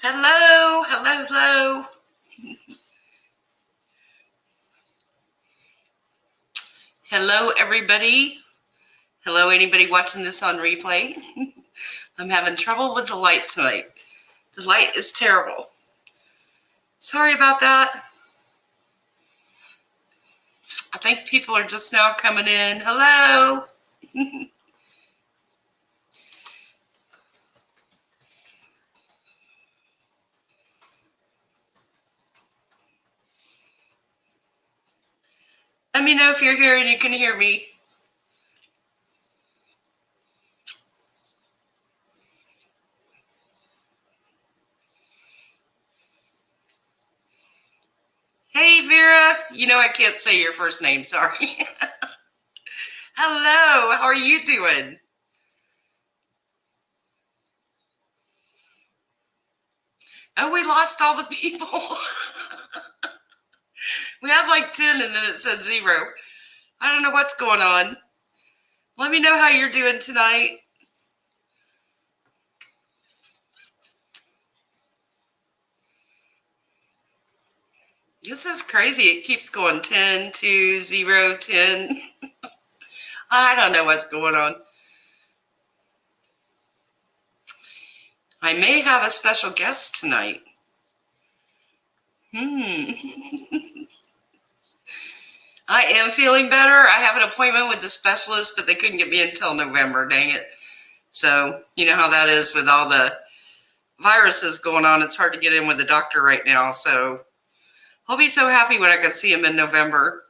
Hello, hello, hello. Hello, everybody. Hello, anybody watching this on replay. I'm having trouble with the light tonight. The light is terrible. Sorry about that. I think people are just now coming in. Hello. Let me know if you're here and you can hear me. Hey, Vera. You know I can't say your first name, sorry. Hello, how are you doing? Oh, we lost all the people. We had like 10 and then it said 0. I don't know what's going on. Let me know how you're doing tonight. This is crazy. It keeps going 10, 2, 0, 10. I don't know what's going on. I may have a special guest tonight. I am feeling better. I have an appointment with the specialist, but they couldn't get me until November, dang it. So, you know how that is with all the viruses going on. It's hard to get in with the doctor right now. So I'll be so happy when I can see him in November.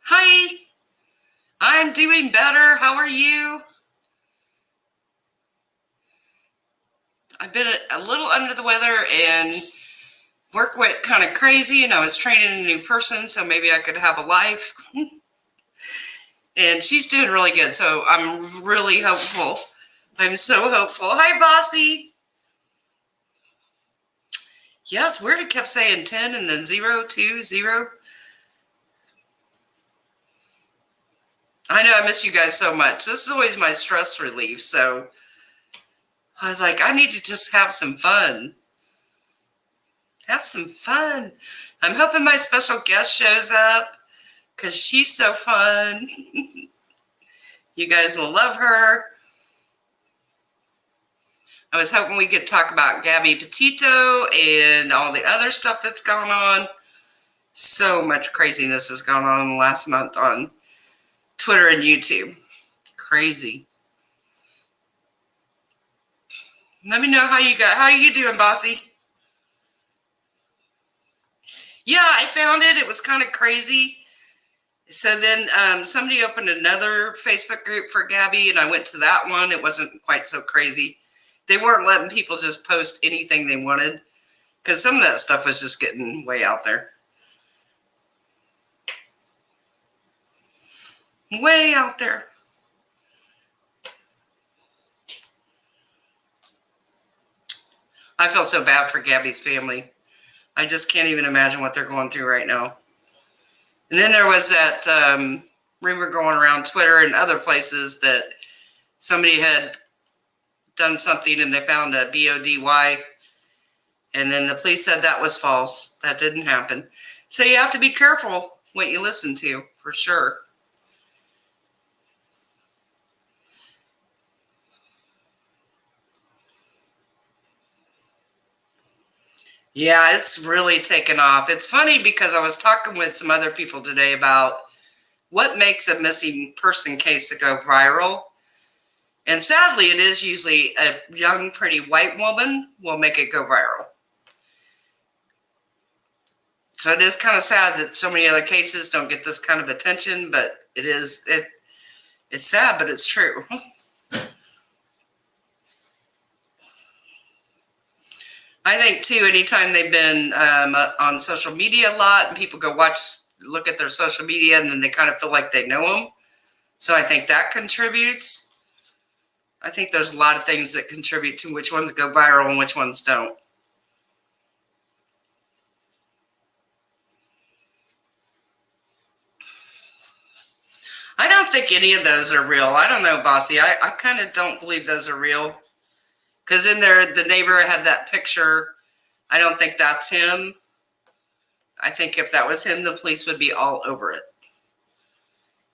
Hi, I'm doing better. How are you? I've been a little under the weather and work went kind of crazy, and I was training a new person, so maybe I could have a life. And she's doing really good, so I'm really hopeful. I'm so hopeful. Hi, Bossy. Yeah, it's weird. It kept saying 10 and then 0, 2, 0. I know I miss you guys so much. This is always my stress relief, so I was like, I need to just have some fun. Have some fun. I'm hoping my special guest shows up because she's so fun. You guys will love her. I was hoping we could talk about Gabby Petito and all the other stuff that's going on. So much craziness has gone on in the last month on Twitter and YouTube. Crazy. Let me know how are you doing, Bossy? Yeah, I found it. It was kind of crazy. So then somebody opened another Facebook group for Gabby, and I went to that one. It wasn't quite so crazy. They weren't letting people just post anything they wanted because some of that stuff was just getting way out there. Way out there. I feel so bad for Gabby's family. I just can't even imagine what they're going through right now. And then there was that rumor going around Twitter and other places that somebody had done something and they found a BODY. And then the police said that was false. That didn't happen. So you have to be careful what you listen to, for sure. Yeah, it's really taken off. It's funny because I was talking with some other people today about what makes a missing person case to go viral. And sadly, it is usually a young, pretty white woman will make it go viral. So it is kind of sad that so many other cases don't get this kind of attention, but it's sad, but it's true. I think, too, anytime they've been on social media a lot and people go look at their social media, and then they kind of feel like they know them. So I think that contributes. I think there's a lot of things that contribute to which ones go viral and which ones don't. I don't think any of those are real. I don't know, Bossy. I kind of don't believe those are real. Because in there, the neighbor had that picture. I don't think that's him. I think if that was him, the police would be all over it.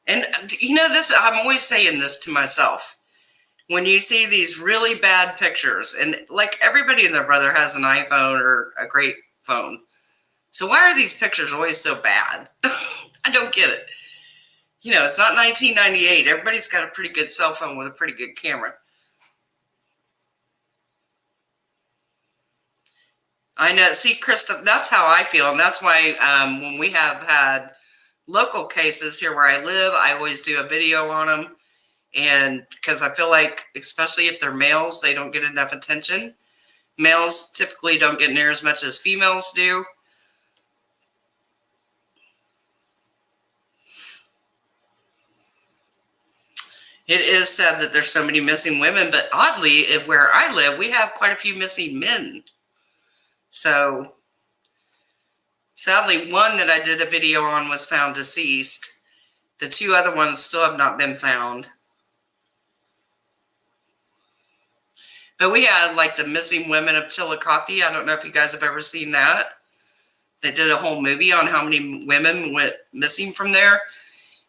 And you know, this, I'm always saying this to myself. When you see these really bad pictures, and like everybody and their brother has an iPhone or a great phone. So why are these pictures always so bad? I don't get it. You know, it's not 1998. Everybody's got a pretty good cell phone with a pretty good camera. I know. See, Krista, that's how I feel. And that's why when we have had local cases here where I live, I always do a video on them. And because I feel like, especially if they're males, they don't get enough attention. Males typically don't get near as much as females do. It is sad that there's so many missing women, but oddly, where I live, we have quite a few missing men. So, sadly, one that I did a video on was found deceased. The two other ones still have not been found. But we had like the missing women of Chillicothe. I don't know if you guys have ever seen that. They did a whole movie on how many women went missing from there.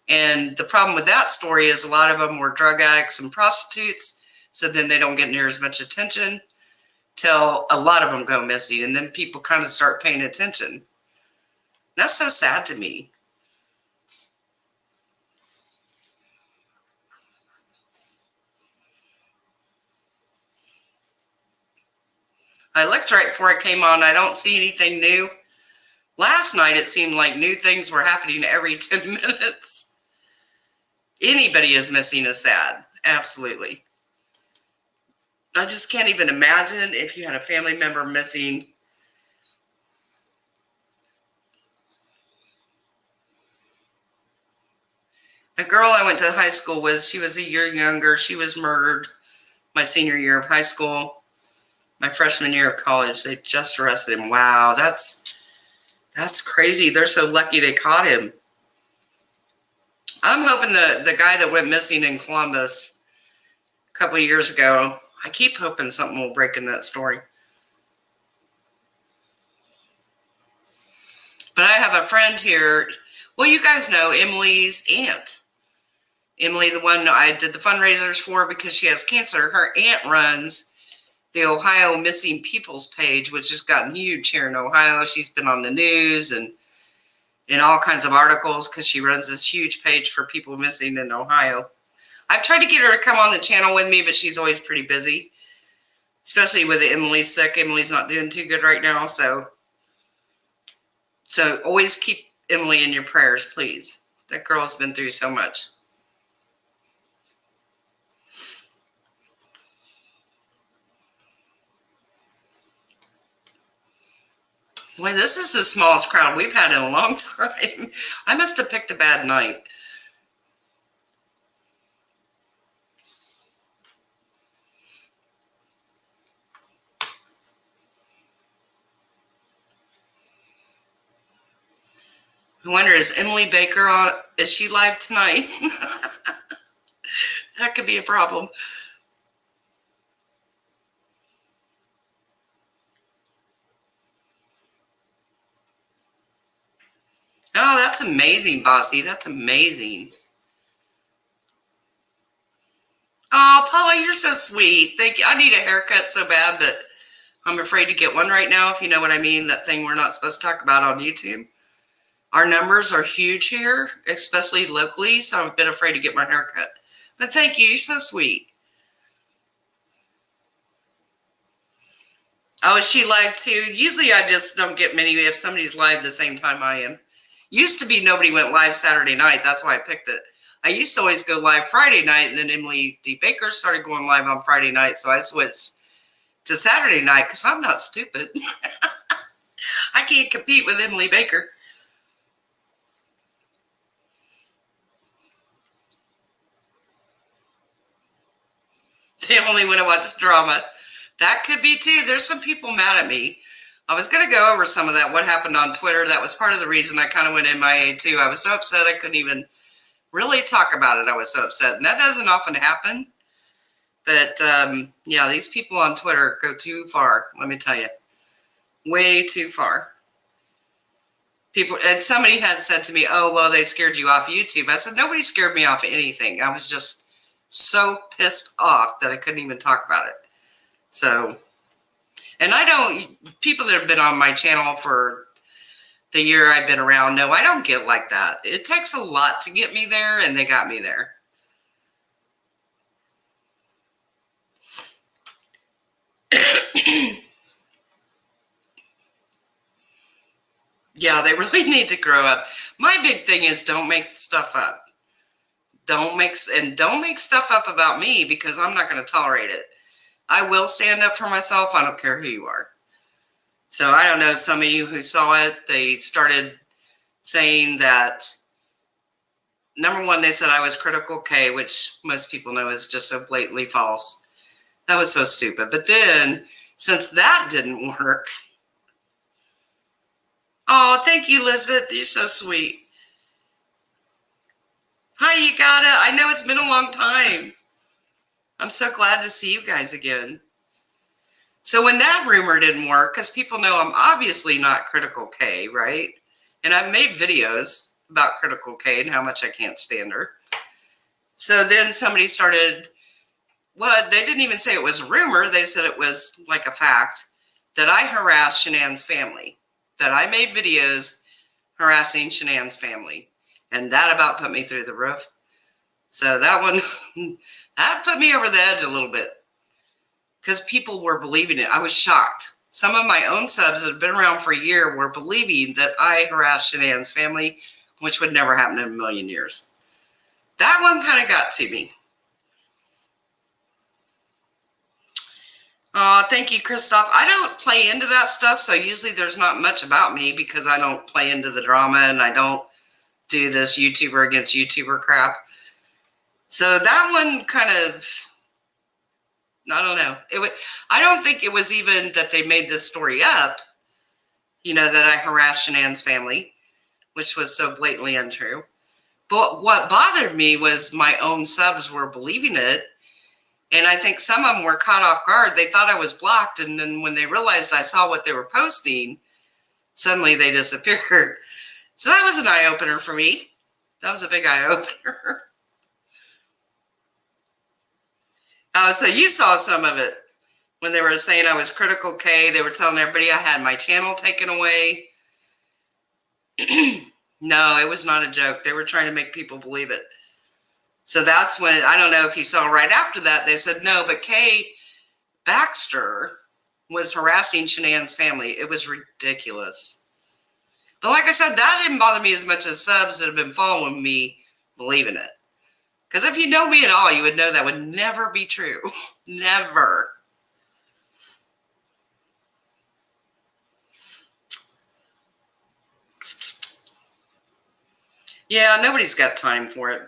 And the problem with that story is a lot of them were drug addicts and prostitutes. So then they don't get near as much attention till a lot of them go missing. And then people kind of start paying attention. That's so sad to me. I looked right before I came on. I don't see anything new. Last night, it seemed like new things were happening every 10 minutes. Anybody is missing is sad. Absolutely. I just can't even imagine if you had a family member missing. A girl I went to high school with, she was a year younger. She was murdered my senior year of high school. My freshman year of college, they just arrested him. Wow, that's crazy. They're so lucky they caught him. I'm hoping the guy that went missing in Columbus a couple of years ago, I keep hoping something will break in that story. But I have a friend here. Well, you guys know Emily's aunt. Emily, the one I did the fundraisers for because she has cancer. Her aunt runs the Ohio Missing Peoples page, which has gotten huge here in Ohio. She's been on the news and in all kinds of articles because she runs this huge page for people missing in Ohio. I've tried to get her to come on the channel with me, but she's always pretty busy, especially with Emily's sick. Emily's not doing too good right now. So always keep Emily in your prayers, please. That girl's been through so much. Boy, this is the smallest crowd we've had in a long time. I must have picked a bad night. I wonder, is Emily Baker on? Is she live tonight? That could be a problem. Oh, that's amazing, Bossy. That's amazing. Oh, Paula, you're so sweet. Thank you. I need a haircut so bad, but I'm afraid to get one right now, if you know what I mean. That thing we're not supposed to talk about on YouTube. Our numbers are huge here, especially locally, so I'm a bit afraid to get my haircut. But thank you. You're so sweet. Oh, is she live too? Usually I just don't get many if somebody's live the same time I am. Used to be nobody went live Saturday night. That's why I picked it. I used to always go live Friday night, and then Emily D. Baker started going live on Friday night, so I switched to Saturday night because I'm not stupid. I can't compete with Emily Baker. They only want to watch drama. That could be too. There's some people mad at me. I was going to go over some of that, what happened on Twitter. That was part of the reason I kind of went MIA too. I was so upset I couldn't even really talk about it. I was so upset. And that doesn't often happen. But yeah, these people on Twitter go too far. Let me tell you, way too far. People, and somebody had said to me, "Oh, well, they scared you off YouTube." I said, "Nobody scared me off anything. I was just so pissed off that I couldn't even talk about it." So, and I don't. People that have been on my channel for the year I've been around, no, I don't get like that. It takes a lot to get me there, and they got me there. Yeah, they really need to grow up. My big thing is don't make stuff up. Don't make stuff up about me, because I'm not going to tolerate it. I will stand up for myself. I don't care who you are. So I don't know, some of you who saw it, they started saying that, number one, they said I was critical K, which most people know is just so blatantly false. That was so stupid. But then, since that didn't work, oh, thank you, Elizabeth. You're so sweet. Hi, you got it. I know it's been a long time. I'm so glad to see you guys again. So when that rumor didn't work, because people know I'm obviously not critical K, right? And I've made videos about critical K and how much I can't stand her. So then somebody started, well, they didn't even say it was a rumor. They said it was like a fact that I harassed Shanann's family, that I made videos harassing Shanann's family. And that about put me through the roof. So that one, that put me over the edge a little bit, because people were believing it. I was shocked. Some of my own subs that have been around for a year were believing that I harassed Shanann's family, which would never happen in a million years. That one kind of got to me. Thank you, Christoph. I don't play into that stuff, so usually there's not much about me, because I don't play into the drama, and I don't do this YouTuber against YouTuber crap. So that one kind of, I don't know. I don't think it was even that they made this story up, that I harassed Shanann's family, which was so blatantly untrue. But what bothered me was my own subs were believing it. And I think some of them were caught off guard. They thought I was blocked. And then when they realized I saw what they were posting, suddenly they disappeared. So that was an eye-opener for me. That was a big eye-opener. So you saw some of it when they were saying I was critical K. They were telling everybody I had my channel taken away. No, it was not a joke. They were trying to make people believe it. So that's when, I don't know if you saw right after that, they said, no, but Kay Baxter was harassing Shanann's family. It was ridiculous. But like I said, that didn't bother me as much as subs that have been following me believing it. Because if you know me at all, you would know that would never be true. Never. Yeah, nobody's got time for it.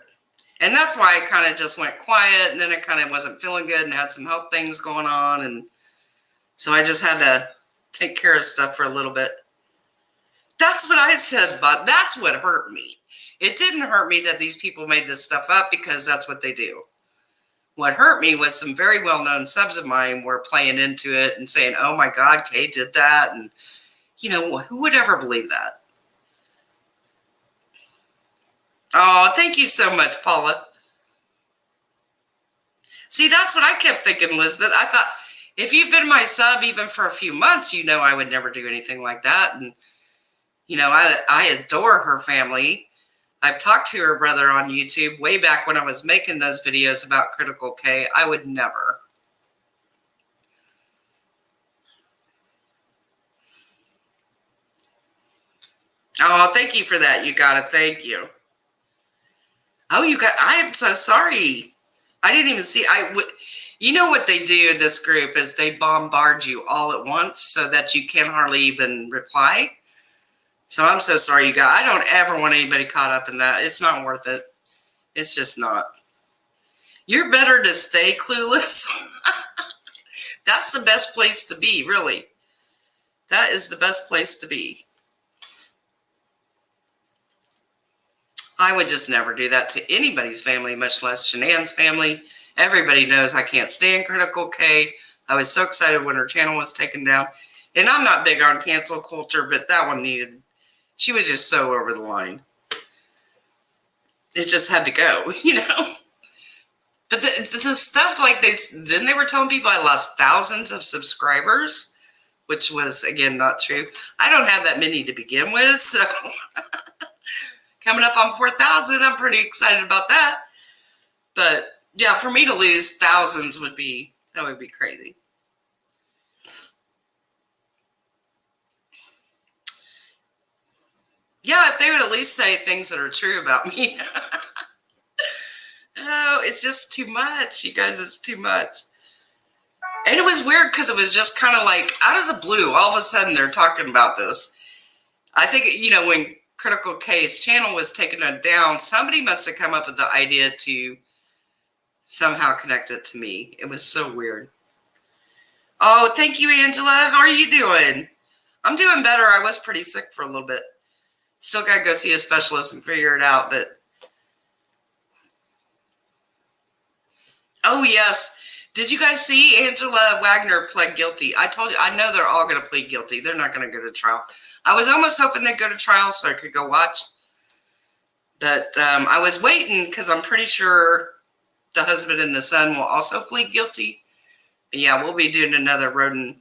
And that's why I kind of just went quiet, and then I kind of wasn't feeling good and had some health things going on. And so I just had to take care of stuff for a little bit. That's what I said, but that's what hurt me. It didn't hurt me that these people made this stuff up, because that's what they do. What hurt me was some very well-known subs of mine were playing into it and saying, oh my God, Kay did that. And, who would ever believe that? Oh, thank you so much, Paula. See, that's what I kept thinking, Elizabeth. I thought, if you've been my sub even for a few months, I would never do anything like that. And, I adore her family. I've talked to her brother on YouTube way back when I was making those videos about Critical K. I would never. Oh, thank you for that. You got it. Thank you. Oh, I am so sorry. I didn't even see. You know what they do, this group, is they bombard you all at once so that you can hardly even reply. So I'm so sorry, you guys. I don't ever want anybody caught up in that. It's not worth it. It's just not. You're better to stay clueless. That's the best place to be, really. That is the best place to be. I would just never do that to anybody's family, much less Shanann's family. Everybody knows I can't stand Critical K. I was so excited when her channel was taken down. And I'm not big on cancel culture, but that one needed, she was just so over the line. It just had to go, you know? But the stuff like then they were telling people I lost thousands of subscribers, which was, again, not true. I don't have that many to begin with, so coming up on 4,000, I'm pretty excited about that. But yeah, for me to lose thousands would be crazy. Yeah, if they would at least say things that are true about me. Oh, it's just too much, you guys. It's too much. And it was weird because it was just kind of like out of the blue. All of a sudden, they're talking about this. I think, you know, when Critical K's channel was taken down, somebody must have come up with the idea to somehow connect it to me. It was so weird. Oh, thank you, Angela. How are you doing? I'm doing better. I was pretty sick for a little bit. Still got to go see a specialist and figure it out, but oh, yes. Did you guys see Angela Wagner pled guilty? I told you, I know they're all going to plead guilty. They're not going to go to trial. I was almost hoping they'd go to trial so I could go watch. But I was waiting because I'm pretty sure the husband and the son will also plead guilty. But yeah, we'll be doing another rodent.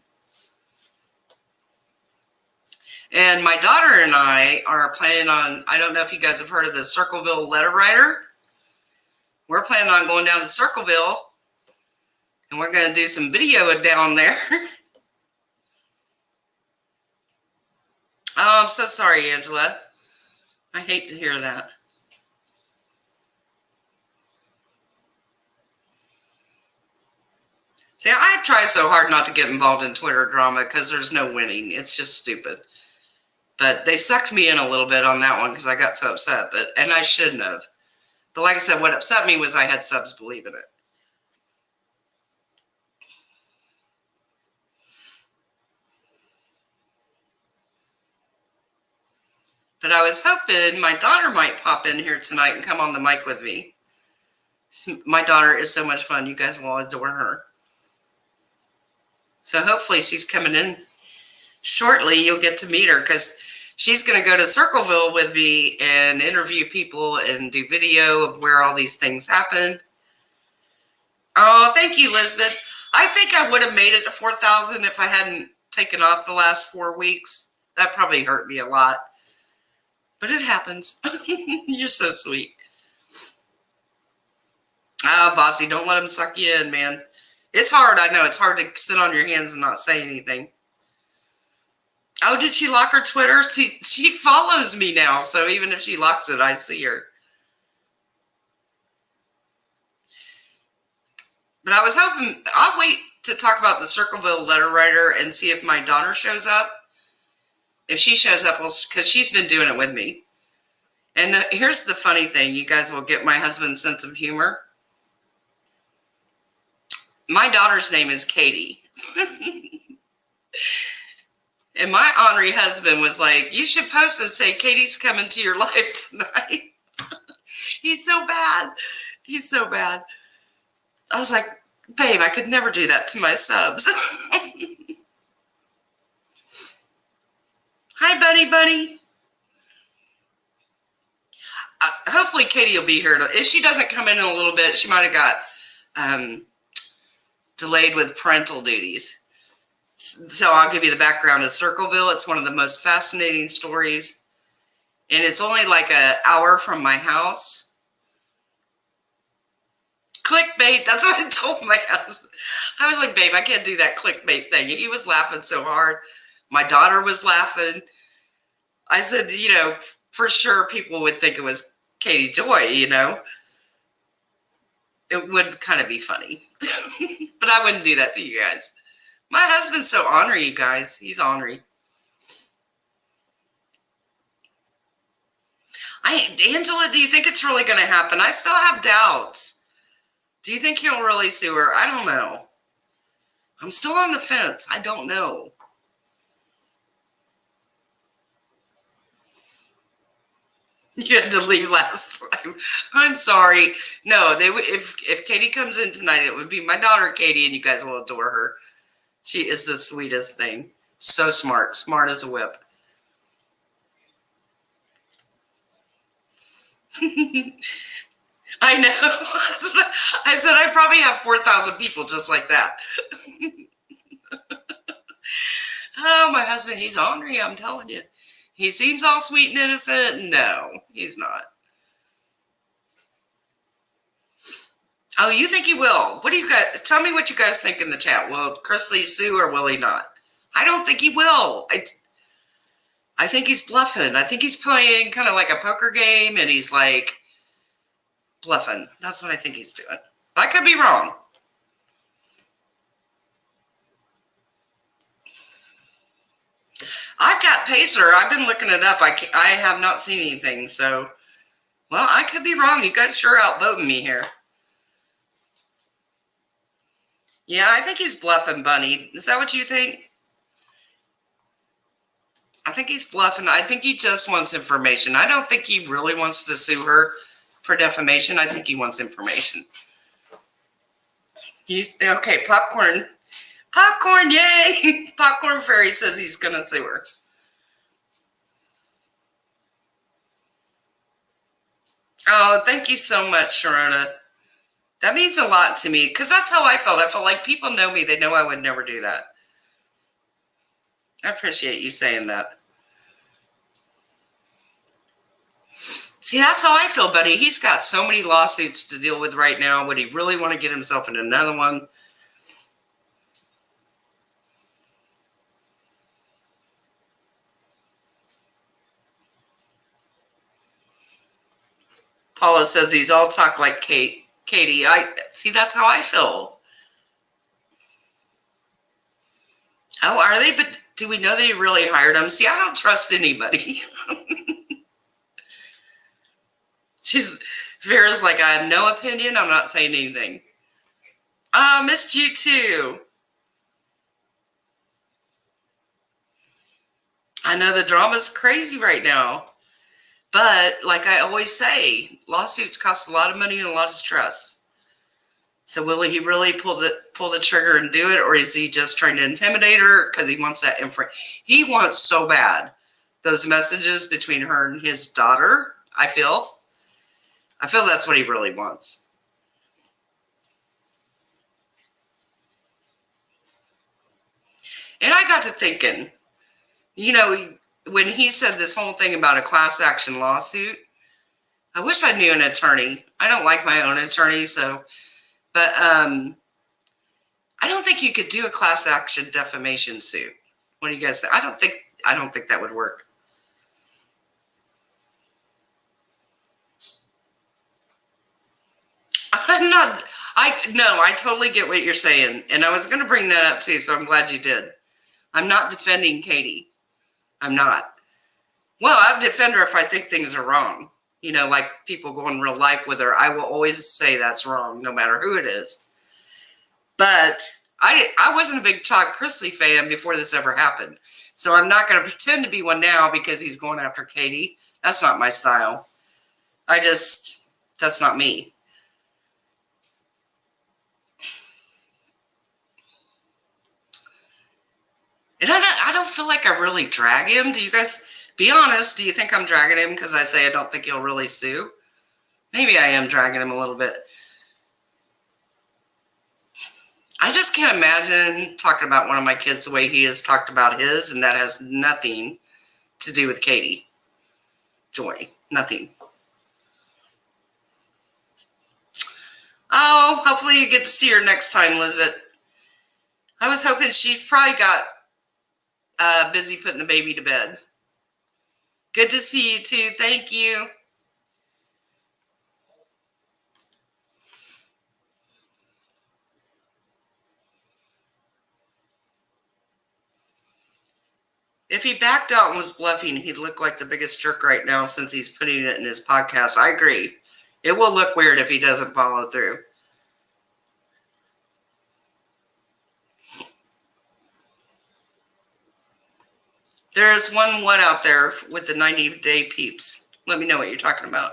And my daughter and I are planning on, I don't know if you guys have heard of the Circleville letter writer. We're planning on going down to Circleville, and we're going to do some video down there. Oh, I'm so sorry, Angela. I hate to hear that. See, I try so hard not to get involved in Twitter drama because there's no winning. It's just stupid. But they sucked me in a little bit on that one because I got so upset. And I shouldn't have. But like I said, what upset me was I had subs believe in it. But I was hoping my daughter might pop in here tonight and come on the mic with me. My daughter is so much fun. You guys will adore her. So hopefully she's coming in shortly. You'll get to meet her because she's going to go to Circleville with me and interview people and do video of where all these things happened. Oh, thank you, Elizabeth. I think I would have made it to 4,000 if I hadn't taken off the last 4 weeks. That probably hurt me a lot. But it happens. You're so sweet. Oh, Bossy, don't let them suck you in, man. It's hard. I know. It's hard to sit on your hands and not say anything. Oh, did she lock her Twitter? She follows me now, so even if she locks it, I see her. But I was hoping, I'll wait to talk about the Circleville letter writer and see if my daughter shows up. If she shows up, because she's been doing it with me. And here's the funny thing. You guys will get my husband's sense of humor. My daughter's name is Katie. And my ornery husband was like, you should post and say, Katie's coming to your life tonight. He's so bad. He's so bad. I was like, babe, I could never do that to my subs. Hi, Bunny. Hopefully Katie will be here. If she doesn't come in a little bit, she might have got delayed with parental duties. So I'll give you the background of Circleville. It's one of the most fascinating stories. And it's only like an hour from my house. Clickbait. That's what I told my husband. I was like, babe, I can't do that clickbait thing. He was laughing so hard. My daughter was laughing. I said, you know, for sure people would think it was Katie Joy, you know. It would kind of be funny. But I wouldn't do that to you guys. My husband's so ornery, you guys. He's ornery. Angela, do you think it's really going to happen? I still have doubts. Do you think he'll really sue her? I don't know. I'm still on the fence. I don't know. You had to leave last time. I'm sorry. No, they would. If Katie comes in tonight, it would be my daughter Katie, and you guys will adore her. She is the sweetest thing. So smart as a whip. I know. I said I probably have 4,000 people just like that. Oh, my husband, he's ornery, I'm telling you. He seems all sweet and innocent. No, he's not. Oh, you think he will? What do you guys, tell me what you guys think in the chat. Will Chrisley sue or will he not? I don't think he will. I think he's bluffing. I think he's playing kind of like a poker game and he's like bluffing. That's what I think he's doing. I could be wrong. I've got Pacer. I've been looking it up. I have not seen anything. So, well, I could be wrong. You guys sure outvoting me here. Yeah, I think he's bluffing, Bunny. Is that what you think? I think he's bluffing. I think he just wants information. I don't think he really wants to sue her for defamation. I think he wants information. Okay, popcorn. Popcorn, yay! Popcorn Fairy says he's going to sue her. Oh, thank you so much, Sharona. That means a lot to me because that's how I felt. I felt like people know me. They know I would never do that. I appreciate you saying that. See, that's how I feel, buddy. He's got so many lawsuits to deal with right now. Would he really want to get himself in another one? Paula says he's all talk like Katie. See, that's how I feel. Oh, are they? But do we know they really hired him? See, I don't trust anybody. Vera's like, I have no opinion. I'm not saying anything. Missed you too. I know the drama's crazy right now. But like I always say, lawsuits cost a lot of money and a lot of stress. So will he really pull the trigger and do it, or is he just trying to intimidate her because he wants that info? He wants so bad those messages between her and his daughter. I feel that's what he really wants. And I got to thinking, when he said this whole thing about a class action lawsuit, I wish I knew an attorney. I don't like my own attorney, but I don't think you could do a class action defamation suit. What do you guys think? I don't think that would work. I totally get what you're saying. And I was going to bring that up too, so I'm glad you did. I'm not defending Katie. I'm not. Well, I'll defend her if I think things are wrong. Like people go in real life with her. I will always say that's wrong, no matter who it is. But I wasn't a big Todd Chrisley fan before this ever happened. So I'm not going to pretend to be one now because he's going after Katie. That's not my style. That's not me. And I don't feel like I really drag him. Do you guys, be honest, do you think I'm dragging him because I say I don't think he'll really sue? Maybe I am dragging him a little bit. I just can't imagine talking about one of my kids the way he has talked about his, and that has nothing to do with Katie Joy. Nothing. Oh, hopefully you get to see her next time, Elizabeth. I was hoping she probably got busy putting the baby to bed. Good to see you too. Thank you. If he backed out and was bluffing, he'd look like the biggest jerk right now since he's putting it in his podcast. I agree. It will look weird if he doesn't follow through. There is one out there with the 90-day peeps. Let me know what you're talking about.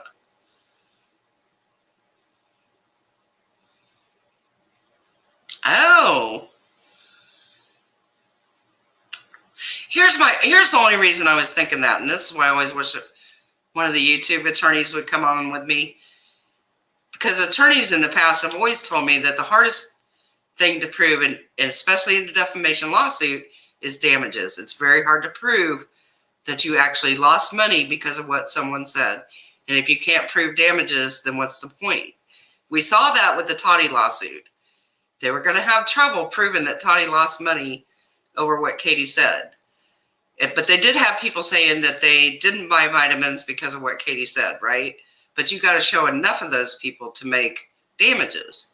Oh. Here's the only reason I was thinking that, and this is why I always wish one of the YouTube attorneys would come on with me. Because attorneys in the past have always told me that the hardest thing to prove, and especially in the defamation lawsuit, is damages. It's very hard to prove that you actually lost money because of what someone said. And if you can't prove damages, then what's the point? We saw that with the Toddy lawsuit. They were going to have trouble proving that Toddy lost money over what Katie said. But they did have people saying that they didn't buy vitamins because of what Katie said, right? But you got to show enough of those people to make damages.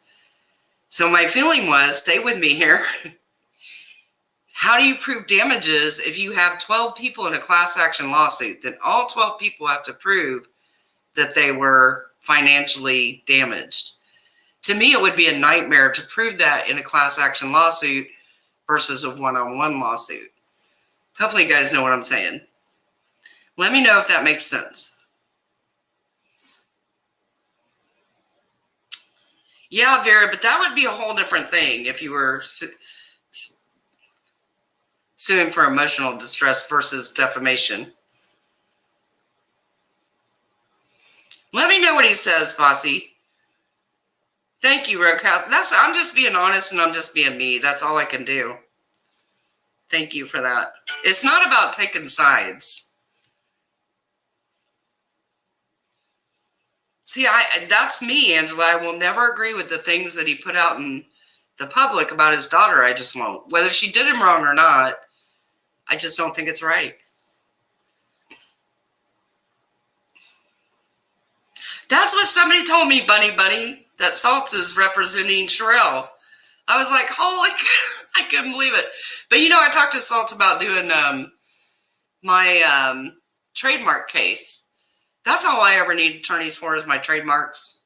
So my feeling was, stay with me here. How do you prove damages if you have 12 people in a class action lawsuit? Then all 12 people have to prove that they were financially damaged. To me, it would be a nightmare to prove that in a class action lawsuit versus a one-on-one lawsuit. Hopefully you guys know what I'm saying. Let me know if that makes sense. Yeah, Vera, but that would be a whole different thing if you were suing for emotional distress versus defamation. Let me know what he says, Bossy. Thank you, Roadhouse. I'm just being honest and I'm just being me. That's all I can do. Thank you for that. It's not about taking sides. See, that's me, Angela. I will never agree with the things that he put out in the public about his daughter. I just won't. Whether she did him wrong or not, I just don't think it's right. That's what somebody told me, Bunny, that Salts is representing Sherelle. I was like, holy, I couldn't believe it. But I talked to Salts about doing my trademark case. That's all I ever need attorneys for is my trademarks.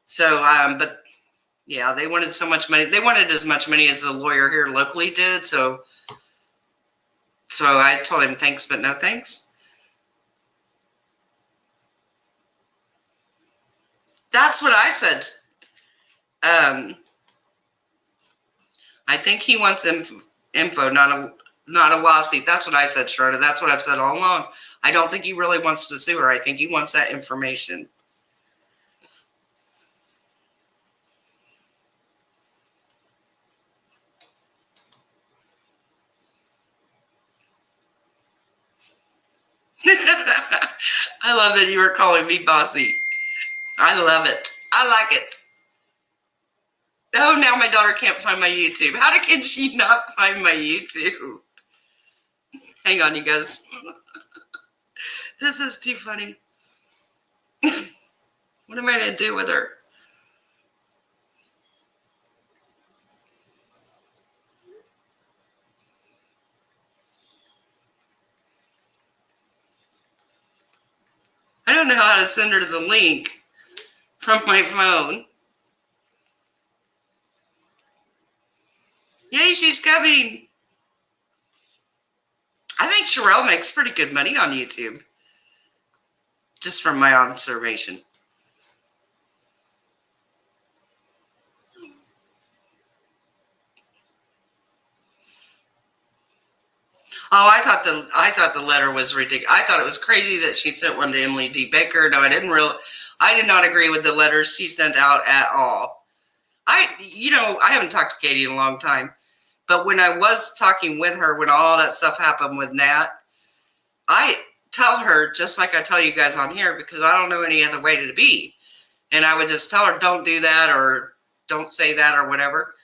So, but yeah, they wanted so much money. They wanted as much money as the lawyer here locally did. So I told him thanks, but no thanks. That's what I said. I think he wants info, not a lawsuit. That's what I said, Schroeder. That's what I've said all along. I don't think he really wants to sue her. I think he wants that information. I love that you were calling me bossy. I love it. I like it. Oh, now my daughter can't find my YouTube. How can she not find my YouTube? Hang on, you guys. This is too funny. What am I going to do with her? I don't know how to send her the link from my phone. Yay, she's coming. I think Sherelle makes pretty good money on YouTube. Just from my observation. Oh, I thought the letter was ridiculous. I thought it was crazy that she sent one to Emily D. Baker. No, I did not agree with the letters she sent out at all. I haven't talked to Katie in a long time, but when I was talking with her, when all that stuff happened with Nat, I tell her, just like I tell you guys on here, because I don't know any other way to be. And I would just tell her, don't do that, or don't say that, or whatever.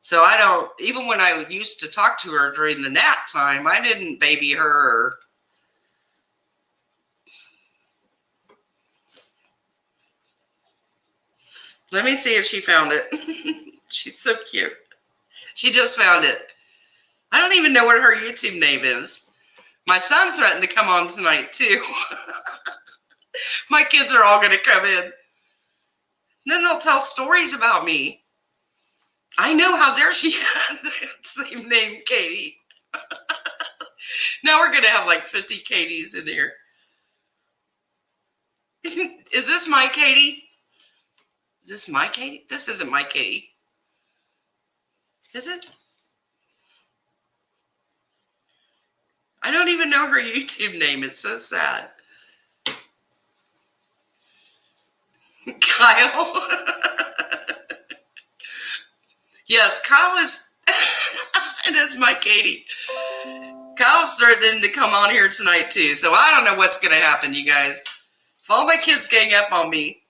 So I don't, even when I used to talk to her during the Nat time, I didn't baby her. Let me see if she found it. She's so cute. She just found it. I don't even know what her YouTube name is. My son threatened to come on tonight, too. My kids are all going to come in. Then they'll tell stories about me. I know, how dare she had the same name, Katie. Now we're going to have like 50 Katies in here. Is this my Katie? Is this my Katie? This isn't my Katie. Is it? I don't even know her YouTube name. It's so sad. Kyle. Yes, Kyle is. It is my Katie. Kyle's threatening to come on here tonight too, so I don't know what's going to happen, you guys. If all my kids gang up on me.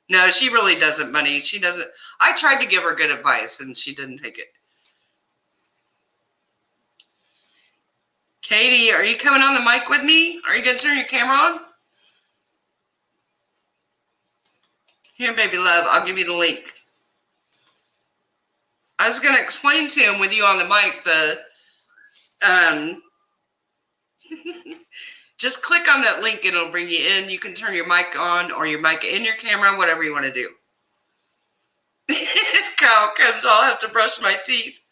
No, she really doesn't, Money. She doesn't. I tried to give her good advice, and she didn't take it. Katie, are you coming on the mic with me? Are you going to turn your camera on? Here, baby love, I'll give you the link. I was going to explain to him with you on the mic just click on that link and it'll bring you in. You can turn your mic on or your mic in your camera, whatever you want to do. If Kyle comes, I'll have to brush my teeth.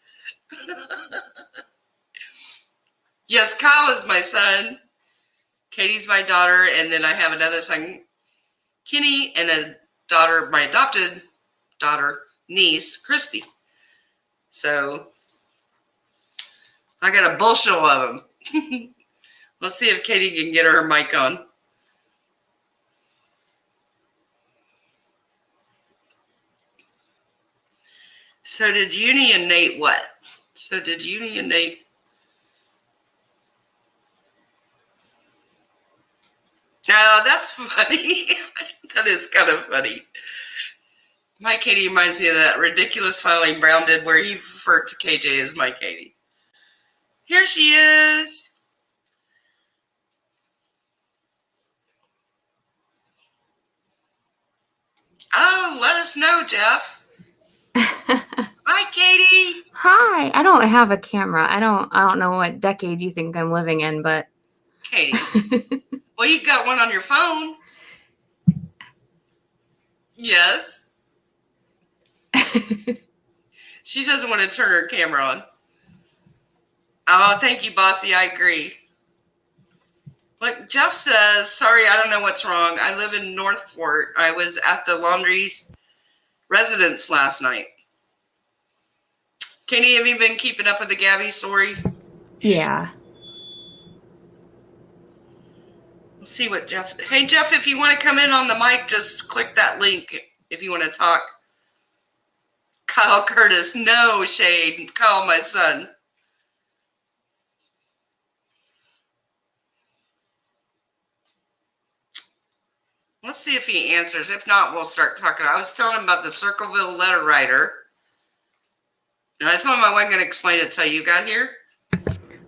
Yes, Kyle is my son. Katie's my daughter. And then I have another son, Kenny, and a daughter, my adopted daughter, niece, Christy. So I got a bushel of them. Let's see if Katie can get her mic on. So did Uni and Nate what? Oh, that's funny. That is kind of funny. My Katie reminds me of that ridiculous filing Brown did where he referred to KJ as my Katie. Here she is. Oh, let us know, Jeff. Hi, Katie. Hi. I don't have a camera. I don't know what decade you think I'm living in, but Katie. Well, you got one on your phone. Yes. She doesn't want to turn her camera on. Oh, thank you, Bossy. I agree. Look, Jeff says, sorry, I don't know what's wrong. I live in Northport. I was at the laundry's residence last night. Katie, have you been keeping up with the Gabby story? Yeah. Let's see what Jeff... Hey, Jeff, if you want to come in on the mic, just click that link if you want to talk. Kyle Curtis, no shade. Kyle, my son. Let's see if he answers. If not, we'll start talking. I was telling him about the Circleville letter writer. And I told him I wasn't going to explain it till you got here.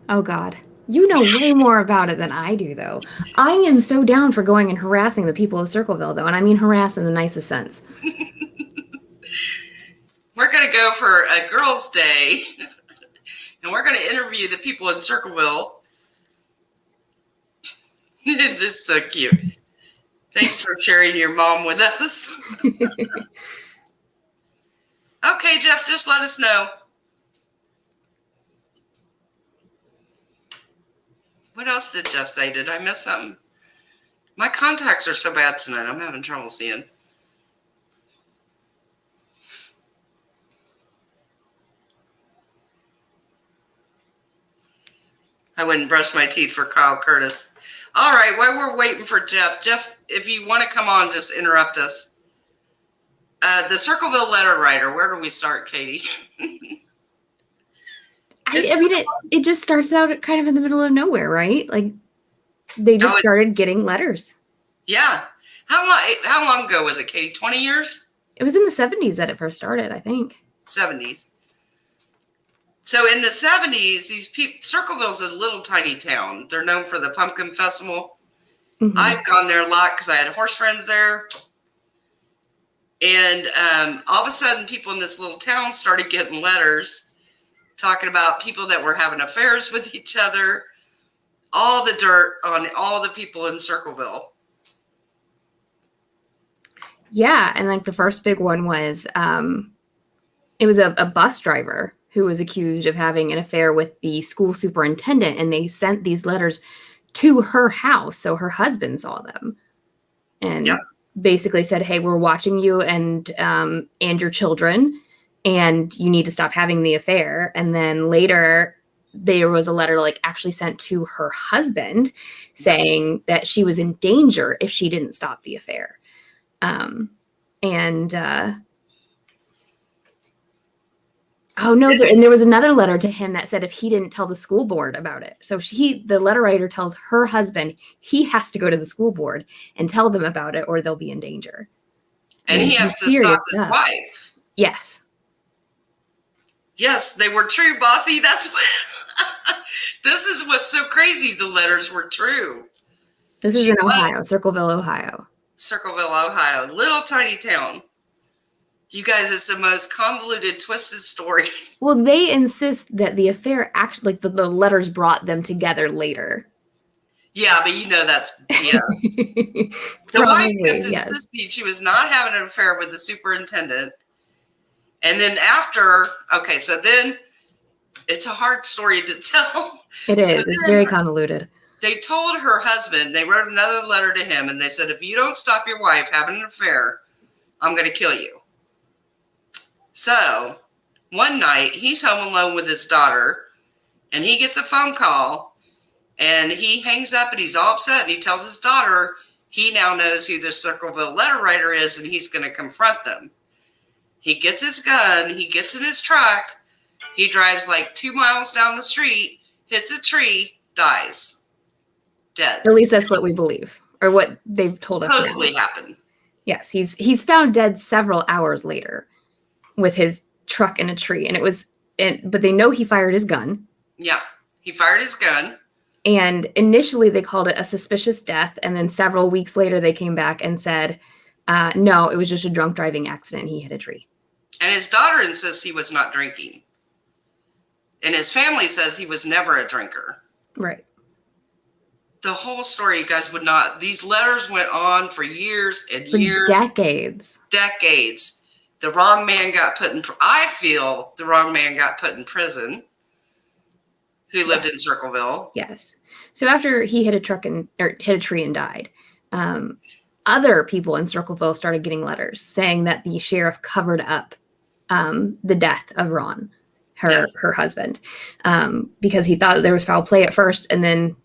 Oh, God. You know way more about it than I do, though. I am so down for going and harassing the people of Circleville, though, and I mean harass in the nicest sense. We're going to go for a girls' day, and we're going to interview the people in Circleville. This is so cute. Thanks for sharing your mom with us. Okay, Jeff, just let us know. What else did Jeff say? Did I miss something? My contacts are so bad tonight. I'm having trouble seeing. I wouldn't brush my teeth for Kyle Curtis. All right, while we're waiting for Jeff, if you want to come on, just interrupt us. The Circleville letter writer, where do we start, Katie? I mean, it just starts out kind of in the middle of nowhere, right? Like, they just started getting letters. Yeah. How long ago was it, Katie? 20 years? It was in the 70s that it first started, I think. 70s. So in the 70s, these people, Circleville's a little tiny town. They're known for the Pumpkin Festival. Mm-hmm. I've gone there a lot because I had horse friends there. And all of a sudden, people in this little town started getting letters talking about people that were having affairs with each other, all the dirt on all the people in Circleville. Yeah, and like the first big one was, it was a bus driver who was accused of having an affair with the school superintendent, and they sent these letters to her house, so her husband saw them. and Yep. basically said, hey, we're watching you and your children, and you need to stop having the affair. And then later there was a letter like actually sent to her husband saying that she was in danger if she didn't stop the affair. Oh no, and there was another letter to him that said if he didn't tell the school board about it. So the letter writer tells her husband he has to go to the school board and tell them about it or they'll be in danger. And he has to stop his wife. Yes. Yes, they were true, Bossy. That's what this is what's so crazy. The letters were true. This is in Ohio, Circleville, Ohio. Circleville, Ohio. Little tiny town. You guys, it's the most convoluted, twisted story. Well, they insist that the affair actually, like the letters brought them together later. Yeah, but that's BS. The wife kept insisting she was not having an affair with the superintendent. And then after, okay, so then it's a hard story to tell. It is. It's very convoluted. They told her husband, they wrote another letter to him, and they said, if you don't stop your wife having an affair, I'm going to kill you. So one night, he's home alone with his daughter, and he gets a phone call, and he hangs up, and he's all upset, and he tells his daughter he now knows who the Circleville letter writer is, and he's going to confront them. He gets his gun, he gets in his truck, he drives like 2 miles down the street, hits a tree, dies. Dead. At least that's what we believe, or what they've told us. Supposedly happened. Yes, he's found dead several hours later with his truck in a tree, and but they know he fired his gun. Yeah, he fired his gun. And initially they called it a suspicious death, and then several weeks later they came back and said, no, it was just a drunk driving accident. He hit a tree. And his daughter insists he was not drinking. And his family says he was never a drinker. Right. The whole story, you guys would not. These letters went on for years and years. Decades. Decades. The wrong man got put in. I feel the wrong man got put in prison. Who lived in Circleville. Yes. So after he hit a tree and died, other people in Circleville started getting letters saying that the sheriff covered up the death of Ron, her husband, because he thought there was foul play at first, and then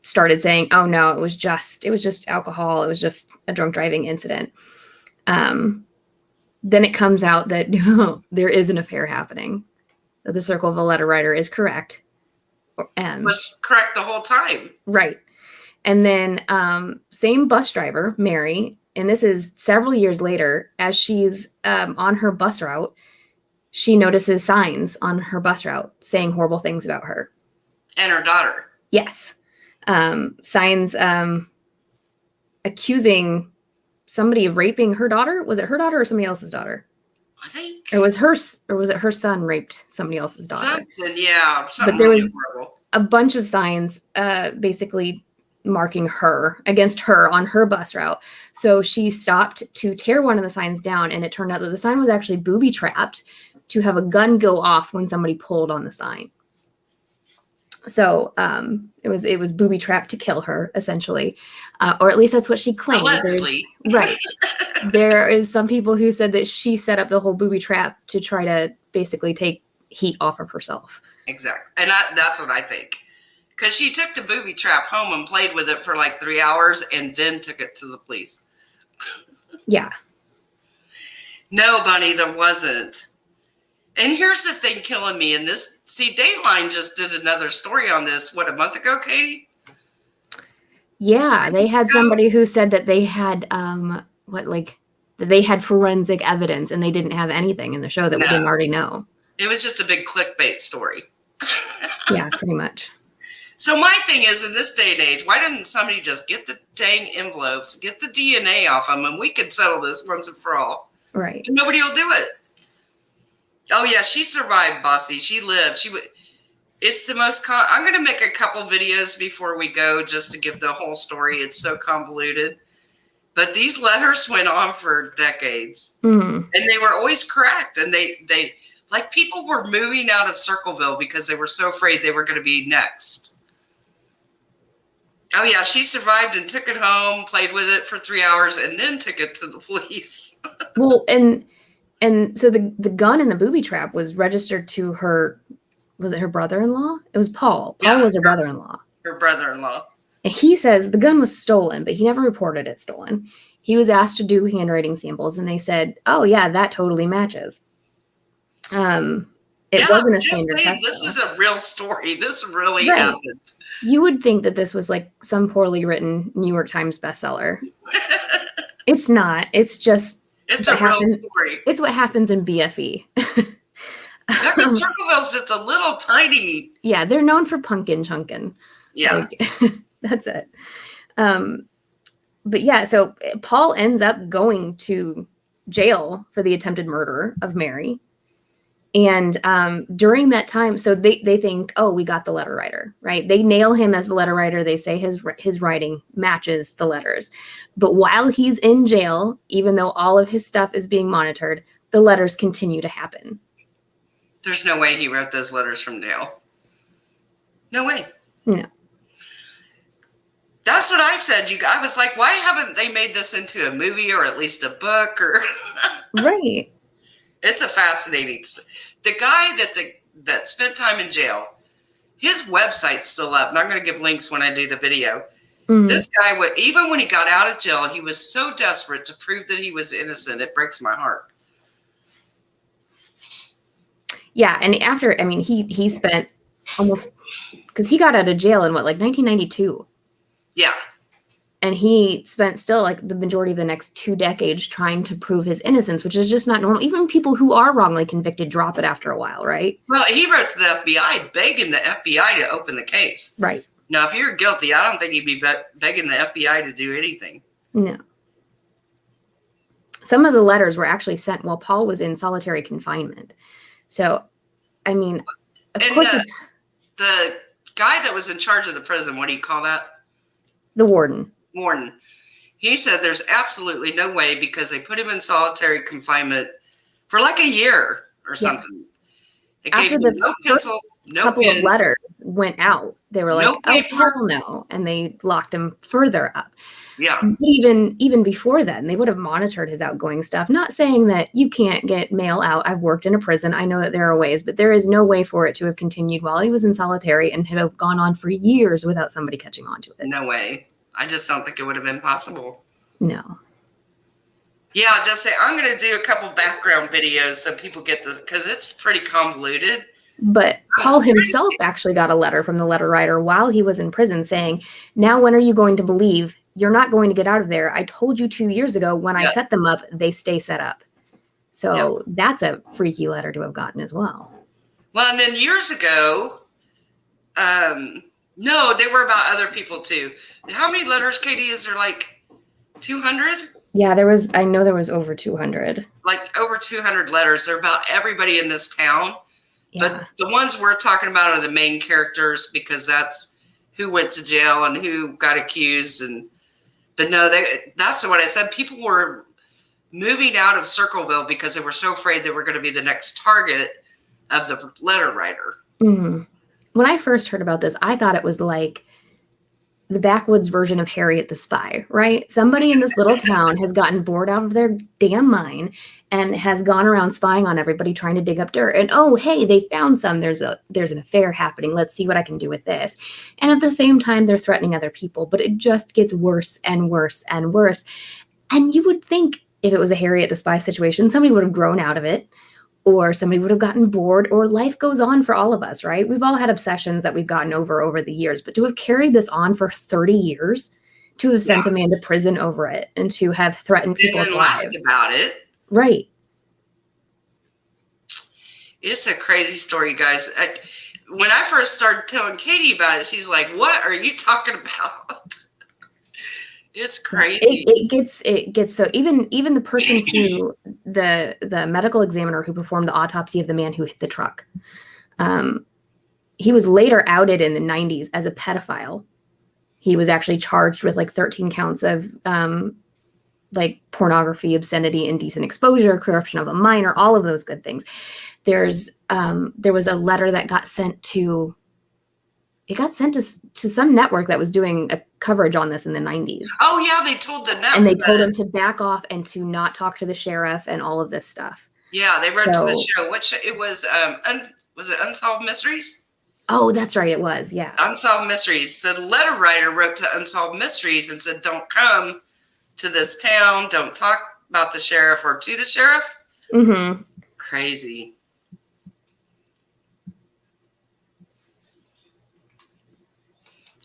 started saying, "Oh no, it was just alcohol. It was just a drunk driving incident." Then it comes out that there is an affair happening. That the Circleville letter writer is correct. And was correct the whole time. Right. And then same bus driver, Mary, and this is several years later, as she's on her bus route, she notices signs on her bus route saying horrible things about her. And her daughter. Yes. Signs accusing somebody of raping her daughter. Was it her daughter or somebody else's daughter? I think. Or was it her son raped somebody else's daughter? Something, yeah. Something but there was horrible. A bunch of signs basically marking her against her on her bus route. So she stopped to tear one of the signs down, and it turned out that the sign was actually booby trapped to have a gun go off when somebody pulled on the sign. So it was booby trapped to kill her, essentially, or at least that's what she claimed. Allegedly. Right. There is some people who said that she set up the whole booby trap to try to basically take heat off of herself. Exactly. And that's what I think. Because she took the booby trap home and played with it for like 3 hours and then took it to the police. Yeah. No, Bunny, there wasn't. And here's the thing killing me. And this, see, Dateline just did another story on this, a month ago, Katie? Yeah, they had somebody who said that they had that they had forensic evidence and they didn't have anything in the show that we didn't already know. It was just a big clickbait story. Yeah, pretty much. So my thing is, in this day and age, why didn't somebody just get the dang envelopes, get the DNA off them, and we could settle this once and for all? Right. And nobody will do it. Oh yeah, she survived, Bossy. She lived. It's the most. I'm going to make a couple videos before we go, just to give the whole story. It's so convoluted, but these letters went on for decades, and they were always correct. And they like people were moving out of Circleville because they were so afraid they were going to be next. Oh yeah, she survived and took it home, played with it for 3 hours, and then took it to the police. Well, and so the gun in the booby trap was registered to her. Was it her brother-in-law? It was Paul. Paul Yeah, was her brother-in-law. her brother-in-law. And he says the gun was stolen, but he never reported it stolen. He was asked to do handwriting samples, and they said, "Oh yeah, that totally matches." It wasn't a just standard saying, test. this is a real story. This really Right. happened. You would think that this was like some poorly written New York Times bestseller. It's not. It's just It's a real story. It's what happens in BFE. Yeah, because Circleville's just a little tiny. Yeah, they're known for pumpkin chunkin'. Yeah. Like, that's it. But yeah, so Paul ends up going to jail for the attempted murder of Mary. And during that time, so they think, oh, we got the letter writer, right? They nail him as the letter writer. They say his writing matches the letters. But while he's in jail, even though all of his stuff is being monitored, the letters continue to happen. There's no way he wrote those letters from jail. No way. No. That's what I said. I was like, why haven't they made this into a movie or at least a book? Or Right. It's a fascinating story. The guy that spent time in jail, his website's still up, and I'm going to give links when I do the video. Mm-hmm. This guy, even when he got out of jail, he was so desperate to prove that he was innocent. It breaks my heart. Yeah, and after, I mean, he spent almost, because he got out of jail in 1992. Yeah. And he spent still like the majority of the next 2 decades trying to prove his innocence, which is just not normal. Even people who are wrongly convicted drop it after a while, right? Well, he wrote to the FBI begging the FBI to open the case. Right. Now, if you're guilty, I don't think he'd be begging the FBI to do anything. No. Some of the letters were actually sent while Paul was in solitary confinement. So, I mean, of course it's... The guy that was in charge of the prison, what do you call that? The warden. Warden. He said there's absolutely no way because they put him in solitary confinement for like a year or something. It After gave him no pencils, no couple pens. Of letters went out, they were like, No "Oh, paper. hell no," and they locked him further up. Yeah. But even before then, they would have monitored his outgoing stuff. Not saying that you can't get mail out. I've worked in a prison. I know that there are ways, but there is no way for it to have continued while he was in solitary and have gone on for years without somebody catching on to it. No way. I just don't think it would have been possible. No. Yeah, I'll just say I'm going to do a couple background videos so people get this because it's pretty convoluted. But Paul himself actually got a letter from the letter writer while he was in prison saying, "Now when are you going to believe? You're not going to get out of there. I told you 2 years ago when I set them up, they stay set up." So that's a freaky letter to have gotten as well. Well, and then years ago, no, they were about other people too. How many letters, Katie? Is there like 200? Yeah, I know there was over 200. Like over 200 letters. They're about everybody in this town. Yeah. But the ones we're talking about are the main characters because that's who went to jail and who got accused. But no, that's what I said. People were moving out of Circleville because they were so afraid they were going to be the next target of the letter writer. Mm-hmm. When I first heard about this, I thought it was like the backwoods version of Harriet the Spy, right? Somebody in this little town has gotten bored out of their damn mind and has gone around spying on everybody, trying to dig up dirt. And oh, hey, they found some. There's an affair happening. Let's see what I can do with this. And at the same time, they're threatening other people. But it just gets worse and worse and worse. And you would think if it was a Harriet the Spy situation, somebody would have grown out of it. Or somebody would have gotten bored, or life goes on for all of us, right? We've all had obsessions that we've gotten over the years, but to have carried this on for 30 years, to have sent a man to prison over it, and to have threatened people's lives. About it. Right. It's a crazy story, guys. When I first started telling Katie about it, she's like, "What are you talking about?" It's crazy. It gets so even the person who the medical examiner who performed the autopsy of the man who hit the truck, he was later outed in the 90s as a pedophile. He was actually charged with like 13 counts of like pornography, obscenity, indecent exposure, corruption of a minor, all of those good things. There was a letter that got sent to some network that was doing coverage on this in the 90s. Oh yeah, they told the network. And they told him to back off and to not talk to the sheriff and all of this stuff. Yeah, they wrote to the show. What show? It was was it Unsolved Mysteries? Oh, that's right. It was. Yeah. Unsolved Mysteries. So the letter writer wrote to Unsolved Mysteries and said, don't come to this town. Don't talk about the sheriff or to the sheriff. Mm-hmm. Crazy.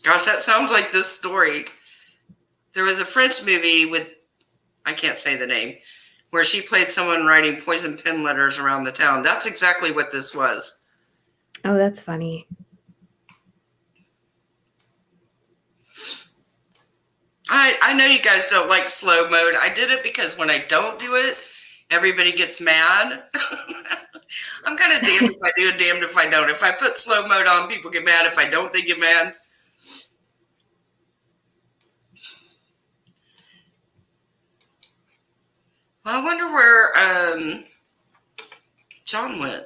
Gosh, that sounds like this story. There was a French movie with, I can't say the name, where she played someone writing poison pen letters around the town. That's exactly what this was. Oh, that's funny. I know you guys don't like slow mode. I did it because when I don't do it, everybody gets mad. I'm kind of damned if I do and damned if I don't. If I put slow mode on, people get mad. If I don't, they get mad. Well, I wonder where John went.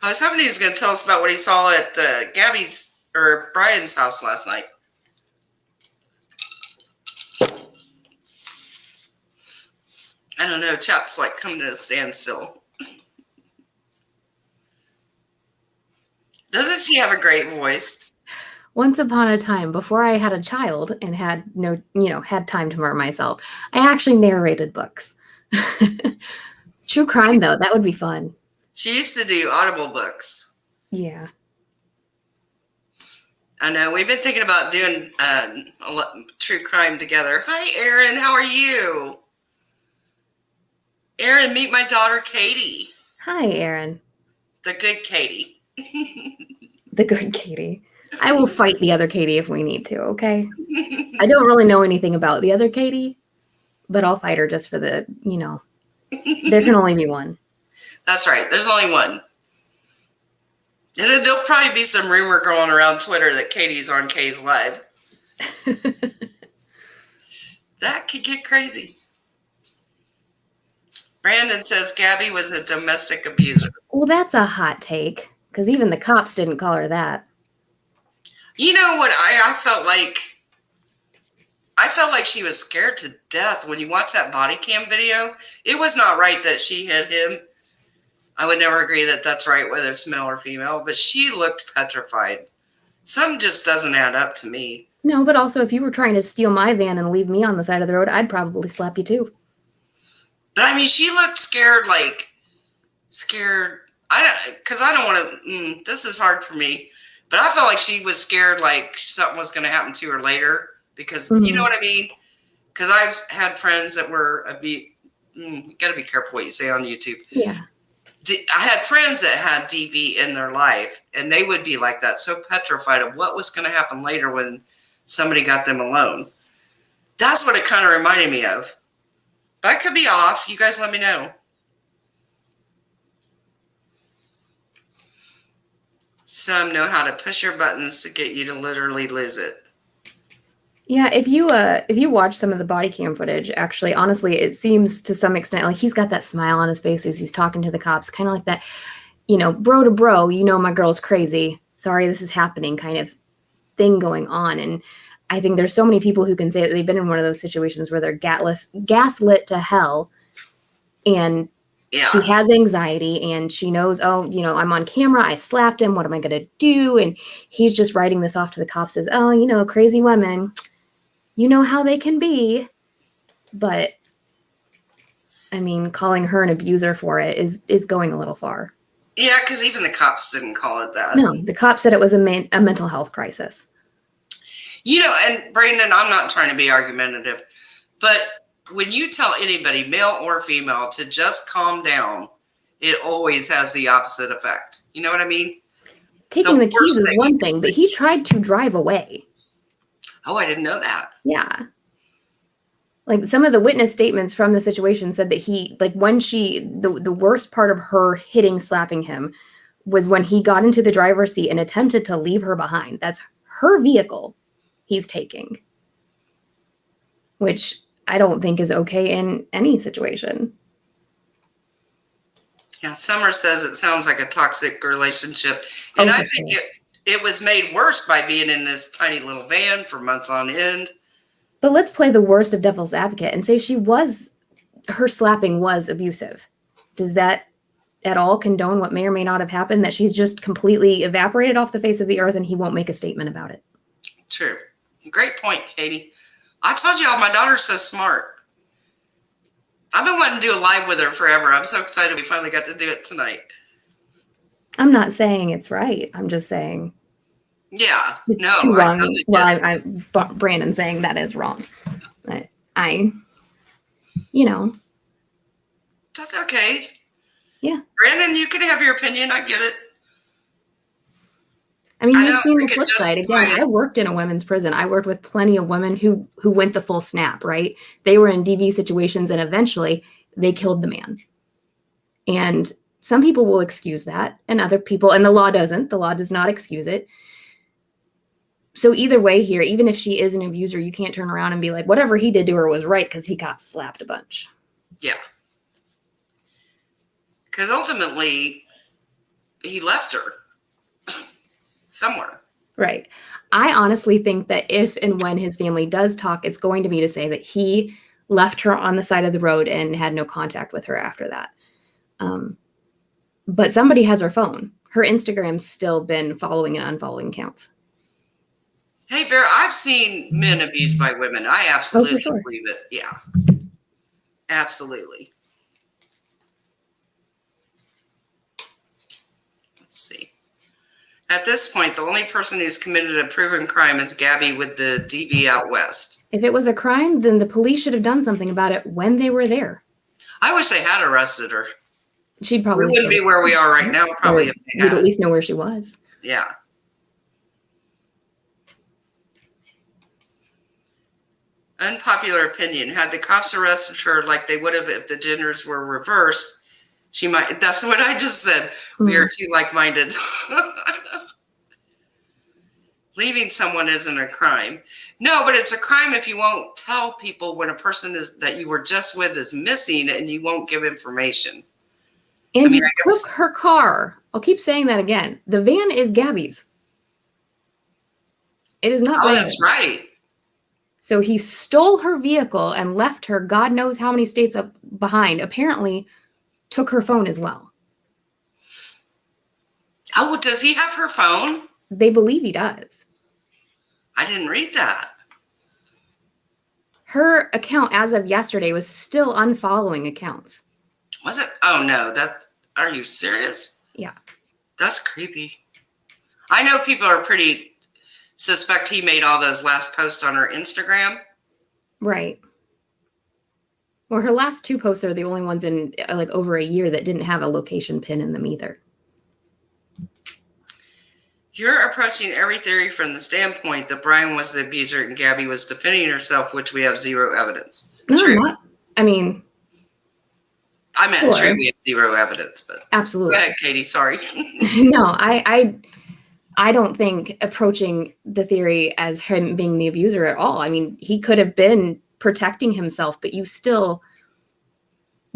I was hoping he was going to tell us about what he saw at Gabby's or Brian's house last night. I don't know. Chat's like coming to a standstill. Doesn't she have a great voice? Once upon a time, before I had a child and had had time to murder myself, I actually narrated books. True crime, though, that would be fun. She used to do Audible books. Yeah. I know. We've been thinking about doing true crime together. Hi, Erin. How are you? Erin, meet my daughter, Katie. Hi, Erin. The good Katie. The good Katie. I will fight the other Katie if we need to, okay? I don't really know anything about the other Katie, but I'll fight her just for the, there can only be one. That's right. There's only one. And there'll probably be some rumor going around Twitter that Katie's on Kay's Live. That could get crazy. Brandon says Gabby was a domestic abuser. Well, that's a hot take, because even the cops didn't call her that. You know what I felt like? I felt like she was scared to death when you watch that body cam video. It was not right that she hit him. I would never agree that that's right, whether it's male or female, but she looked petrified. Something just doesn't add up to me. No, but also if you were trying to steal my van and leave me on the side of the road, I'd probably slap you too. But I mean, she looked scared, scared. Because I don't want to, this is hard for me. But I felt like she was scared like something was going to happen to her later. Because, you know what I mean? Because I've had friends that were, you got to be careful what you say on YouTube. Yeah. I had friends that had DV in their life, and they would be like that, so petrified of what was going to happen later when somebody got them alone. That's what it kind of reminded me of. But I could be off. You guys let me know. Some know how to push your buttons to get you to literally lose it. Yeah, if you watch some of the body cam footage, actually, honestly, it seems to some extent like he's got that smile on his face as he's talking to the cops, kind of like that, bro to bro, my girl's crazy. Sorry, this is happening kind of thing going on. And I think there's so many people who can say that they've been in one of those situations where they're gaslit to hell, and she has anxiety and she knows, I'm on camera, I slapped him, what am I going to do? And he's just writing this off to the cops as, crazy women. You know how they can be. But, I mean, calling her an abuser for it is going a little far. Yeah, because even the cops didn't call it that. No, the cops said it was a mental health crisis. And Brandon, I'm not trying to be argumentative, but when you tell anybody, male or female, to just calm down, it always has the opposite effect. You know what I mean? Taking the keys is one thing, but he tried to drive away. Oh, I didn't know that. Yeah. Like some of the witness statements from the situation said that when the worst part of her slapping him was when he got into the driver's seat and attempted to leave her behind. That's her vehicle he's taking, which I don't think is okay in any situation. Yeah, Summer says it sounds like a toxic relationship. And I think it was made worse by being in this tiny little van for months on end. But let's play the worst of devil's advocate and say her slapping was abusive. Does that at all condone what may or may not have happened, that she's just completely evaporated off the face of the earth and he won't make a statement about it? True. Great point, Katie. I told y'all my daughter's so smart. I've been wanting to do a live with her forever. I'm so excited we finally got to do it tonight. I'm not saying it's right. I'm just saying it's too wrong. Totally I'm Brandon saying that is wrong. But that's okay. Yeah. Brandon, you can have your opinion. I get it. I mean, you've seen the flip side. Again, I worked in a women's prison. I worked with plenty of women who went the full snap, right? They were in DV situations and eventually they killed the man. And some people will excuse that and other people, and the law doesn't. The law does not excuse it. So either way here, even if she is an abuser, you can't turn around and be like, whatever he did to her was right because he got slapped a bunch. Yeah. Because ultimately, he left her somewhere. Right. I honestly think that if and when his family does talk, it's going to be to say that he left her on the side of the road and had no contact with her after that. But somebody has her phone. Her Instagram's still been following and unfollowing counts. Hey, Vera, I've seen men abused by women. I absolutely believe it. Yeah. Absolutely. Let's see. At this point, the only person who's committed a proven crime is Gabby with the DV out west. If it was a crime, then the police should have done something about it when they were there. I wish they had arrested her. She'd probably we wouldn't be where we are right now, probably, if they had. We'd at least know where she was. Yeah. Unpopular opinion. Had the cops arrested her like they would have if the genders were reversed, she might. That's what I just said. We are too like-minded. Leaving someone isn't a crime. No, but it's a crime if you won't tell people when a person that you were just with is missing and you won't give information. And he took her car. I'll keep saying that again. The van is Gabby's. It is not. Oh, that's right. So he stole her vehicle and left her God knows how many states up behind. Apparently took her phone as well. Oh, does he have her phone? They believe he does. I didn't read that. Her account as of yesterday was still unfollowing accounts. Was it? Oh, no. Are you serious? Yeah. That's creepy. I know people are pretty suspect he made all those last posts on her Instagram. Right. Well, her last two posts are the only ones in like over a year that didn't have a location pin in them either. You're approaching every theory from the standpoint that Brian was the abuser and Gabby was defending herself, which we have zero evidence. No, true. Not. I mean, I meant true. We have zero evidence, but absolutely. Go ahead, Katie. Sorry. No, I don't think approaching the theory as him being the abuser at all. I mean, he could have been protecting himself, but you still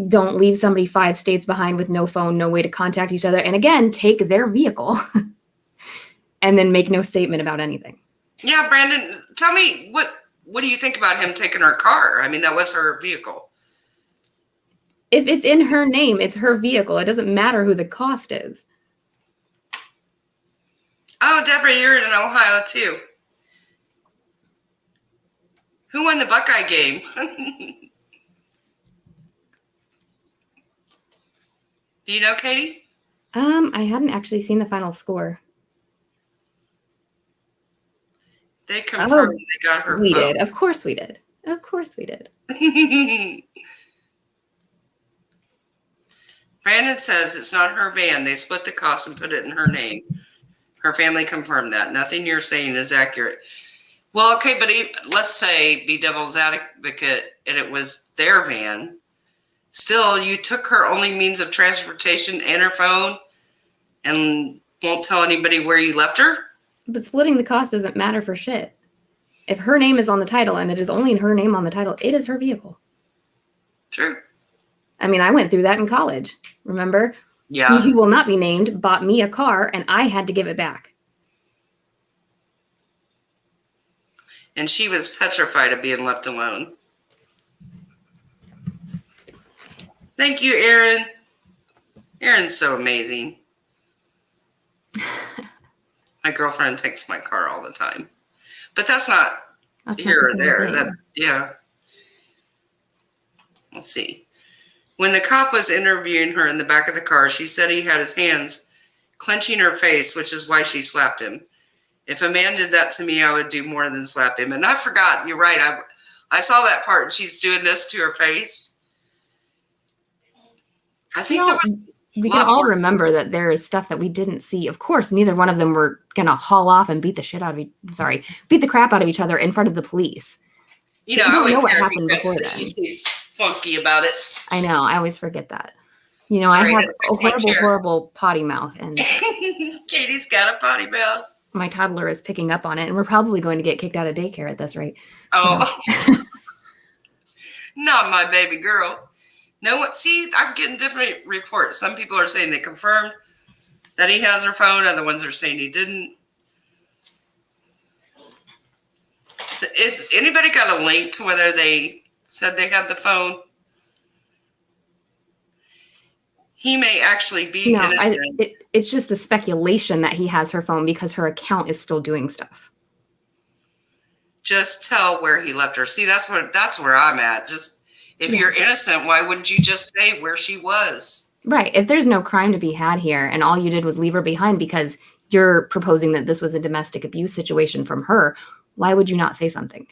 don't leave somebody 5 states behind with no phone, no way to contact each other. And again, take their vehicle and then make no statement about anything. Yeah, Brandon, tell me, what do you think about him taking her car? I mean, that was her vehicle. If it's in her name, it's her vehicle. It doesn't matter who the cost is. Oh, Deborah, you're in Ohio too. Who won the Buckeye game? Do you know, Katie? I hadn't actually seen the final score. They confirmed they got her. We did. Of course we did. Of course we did. Brandon says it's not her van. They split the cost and put it in her name. Her family confirmed that. Nothing you're saying is accurate. Well, okay, but let's say, be devil's advocate, and it was their van. Still, you took her only means of transportation and her phone and won't tell anybody where you left her? But splitting the cost doesn't matter for shit. If her name is on the title and it is only her name on the title, it is her vehicle. True. I mean, I went through that in college. Remember? Yeah. He who will not be named bought me a car and I had to give it back. and she was petrified of being left alone. Thank you, Erin. Erin's so amazing. My girlfriend takes my car all the time. But that's not here or there. Yeah. Let's see. When the cop was interviewing her in the back of the car, she said he had his hands clenching her face, which is why she slapped him. If a man did that to me, I would do more than slap him. And I forgot. You're right. I saw that part. And she's doing this to her face. I think we can all remember that there is stuff that we didn't see. Of course, neither one of them were going to haul off and beat the crap out of each other in front of the police. You know, I don't know what happened before then. She's funky about it. I know. I always forget that. You know, I have a horrible potty mouth. And Katie's got a potty mouth. My toddler is picking up on it, and we're probably going to get kicked out of daycare at this rate. Oh. Not my baby girl. No one. See, I'm getting different reports. Some people are saying they confirmed that he has her phone. Other ones are saying he didn't. Is anybody got a link to whether they said they had the phone? He may actually be innocent. It's just the speculation that he has her phone because her account is still doing stuff. Just tell where he left her. See, that's where I'm at. Just if you're innocent, why wouldn't you just say where she was? Right. If there's no crime to be had here and all you did was leave her behind because you're proposing that this was a domestic abuse situation from her, why would you not say something?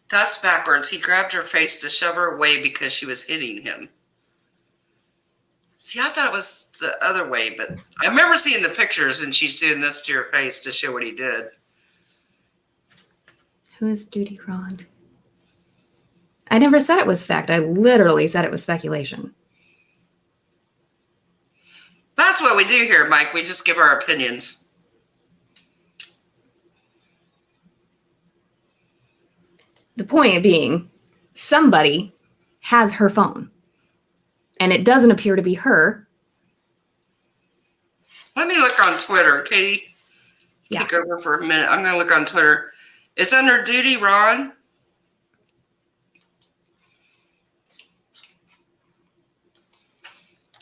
That's backwards. He grabbed her face to shove her away because she was hitting him. See, I thought it was the other way, but I remember seeing the pictures and she's doing this to her face to show what he did. Who is Duty Ron? I never said it was fact. I literally said it was speculation. That's what we do here, Mike. We just give our opinions. The point being, somebody has her phone. And it doesn't appear to be her. Let me look on Twitter. Katie, take over for a minute. I'm going to look on Twitter. It's under Duty Ron.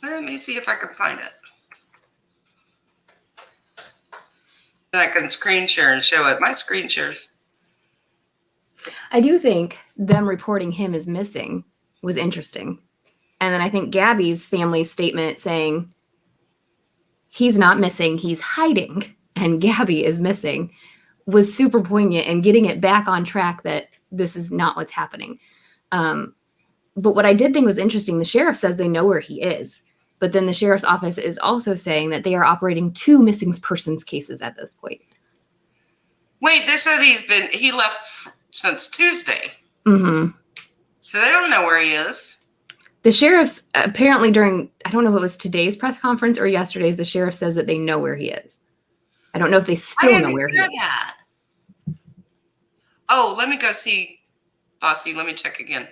Let me see if I can find it. I can screen share and show it. My screen shares. I do think them reporting him as missing was interesting. And then I think Gabby's family statement saying he's not missing, he's hiding, and Gabby is missing was super poignant and getting it back on track that this is not what's happening. But what I did think was interesting, the sheriff says they know where he is. But then the sheriff's office is also saying that they are operating 2 missing persons cases at this point. Wait, they said he left since Tuesday. Mm-hmm. So they don't know where he is. The sheriff's apparently during, I don't know if it was today's press conference or yesterday's, the sheriff says that they know where he is. I don't know if they still know where he is. That. Oh, let me go see Bossy. Let me check again.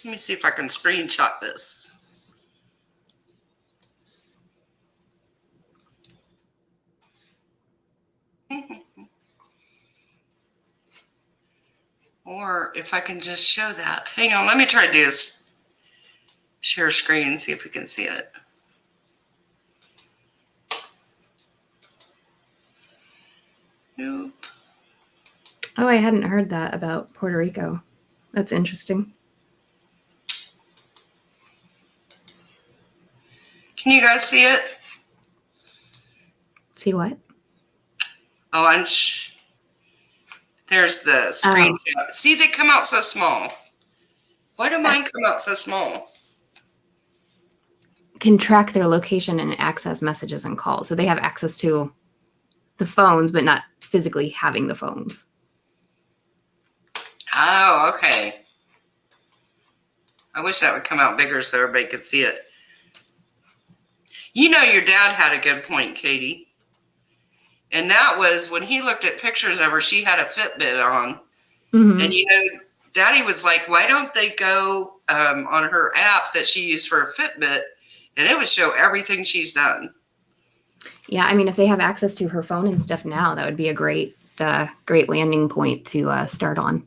Let me see if I can screenshot this. Or if I can just show that. Hang on, let me try to do this. Share screen and see if we can see it. Nope. Oh, I hadn't heard that about Puerto Rico. That's interesting. Can you guys see it? See what? Oh, there's the screenshot. Oh. See, they come out so small. Why do mine come out so small? Can track their location and access messages and calls. So they have access to the phones, but not physically having the phones. Oh, okay. I wish that would come out bigger so everybody could see it. You know, your dad had a good point, Katie. And that was when he looked at pictures of her, she had a Fitbit on. Mm-hmm. And you know, Daddy was like, why don't they go on her app that she used for a Fitbit, and it would show everything she's done. Yeah, I mean, if they have access to her phone and stuff now, that would be a great landing point to start on.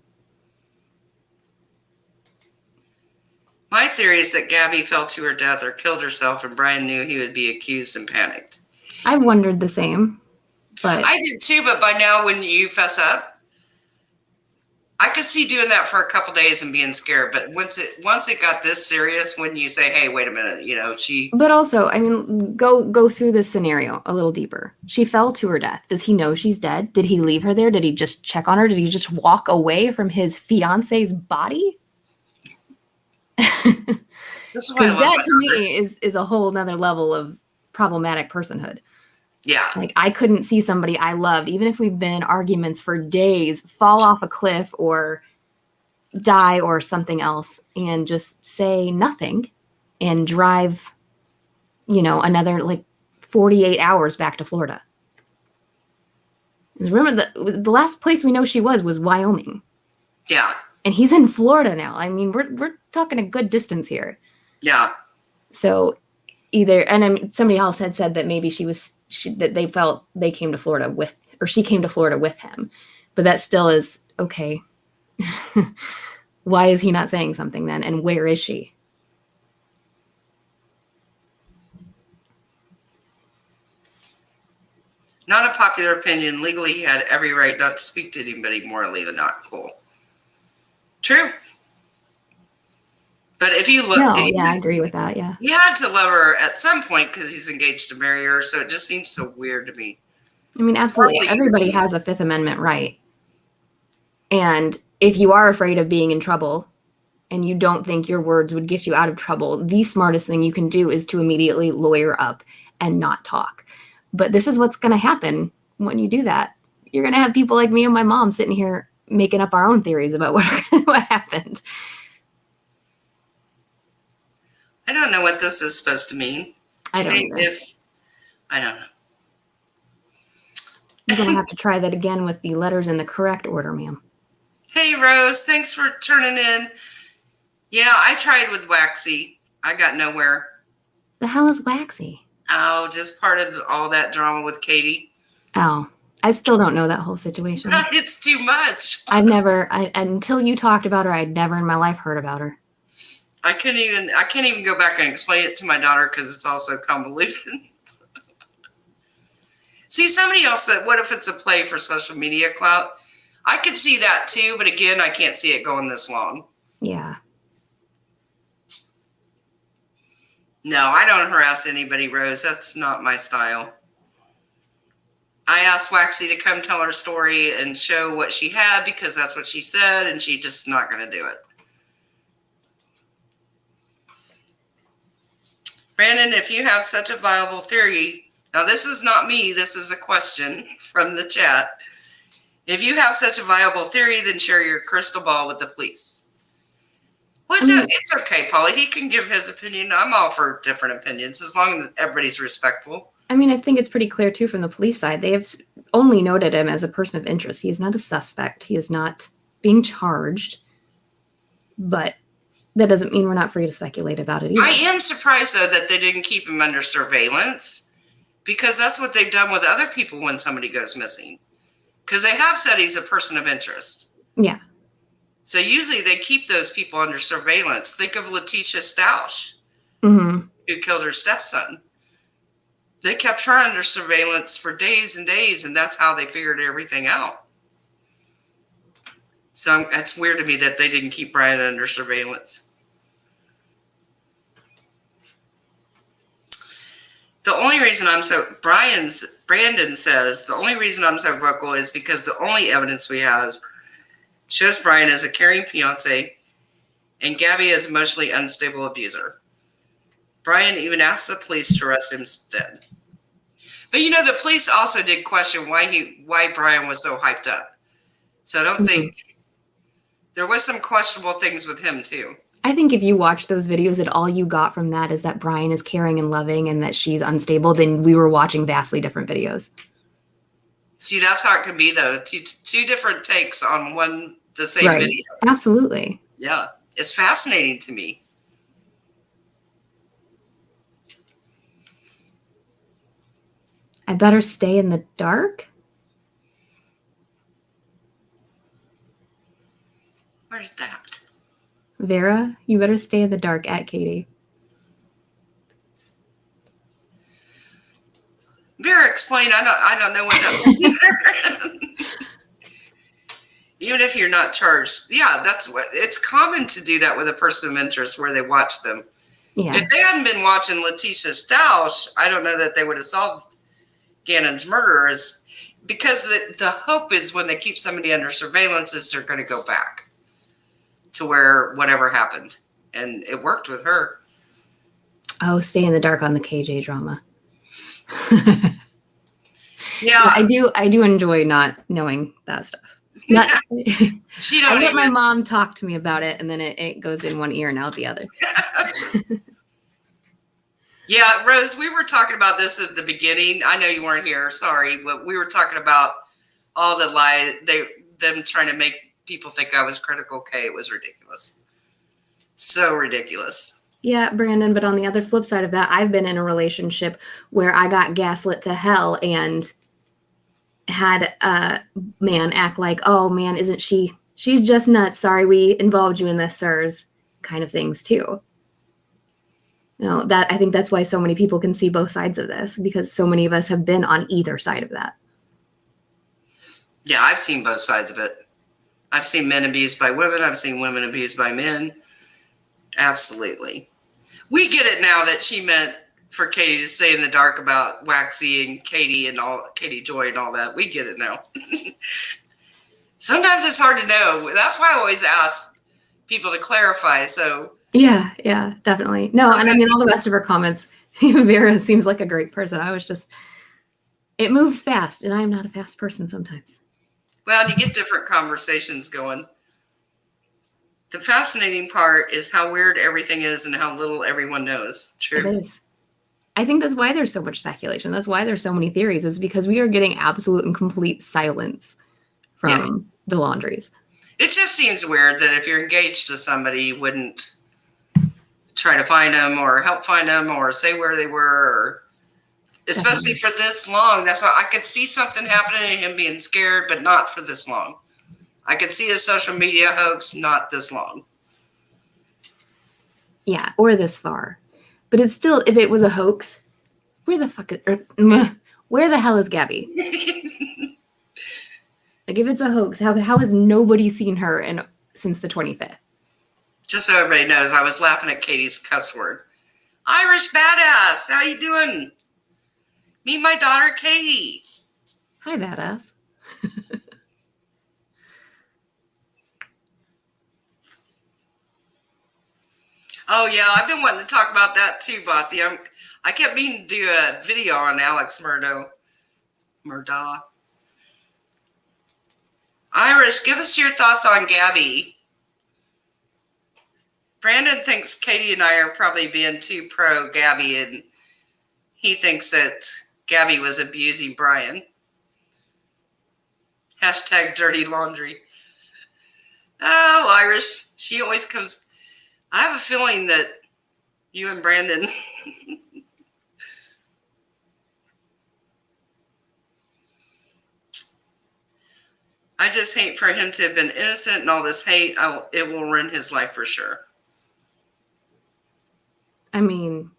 My theory is that Gabby fell to her death or killed herself, and Brian knew he would be accused and panicked. I wondered the same, but I did too. But by now, when you fess up, I could see doing that for a couple days and being scared. But once it got this serious, when you say, "Hey, wait a minute," she. But also, I mean, go through this scenario a little deeper. She fell to her death. Does he know she's dead? Did he leave her there? Did he just check on her? Did he just walk away from his fiance's body? This is why that to me is a whole nother level of problematic personhood. Yeah. Like, I couldn't see somebody I loved, even if we've been in arguments for days, fall off a cliff or die or something else, and just say nothing and drive, another 48 hours back to Florida. Remember, the last place we know she was Wyoming. Yeah. And he's in Florida now. I mean, we're talking a good distance here. Yeah. So somebody else had said that maybe that they felt they came to Florida with, or she came to Florida with him. But that still is okay. Why is he not saying something then? And where is she? Not a popular opinion. Legally, he had every right not to speak to anybody. Morally, they're not cool. True. But if you look... No, yeah, I agree with that, yeah. He had to love her at some point because he's engaged to marry her, so it just seems so weird to me. I mean, absolutely. Everybody has a Fifth Amendment right. And if you are afraid of being in trouble and you don't think your words would get you out of trouble, the smartest thing you can do is to immediately lawyer up and not talk. But this is what's going to happen when you do that. You're going to have people like me and my mom sitting here making up our own theories about what happened. I don't know what this is supposed to mean. I don't know. I don't know. You're going to have to try that again with the letters in the correct order, ma'am. Hey, Rose. Thanks for turning in. Yeah, I tried with Waxy. I got nowhere. The hell is Waxy? Oh, just part of all that drama with Katie. Oh, I still don't know that whole situation. It's too much. Until you talked about her, I'd never in my life heard about her. I can't even go back and explain it to my daughter because it's all so convoluted. See, somebody else said, what if it's a play for social media clout? I could see that too, but again, I can't see it going this long. Yeah. No, I don't harass anybody, Rose. That's not my style. I asked Waxy to come tell her story and show what she had because that's what she said, and she's just not going to do it. Brandon, if you have such a viable theory, now this is not me, this is a question from the chat. If you have such a viable theory, then share your crystal ball with the police. Well, it's okay, Polly. He can give his opinion. I'm all for different opinions as long as everybody's respectful. I mean, I think it's pretty clear, too, from the police side. They have only noted him as a person of interest. He is not a suspect. He is not being charged. But that doesn't mean we're not free to speculate about it either. I am surprised, though, that they didn't keep him under surveillance because that's what they've done with other people when somebody goes missing. Because they have said he's a person of interest. Yeah. So usually they keep those people under surveillance. Think of Letitia Stausch, who killed her stepson. They kept her under surveillance for days and days, and that's how they figured everything out. So it's weird to me that they didn't keep Brian under surveillance. The only reason Brandon says, the only reason I'm so vocal is because the only evidence we have shows Brian as a caring fiance and Gabby as emotionally unstable abuser. Brian even asked the police to arrest him instead. But the police also did question why Brian was so hyped up. So I don't think there was some questionable things with him too. I think if you watch those videos and all you got from that is that Brian is caring and loving and that she's unstable, then we were watching vastly different videos. See, that's how it can be though. Two different takes on one the same Right. video. Absolutely. Yeah. It's fascinating to me. I better stay in the dark? Where's that? Vera, you better stay in the dark at Katie. Vera, explain. I don't know what that means. Even if you're not charged. Yeah, that's what it's common to do that with a person of interest where they watch them. Yeah. If they hadn't been watching Letitia Stausch, I don't know that they would have solved Gannon's murderers, because the hope is when they keep somebody under surveillance is they're going to go back to where whatever happened. And it worked with her. Oh, stay in the dark on the KJ drama. Yeah. I do enjoy not knowing that stuff. Not, She don't I let even, my mom talk to me about it, and then it goes in one ear and out the other. Yeah, Rose, we were talking about this at the beginning. I know you weren't here, sorry, but we were talking about all the them trying to make people think I was critical K. It was ridiculous. So ridiculous. Yeah, Brandon, but on the other flip side of that, I've been in a relationship where I got gaslit to hell and had a man act like, oh man, isn't she's just nuts. Sorry, we involved you in this, sirs, kind of things too. You know, that I think that's why so many people can see both sides of this, because so many of us have been on either side of that. Yeah, I've seen both sides of it. I've seen men abused by women. I've seen women abused by men. Absolutely. We get it now that she meant for Katie to stay in the dark about Waxy and Katie and all, Katie Joy and all that. We get it now. Sometimes it's hard to know. That's why I always ask people to clarify. So yeah, definitely. No, and I mean all the rest of her comments. Vera seems like a great person. It moves fast, and I'm not a fast person sometimes. Well, you get different conversations going. The fascinating part is how weird everything is and how little everyone knows. True. It is. I think that's why there's so much speculation. That's why there's so many theories, is because we are getting absolute and complete silence from the laundries. It just seems weird that if you're engaged to somebody, you wouldn't try to find them or help find them or say where they were, or, especially for this long. That's why I could see something happening and him being scared, but not for this long. I could see a social media hoax, not this long. Yeah, or this far. But it's still, if it was a hoax, where the hell is Gabby? Like, if it's a hoax, how has nobody seen her since the 25th? Just so everybody knows, I was laughing at Katie's cuss word. Irish badass, how you doing? Meet my daughter, Katie. Hi, badass. Oh yeah, I've been wanting to talk about that too, Bossy. I kept meaning to do a video on Alex Murdaugh. Irish, give us your thoughts on Gabby. Brandon thinks Katie and I are probably being too pro Gabby, and he thinks that Gabby was abusing Brian. Hashtag dirty laundry. Oh, Irish, she always comes. I have a feeling that you and Brandon. I just hate for him to have been innocent and all this hate. It will ruin his life for sure. I mean,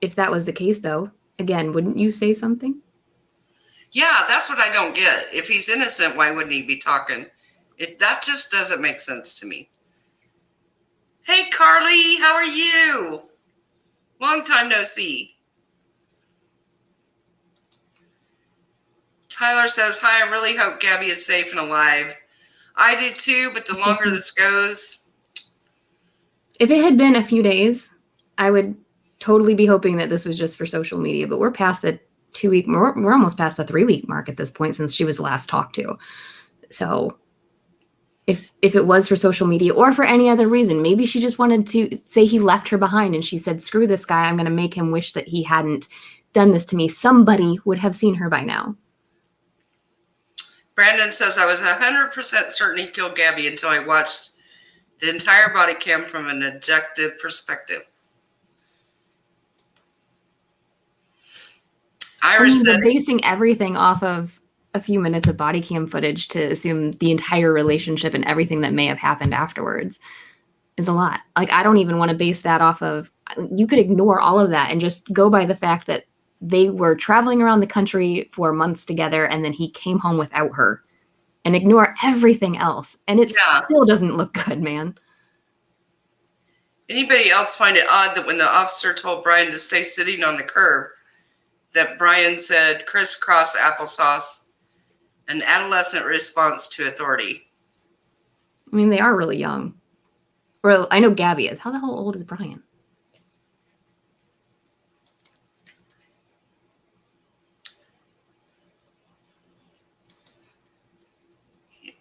if that was the case, though, again, wouldn't you say something? Yeah, that's what I don't get. If he's innocent, why wouldn't he be talking? That just doesn't make sense to me. Hey, Carly, how are you? Long time no see. Tyler says, hi, I really hope Gabby is safe and alive. I do too, but the longer this goes. If it had been a few days, I would totally be hoping that this was just for social media, but we're past the 2 week, we're almost past the 3 week mark at this point since she was last talked to. So if it was for social media or for any other reason, maybe she just wanted to say he left her behind and she said, screw this guy, I'm going to make him wish that he hadn't done this to me. Somebody would have seen her by now. Brandon says, I was 100% certain he killed Gabby until I watched the entire body cam from an objective perspective. Irish said, they're basing everything off of a few minutes of body cam footage to assume the entire relationship and everything that may have happened afterwards is a lot. Like, I don't even want to base that off of, you could ignore all of that and just go by the fact that they were traveling around the country for months together and then he came home without her, and ignore everything else. And it still doesn't look good, man. Anybody else find it odd that when the officer told Brian to stay sitting on the curb, that Brian said crisscross applesauce, an adolescent response to authority? I mean, they are really young. Well, I know Gabby is. How the hell old is Brian?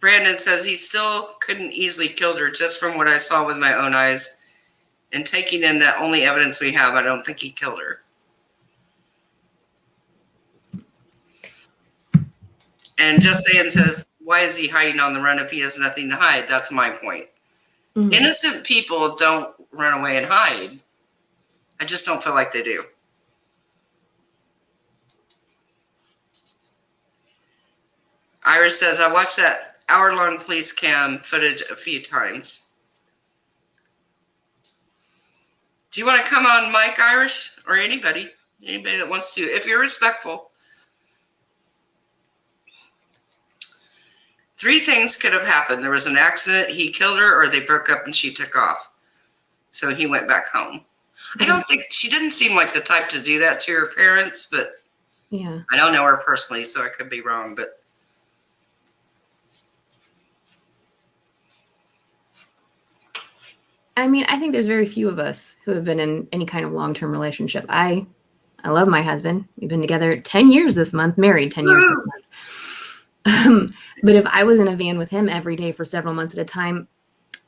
Brandon says he still couldn't easily killed her just from what I saw with my own eyes. And taking in the only evidence we have, I don't think he killed her. And Just Saying says, why is he hiding on the run if he has nothing to hide? That's my point. Mm-hmm. Innocent people don't run away and hide. I just don't feel like they do. Iris says, I watched that hour-long police cam footage a few times. Do you want to come on mic, Irish, or anybody that wants to, if you're respectful? 3 things could have happened. There was an accident, he killed her, or they broke up and she took off. So he went back home. I don't think, she didn't seem like the type to do that to her parents, but yeah, I don't know her personally, so I could be wrong, but I mean, I think there's very few of us who have been in any kind of long-term relationship. I love my husband. We've been together 10 years this month, married 10 years this month. But if I was in a van with him every day for several months at a time,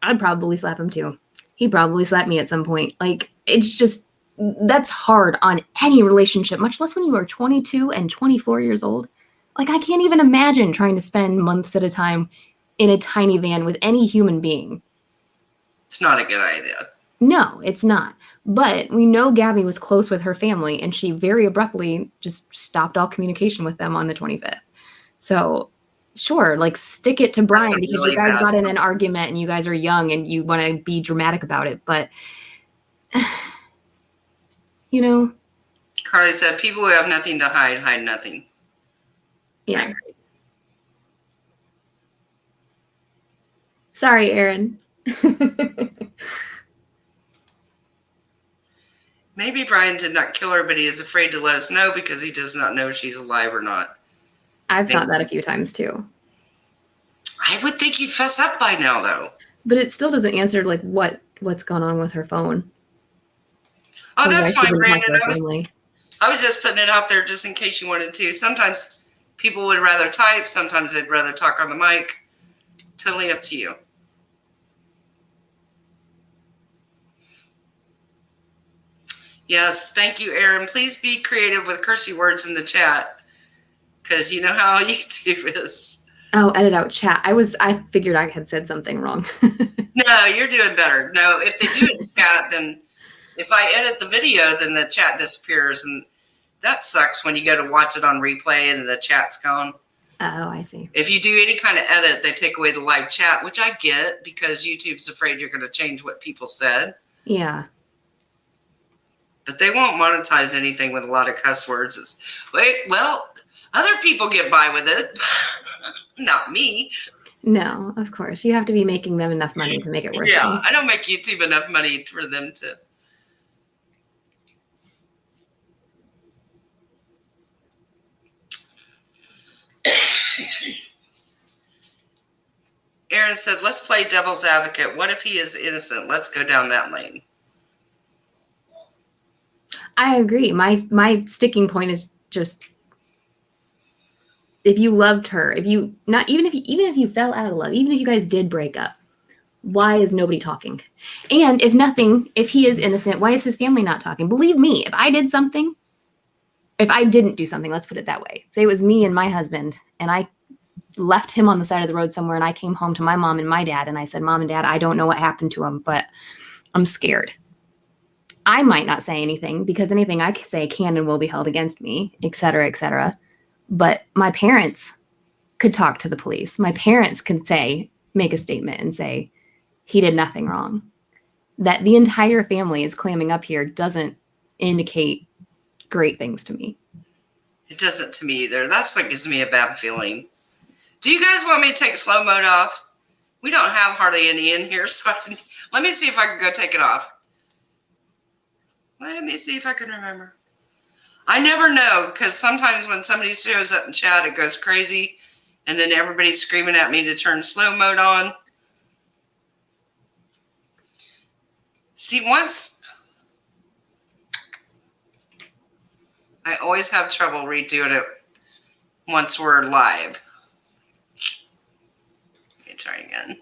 I'd probably slap him too. He'd probably slap me at some point. Like, it's just, that's hard on any relationship, much less when you are 22 and 24 years old. Like, I can't even imagine trying to spend months at a time in a tiny van with any human being. It's not a good idea. No, it's not. But we know Gabby was close with her family, and she very abruptly just stopped all communication with them on the 25th. So, sure, like, stick it to Brian because you guys got in an argument and you guys are young and you want to be dramatic about it. But, you know. Carly said, people who have nothing to hide, hide nothing. Yeah. Sorry, Aaron. Maybe Brian did not kill her, but he is afraid to let us know because he does not know if she's alive or not. I've thought that a few times too. I would think you'd fess up by now, though. But it still doesn't answer like what's going on with her phone. Oh, that's fine, Brandon. I was just putting it out there just in case you wanted to. Sometimes people would rather type. Sometimes they'd rather talk on the mic. Totally up to you. Yes, thank you, Aaron. Please be creative with cursey words in the chat, because you know how YouTube is. Oh, edit out chat. I figured I had said something wrong. No, you're doing better. No, if they do it in chat, then if I edit the video, then the chat disappears, and that sucks when you go to watch it on replay and the chat's gone. Oh, I see. If you do any kind of edit, they take away the live chat, which I get because YouTube's afraid you're going to change what people said. Yeah. But they won't monetize anything with a lot of cuss words. Well, other people get by with it. Not me. No, of course. You have to be making them enough money to make it worth it. Yeah, I don't make YouTube enough money for them to. Aaron said, let's play devil's advocate. What if he is innocent? Let's go down that lane. I agree. My sticking point is just, if you loved her, even if you fell out of love, even if you guys did break up, why is nobody talking? And if nothing, if he is innocent, why is his family not talking? Believe me, if I didn't do something, let's put it that way. Say it was me and my husband, and I left him on the side of the road somewhere, and I came home to my mom and my dad, and I said, Mom and Dad, I don't know what happened to him, but I'm scared. I might not say anything because anything I say can and will be held against me, et cetera, et cetera. But my parents could talk to the police. My parents can make a statement and say, he did nothing wrong. That the entire family is clamming up here doesn't indicate great things to me. It doesn't to me either. That's what gives me a bad feeling. Do you guys want me to take slow mode off? We don't have hardly any in here, so let me see if I can go take it off. Let me see if I can remember. I never know, because sometimes when somebody shows up in chat, it goes crazy, and then everybody's screaming at me to turn slow mode on. See, I always have trouble redoing it once we're live. Let me try again.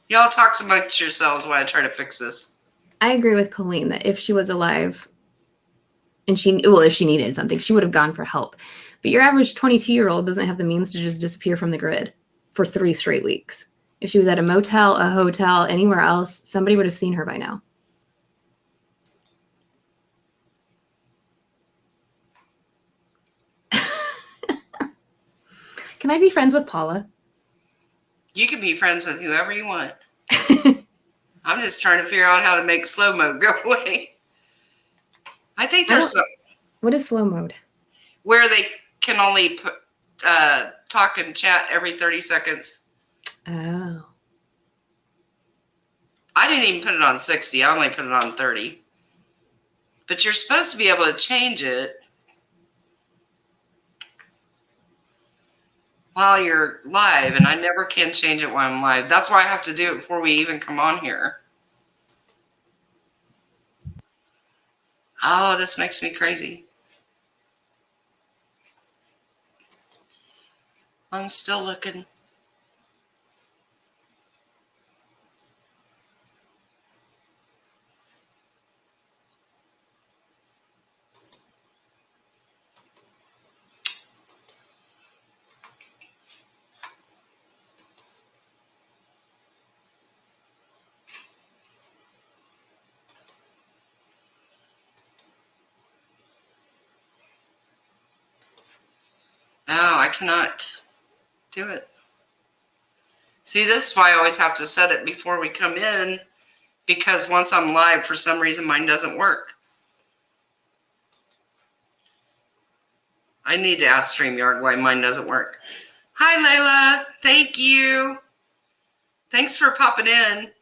Y'all talk amongst yourselves while I try to fix this. I agree with Colleen that if she was alive and if she needed something, she would have gone for help. But your average 22-year-old doesn't have the means to just disappear from the grid for 3 straight weeks. If she was at a motel, a hotel, anywhere else, somebody would have seen her by now. Can I be friends with Paula? You can be friends with whoever you want. I'm just trying to figure out how to make slow mode go away. I think there's some. What is slow mode? Where they can only talk and chat every 30 seconds. Oh. I didn't even put it on 60. I only put it on 30. But you're supposed to be able to change it while you're live, and I never can change it while I'm live. That's why I have to do it before we even come on here. Oh, this makes me crazy. I'm still looking. Oh, I cannot do it. See, this is why I always have to set it before we come in, because once I'm live, for some reason, mine doesn't work. I need to ask StreamYard why mine doesn't work. Hi, Layla. Thank you. Thanks for popping in.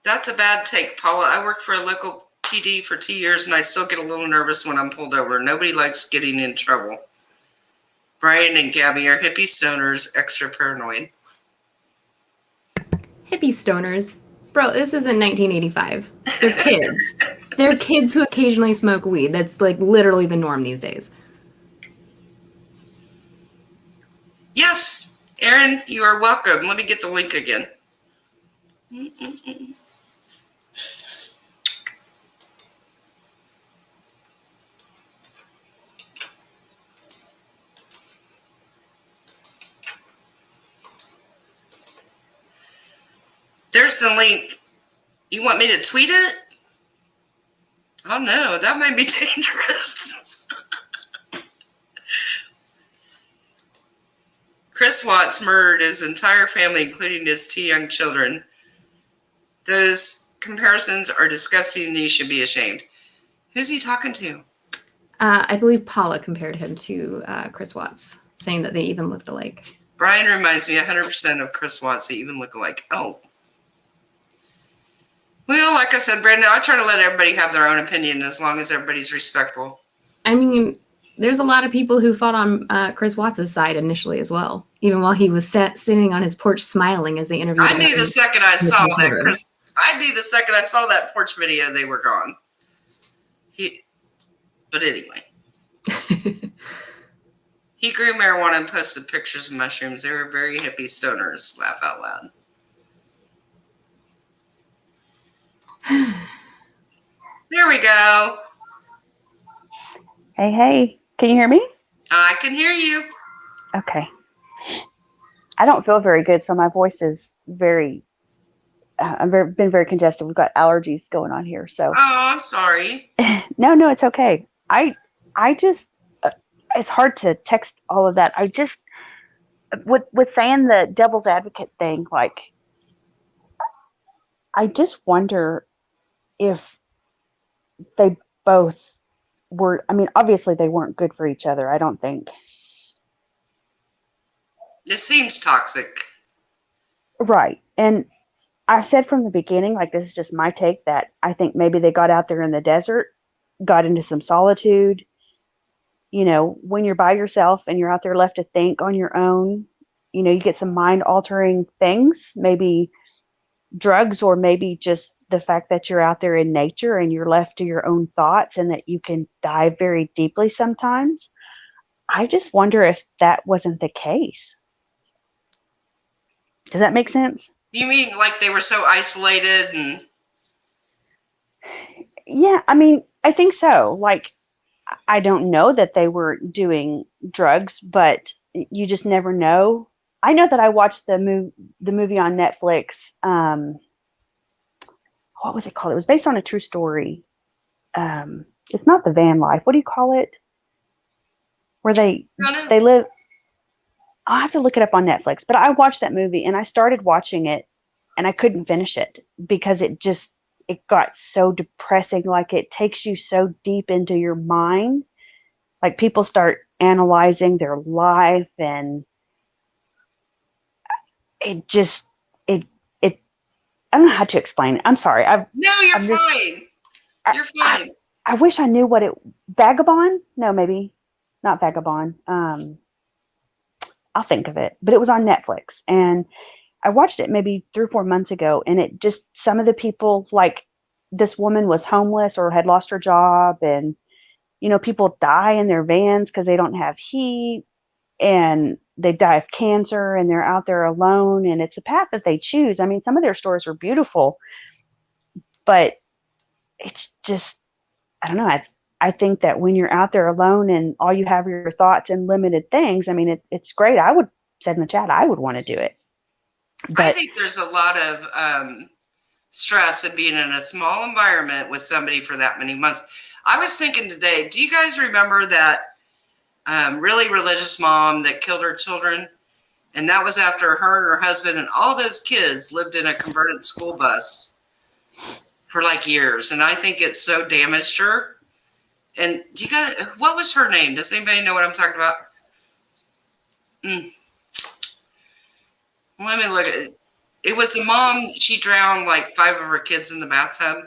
That's a bad take, Paula. I worked for a local PD for 2 years, and I still get a little nervous when I'm pulled over. Nobody likes getting in trouble. Brian and Gabby are hippie stoners, extra paranoid. Hippie stoners? Bro, this isn't 1985. They're kids. They're kids who occasionally smoke weed. That's like literally the norm these days. Yes, Aaron, you are welcome. Let me get the link again. There's the link. You want me to tweet it? Oh no, that might be dangerous. Chris Watts murdered his entire family, including his 2 young children. Those comparisons are disgusting and you should be ashamed. Who's he talking to? I believe Paula compared him to Chris Watts, saying that they even looked alike. Brian reminds me 100% of Chris Watts. They even look alike. Oh. Well, like I said, Brandon, I try to let everybody have their own opinion as long as everybody's respectful. I mean, there's a lot of people who fought on Chris Watts' side initially as well, even while he was sitting on his porch smiling as they interviewed him. I knew the second I saw that porch video, they were gone. But anyway. He grew marijuana and posted pictures of mushrooms. They were very hippie stoners. Laugh out loud. we go. Hey. Can you hear me? I can hear you. Okay. I don't feel very good, so my voice is very, been very congested. We've got allergies going on here. So. Oh, I'm sorry. No, it's okay. I just, it's hard to text all of that. I just, with saying the devil's advocate thing, like, I just wonder if they both were, I mean, obviously they weren't good for each other, I don't think. It seems toxic. Right. And I said from the beginning, like, this is just my take, that I think maybe they got out there in the desert, got into some solitude. You know, when you're by yourself and you're out there left to think on your own, you know, you get some mind altering things, maybe drugs, or maybe just the fact that you're out there in nature and you're left to your own thoughts and that you can dive very deeply sometimes. I just wonder if that wasn't the case. Does that make sense? You mean like they were so isolated and... Yeah, I mean, I think so. Like, I don't know that they were doing drugs, but you just never know. I know that I watched the movie on Netflix. What was it called? It was based on a true story. It's not The Van Life. What do you call it? Where they live. I'll have to look it up on Netflix. But I watched that movie and I started watching it and I couldn't finish it because it got so depressing. Like, it takes you so deep into your mind. Like, people start analyzing their life, and it just, I don't know how to explain it. I'm sorry. No, you're fine. You're fine. I wish I knew what Vagabond? No, maybe not Vagabond. I'll think of it, but it was on Netflix and I watched it maybe 3 or 4 months ago, and it just, some of the people, like, this woman was homeless or had lost her job, and, you know, people die in their vans because they don't have heat, and they die of cancer, and they're out there alone, and it's a path that they choose. I mean, some of their stories were beautiful, but it's just, I don't know. I think that when you're out there alone and all you have are your thoughts and limited things, I mean, it's great. I would said in the chat, I would want to do it. But I think there's a lot of stress in being in a small environment with somebody for that many months. I was thinking today, do you guys remember that really religious mom that killed her children? And that was after her and her husband and all those kids lived in a converted school bus for like years. And I think it so damaged her. And do you guys, what was her name? Does anybody know what I'm talking about? Let me look at it. It was the mom. She drowned like 5 of her kids in the bathtub.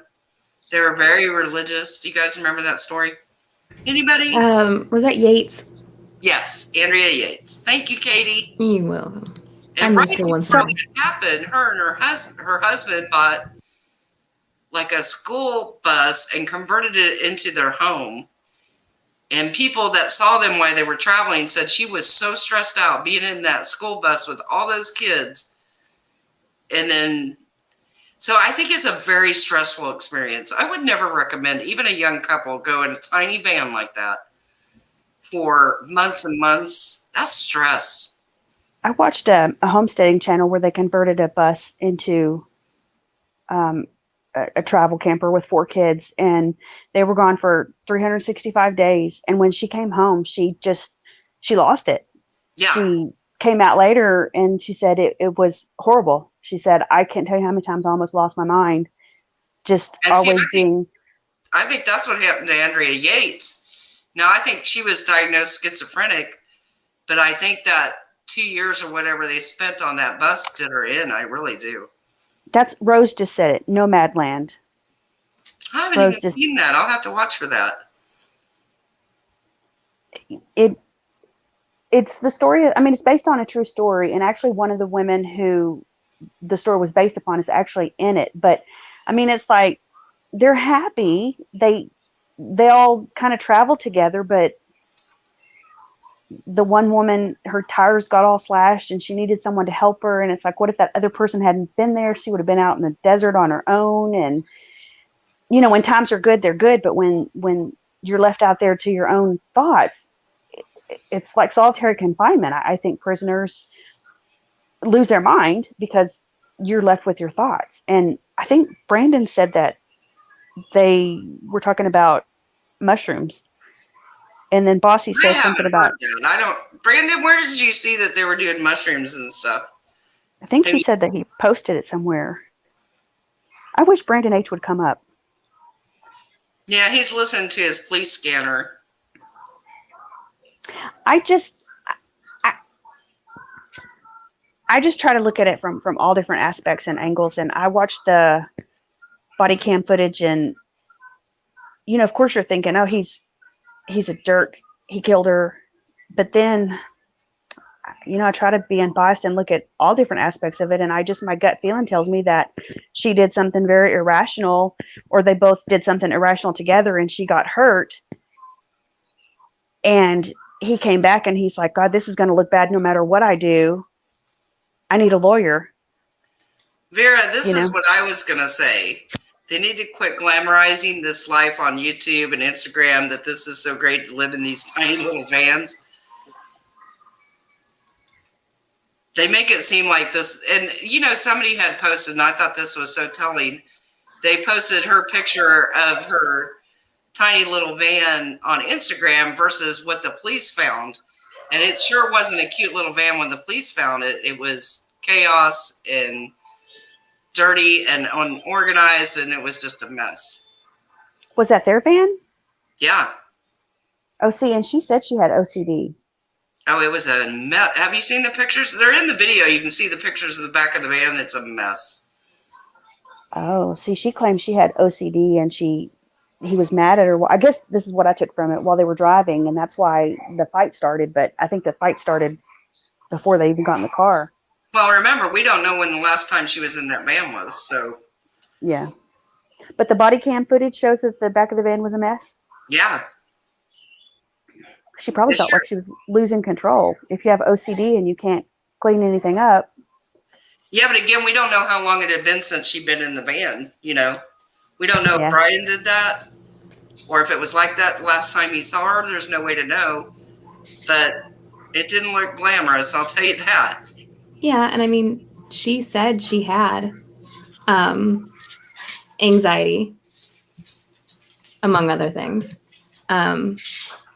They were very religious. Do you guys remember that story? Anybody? Was that Yates? Yes, Andrea Yates. Thank you, Katie. You will. And right before it happened, her and her husband bought like a school bus and converted it into their home. And people that saw them while they were traveling said she was so stressed out being in that school bus with all those kids. And then, so I think it's a very stressful experience. I would never recommend even a young couple go in a tiny van like that for months and months. That's stress. I watched a homesteading channel where they converted a bus into a travel camper with 4 kids, and they were gone for 365 days. And when she came home, she lost it. Yeah. She came out later and she said it was horrible. She said, I can't tell you how many times I almost lost my mind. Just and always see, being. I think that's what happened to Andrea Yates. Now, I think she was diagnosed schizophrenic, but I think that 2 years or whatever they spent on that bus did her in. I really do. That's Rose just said it. Nomadland. I haven't even seen that. I'll have to watch for that. It's the story. I mean, it's based on a true story, and actually, one of the women who the story was based upon is actually in it. But I mean, it's like they're happy. They all kind of travel together, but the one woman, her tires got all slashed and she needed someone to help her. And it's like, what if that other person hadn't been there? She would have been out in the desert on her own. And you know, when times are good, they're good. But when you're left out there to your own thoughts, it's like solitary confinement. I think prisoners lose their mind because you're left with your thoughts. And I think Brandon said that they were talking about mushrooms. And then Bossy I says something haven't about, heard that. I don't. Brandon, where did you see that they were doing mushrooms and stuff? I think he Maybe. said that he posted it somewhere. I wish Brandon H would come up. Yeah, he's listening to his police scanner. I just try to look at it from all different aspects and angles. And I watched the body cam footage, and you know, of course you're thinking, oh, he's a jerk, he killed her. But then, you know, I try to be unbiased and look at all different aspects of it. And my gut feeling tells me that she did something very irrational, or they both did something irrational together, and she got hurt. And he came back and he's like, God, this is going to look bad no matter what I do. I need a lawyer. Vera, this is what I was going to say. They need to quit glamorizing this life on YouTube and Instagram, that this is so great to live in these tiny little vans. They make it seem like this. And, you know, somebody had posted, and I thought this was so telling. They posted her picture of her tiny little van on Instagram versus what the police found. And it sure wasn't a cute little van when the police found it. It was chaos and dirty and unorganized, and it was just a mess. Was that their van? Yeah. Oh, see, and she said she had OCD. Oh, it was a mess. Have you seen the pictures? They're in the video. You can see the pictures of the back of the van. It's a mess. Oh, see, she claimed she had OCD, and he was mad at her. Well, I guess this is what I took from it, while they were driving, and that's why the fight started. But I think the fight started before they even got in the car. Well, remember, we don't know when the last time she was in that van was, so. Yeah. But the body cam footage shows that the back of the van was a mess? Yeah. She probably felt like she was losing control. If you have OCD and you can't clean anything up. Yeah, but again, we don't know how long it had been since she'd been in the van, you know. We don't know if Brian did that or if it was like that the last time he saw her. There's no way to know. But it didn't look glamorous, I'll tell you that. Yeah, and I mean, she said she had anxiety, among other things.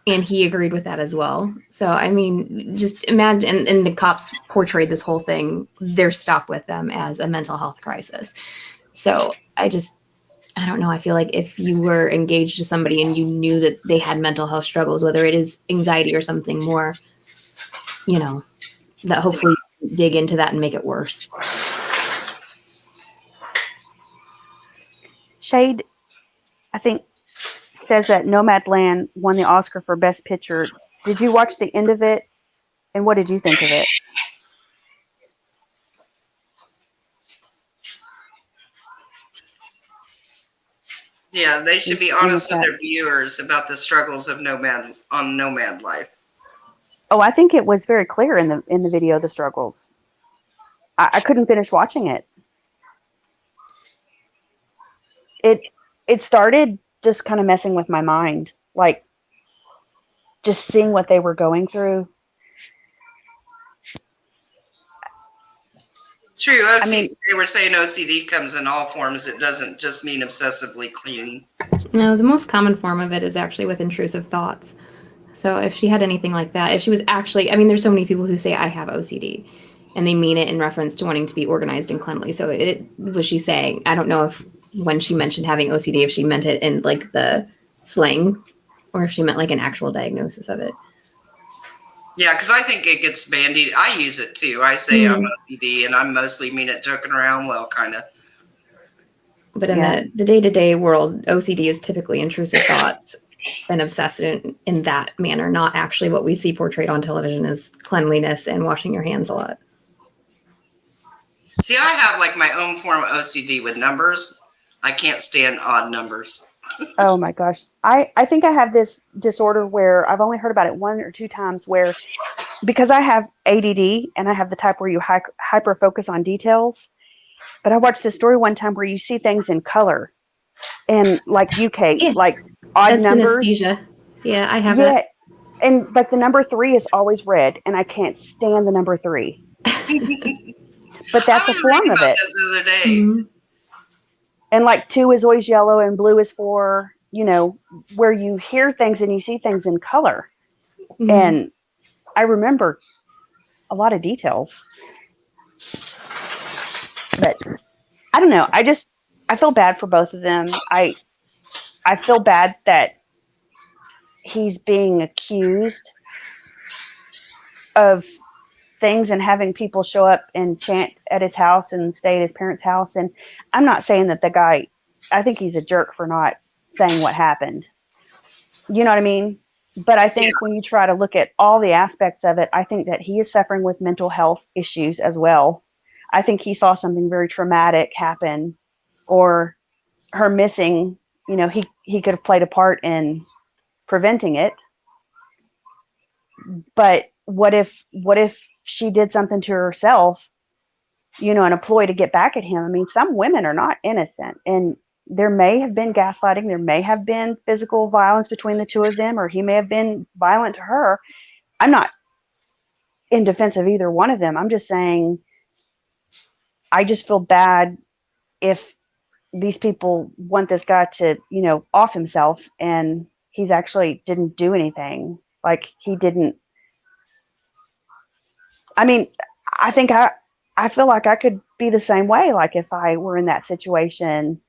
And he agreed with that as well. So, I mean, just imagine, and the cops portrayed this whole thing, their stop with them, as a mental health crisis. So I don't know. I feel like if you were engaged to somebody and you knew that they had mental health struggles, whether it is anxiety or something more, you know, that hopefully dig into that and make it worse. Shade, I think, says that Nomadland won the Oscar for Best Picture. Did you watch the end of it? And what did you think of it? Yeah, they should be honest with their viewers about the struggles of Nomad life. Oh, I think it was very clear in the video, the struggles. I couldn't finish watching it. It started just kind of messing with my mind, like just seeing what they were going through. True. OCD, I mean, they were saying OCD comes in all forms. It doesn't just mean obsessively cleaning. No, the most common form of it is actually with intrusive thoughts. So if she had anything like that, if she was actually, I mean, there's so many people who say I have OCD and they mean it in reference to wanting to be organized and cleanly. So was she saying, I don't know if when she mentioned having OCD, if she meant it in like the slang or if she meant like an actual diagnosis of it. Yeah, because I think it gets bandied. I use it too. I say I'm OCD, and I mostly mean it joking around, well, kind of. But in the day-to-day world, OCD is typically intrusive thoughts and obsessed in that manner, not actually what we see portrayed on television as cleanliness and washing your hands a lot. See, I have like my own form of OCD with numbers. I can't stand odd numbers. Oh my gosh. I think I have this disorder where I've only heard about it 1 or 2 times, where because I have ADD and I have the type where you hyper focus on details, but I watched this story one time where you see things in color And like UK, Yeah. like odd That's numbers. synesthesia. Yeah, I have Yeah. that. And like the number 3 is always red, and I can't stand the number 3. But I that's a was reading form of about it. that the other day. Mhm. And like 2 is always yellow, and blue is for, where you hear things and you see things in color. Mhm. And I remember a lot of details. But I don't know. I feel bad for both of them. I feel bad that he's being accused of things and having people show up and chant at his house and stay at his parents' house. And I'm not saying that the guy, I think he's a jerk for not saying what happened. You know what I mean? But I think when you try to look at all the aspects of it, I think that he is suffering with mental health issues as well. I think he saw something very traumatic happen, or her missing, he could have played a part in preventing it. But what if she did something to herself, and a ploy to get back at him? I mean, some women are not innocent, and there may have been gaslighting. There may have been physical violence between the two of them, or he may have been violent to her. I'm not in defense of either one of them. I'm just saying, I just feel bad if these people want this guy to, off himself, and he's actually didn't do anything. Like, he didn't. I mean, I think I feel like I could be the same way. Like, if I were in that situation,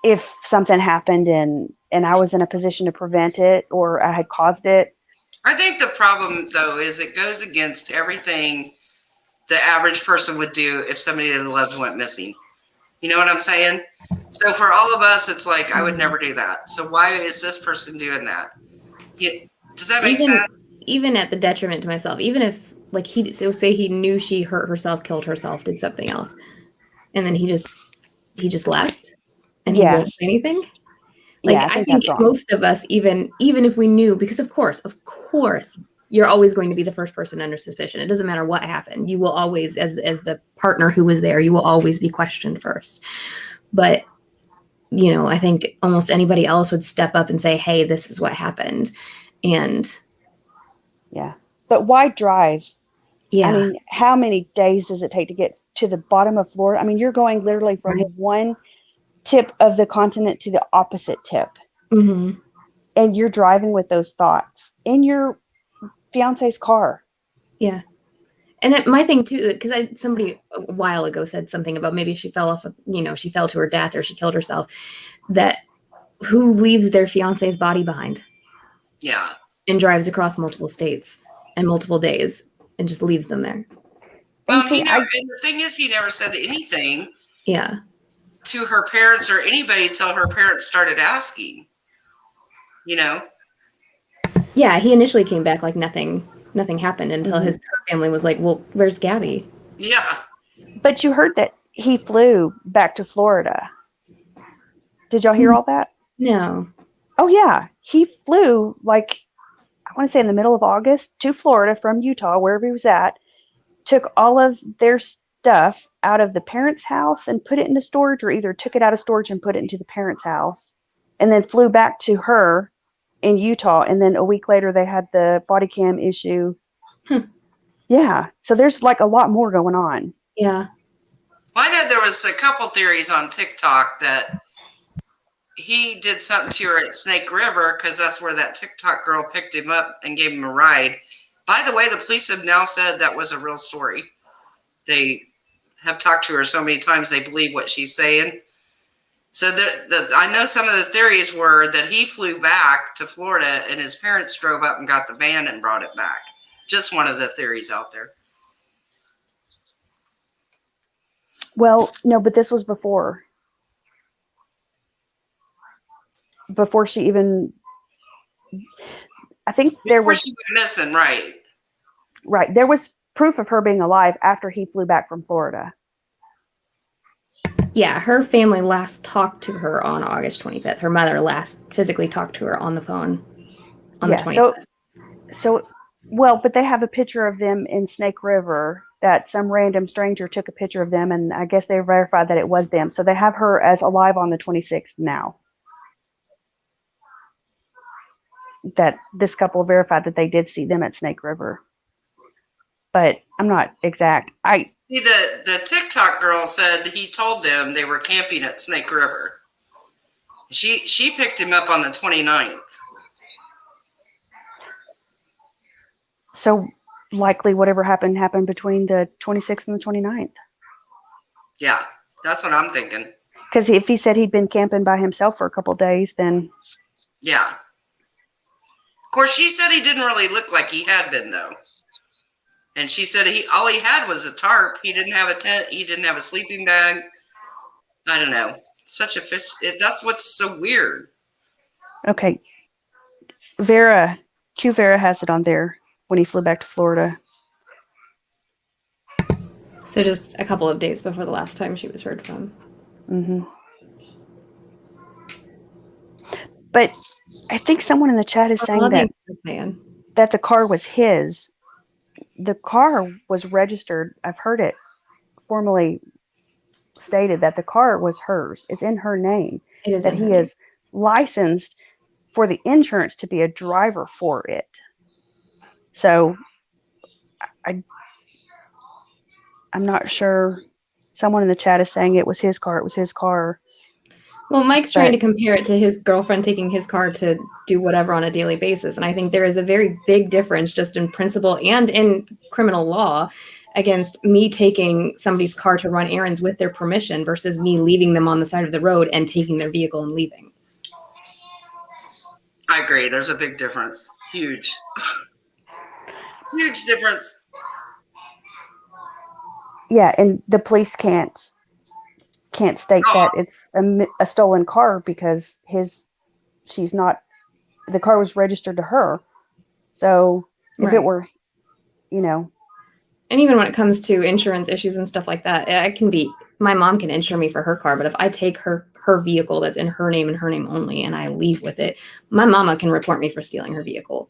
if something happened and I was in a position to prevent it, or I had caused it. I think the problem, though, is it goes against everything the average person would do if somebody they loved went missing. You know what I'm saying? So for all of us, it's like, I would never do that. So why is this person doing that? Does that make sense? Even at the detriment to myself, even if, like, say he knew she hurt herself, killed herself, did something else, and then he just left, and he won't say anything. Like, Yeah, I think that's wrong. most of us, even if we knew, because of course, you're always going to be the first person under suspicion. It doesn't matter what happened. You will always, as the partner who was there, you will always be questioned first. But, I think almost anybody else would step up and say, hey, this is what happened. And yeah. But why drive? yeah. I mean, how many days does it take to get to the bottom of Florida? I mean, you're going literally from one tip of the continent to the opposite tip. Mm-hmm. And you're driving with those thoughts in your fiance's car. Yeah. And my thing too, because somebody a while ago said something about maybe she fell off, she fell to her death or she killed herself. That who leaves their fiance's body behind? Yeah. And drives across multiple states and multiple days and just leaves them there. Well, and the thing is, he never said anything. Yeah. To her parents or anybody till her parents started asking. Yeah, he initially came back like nothing happened until his family was like, well, where's Gabby? Yeah. But you heard that he flew back to Florida. Did y'all hear all that? No. Oh, yeah. He flew, like, I want to say in the middle of August, to Florida from Utah, wherever he was at, took all of their stuff out of the parents' house and put it into storage, or either took it out of storage and put it into the parents' house, and then flew back to her in Utah. And then a week later, they had the body cam issue. Yeah. So there's like a lot more going on. Yeah. Well, I know there was a couple theories on TikTok that he did something to her at Snake River, because that's where that TikTok girl picked him up and gave him a ride. By the way, the police have now said that was a real story. They have talked to her so many times they believe what she's saying. So I know some of the theories were that he flew back to Florida and his parents drove up and got the van and brought it back. Just one of the theories out there. Well, no, but this was before she even, I think there was. Before she went missing, right. Right. There was proof of her being alive after he flew back from Florida. Yeah, her family last talked to her on August 25th. Her mother last physically talked to her on the phone on the 25th. So, well, but they have a picture of them in Snake River that some random stranger took a picture of them, and I guess they verified that it was them. So they have her as alive on the 26th now. That this couple verified that they did see them at Snake River. But I'm not exact. See, the TikTok girl said he told them they were camping at Snake River. She picked him up on the 29th. So likely whatever happened between the 26th and the 29th. Yeah, that's what I'm thinking. Because if he said he'd been camping by himself for a couple of days, then... Yeah. Of course, she said he didn't really look like he had been, though. And she said all he had was a tarp. He didn't have a tent. He didn't have a sleeping bag. I don't know. Such a fish. That's what's so weird. Okay. Q Vera has it on there when he flew back to Florida. So just a couple of days before the last time she was heard from. Mm-hmm. But I think someone in the chat is saying that the car was his. The car was registered. I've heard it formally stated that the car was hers. It's in her name. It is that he is licensed for the insurance to be a driver for it. So I'm not sure. Someone in the chat is saying it was his car. It was his car. Well, Mike's trying to compare it to his girlfriend taking his car to do whatever on a daily basis. And I think there is a very big difference just in principle and in criminal law against me taking somebody's car to run errands with their permission versus me leaving them on the side of the road and taking their vehicle and leaving. I agree. There's a big difference. Huge. Huge difference. Yeah, and the police can't state that it's a stolen car because the car was registered to her. So if it were, And even when it comes to insurance issues and stuff like that, my mom can insure me for her car, but if I take her vehicle that's in her name and her name only and I leave with it, my mama can report me for stealing her vehicle.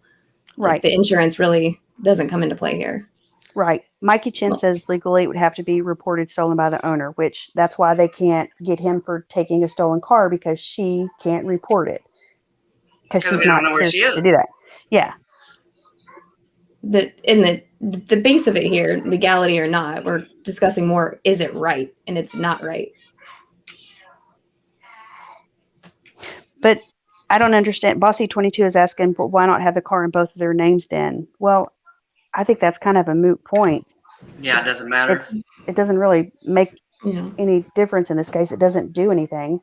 Right. Like, the insurance really doesn't come into play here. Right. Mikey Chin says legally it would have to be reported stolen by the owner, which that's why they can't get him for taking a stolen car because she can't report it. Because she's not here to do that. Yeah. The base of it here, legality or not, we're discussing more, is it right? And it's not right. But I don't understand. Bossy22 is asking, but why not have the car in both of their names then? Well, I think that's kind of a moot point. Yeah, it doesn't matter. It doesn't really make any difference in this case. It doesn't do anything.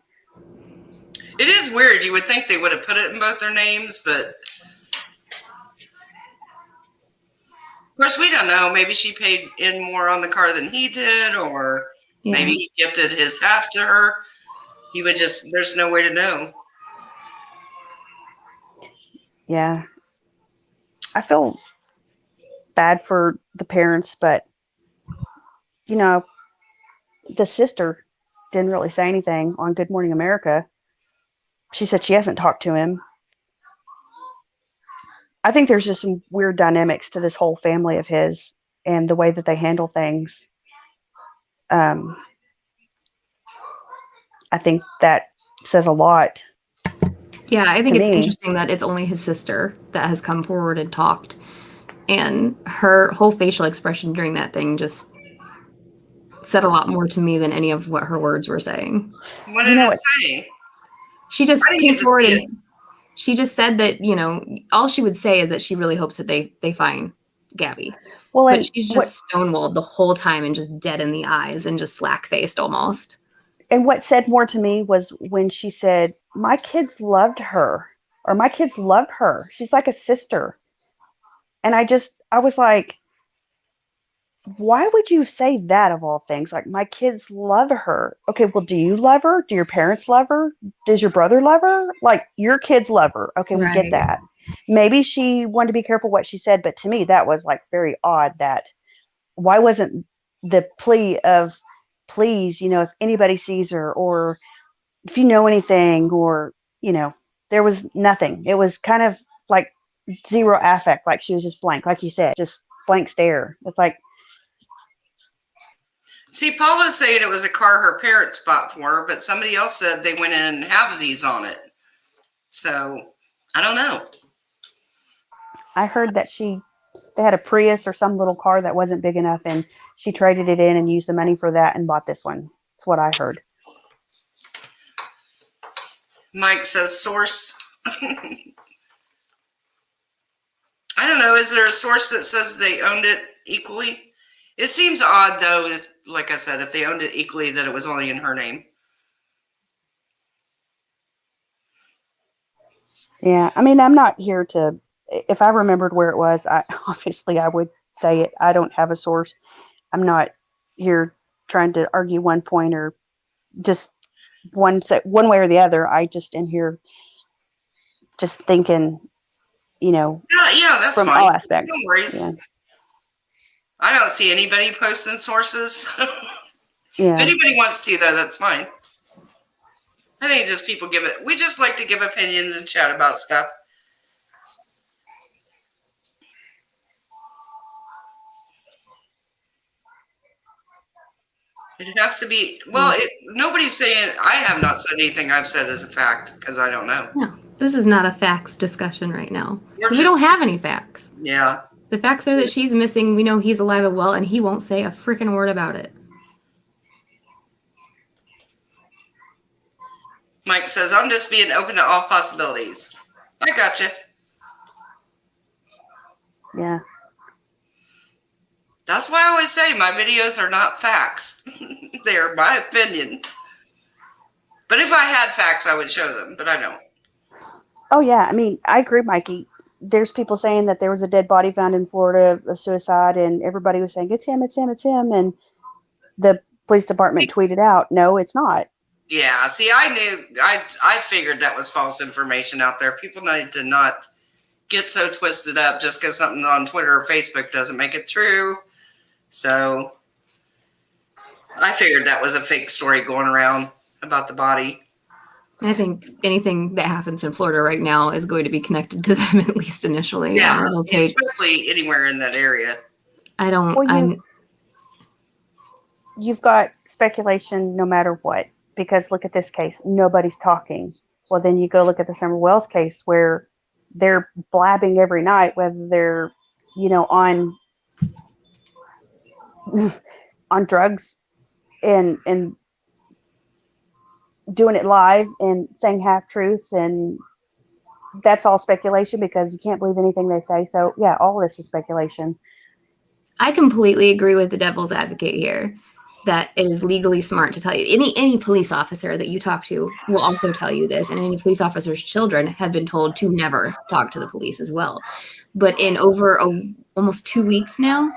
It is weird. You would think they would have put it in both their names, but of course we don't know. Maybe she paid in more on the car than he did, or maybe he gifted his half to her. There's no way to know. Yeah. I feel bad for the parents, but the sister didn't really say anything on Good Morning America. She said she hasn't talked to him. I think there's just some weird dynamics to this whole family of his and the way that they handle things. I think that says a lot. Yeah, I think it's interesting that it's only his sister that has come forward and talked. And her whole facial expression during that thing just said a lot more to me than any of what her words were saying. What did it say? She just came forward and she just said that, all she would say is that she really hopes that they find Gabby. Well, but she's just stonewalled the whole time and just dead in the eyes and just slack-faced almost. And what said more to me was when she said, my kids loved her, or my kids love her. She's like a sister. And I was like, why would you say that of all things? Like, my kids love her. Okay, well, do you love her? Do your parents love her? Does your brother love her? Like, your kids love her. Okay, we get that. Maybe she wanted to be careful what she said, but to me, that was like very odd. That why wasn't the plea of, please, if anybody sees her, or if you know anything, or, there was nothing. It was kind of like zero affect, like she was just blank, like you said, just blank stare. It's like, See, Paula's saying it was a car her parents bought for her, but somebody else said they went in halvesies on it. So, I don't know. I heard that they had a Prius or some little car that wasn't big enough, and she traded it in and used the money for that and bought this one. That's what I heard. Mike says source. I don't know. Is there a source that says they owned it equally? It seems odd, though, like I said, if they owned it equally, that it was only in her name. Yeah, I mean, I'm not here to, if I remembered where it was, obviously I would say it. I don't have a source. I'm not here trying to argue one point or just one way or the other. I just am here just thinking, Yeah, that's from fine. all aspects. No worries. Yeah. I don't see anybody posting sources. Yeah. If anybody wants to, though, that's fine. I think just people we just like to give opinions and chat about stuff. It has to be, well, nobody's saying, I have not said anything I've said as a fact, because I don't know. No, this is not a facts discussion right now. We're We don't have any facts. Yeah. The facts are that she's missing. We know he's alive and well, and he won't say a freaking word about it. Mike says, I'm just being open to all possibilities. I gotcha. Yeah. That's why I always say my videos are not facts. They are my opinion. But if I had facts, I would show them, but I don't. Oh, yeah. I mean, I agree, Mikey. There's people saying that there was a dead body found in Florida of suicide, and everybody was saying, it's him, it's him, it's him. And the police department tweeted out, no, it's not. Yeah, see, I figured that was false information out there. People need to not get so twisted up just because something on Twitter or Facebook doesn't make it true. So I figured that was a fake story going around about the body. I think anything that happens in Florida right now is going to be connected to them, at least initially. Yeah, especially anywhere in that area. You've got speculation no matter what, because look at this case. Nobody's talking. Well, then you go look at the Summer Wells case where they're blabbing every night, whether they're, on drugs and doing it live and saying half truths, and that's all speculation because you can't believe anything they say. So yeah, all this is speculation. I completely agree with the devil's advocate here that it is legally smart to tell you. Any police officer that you talk to will also tell you this, and any police officer's children have been told to never talk to the police as well. But in over almost 2 weeks now,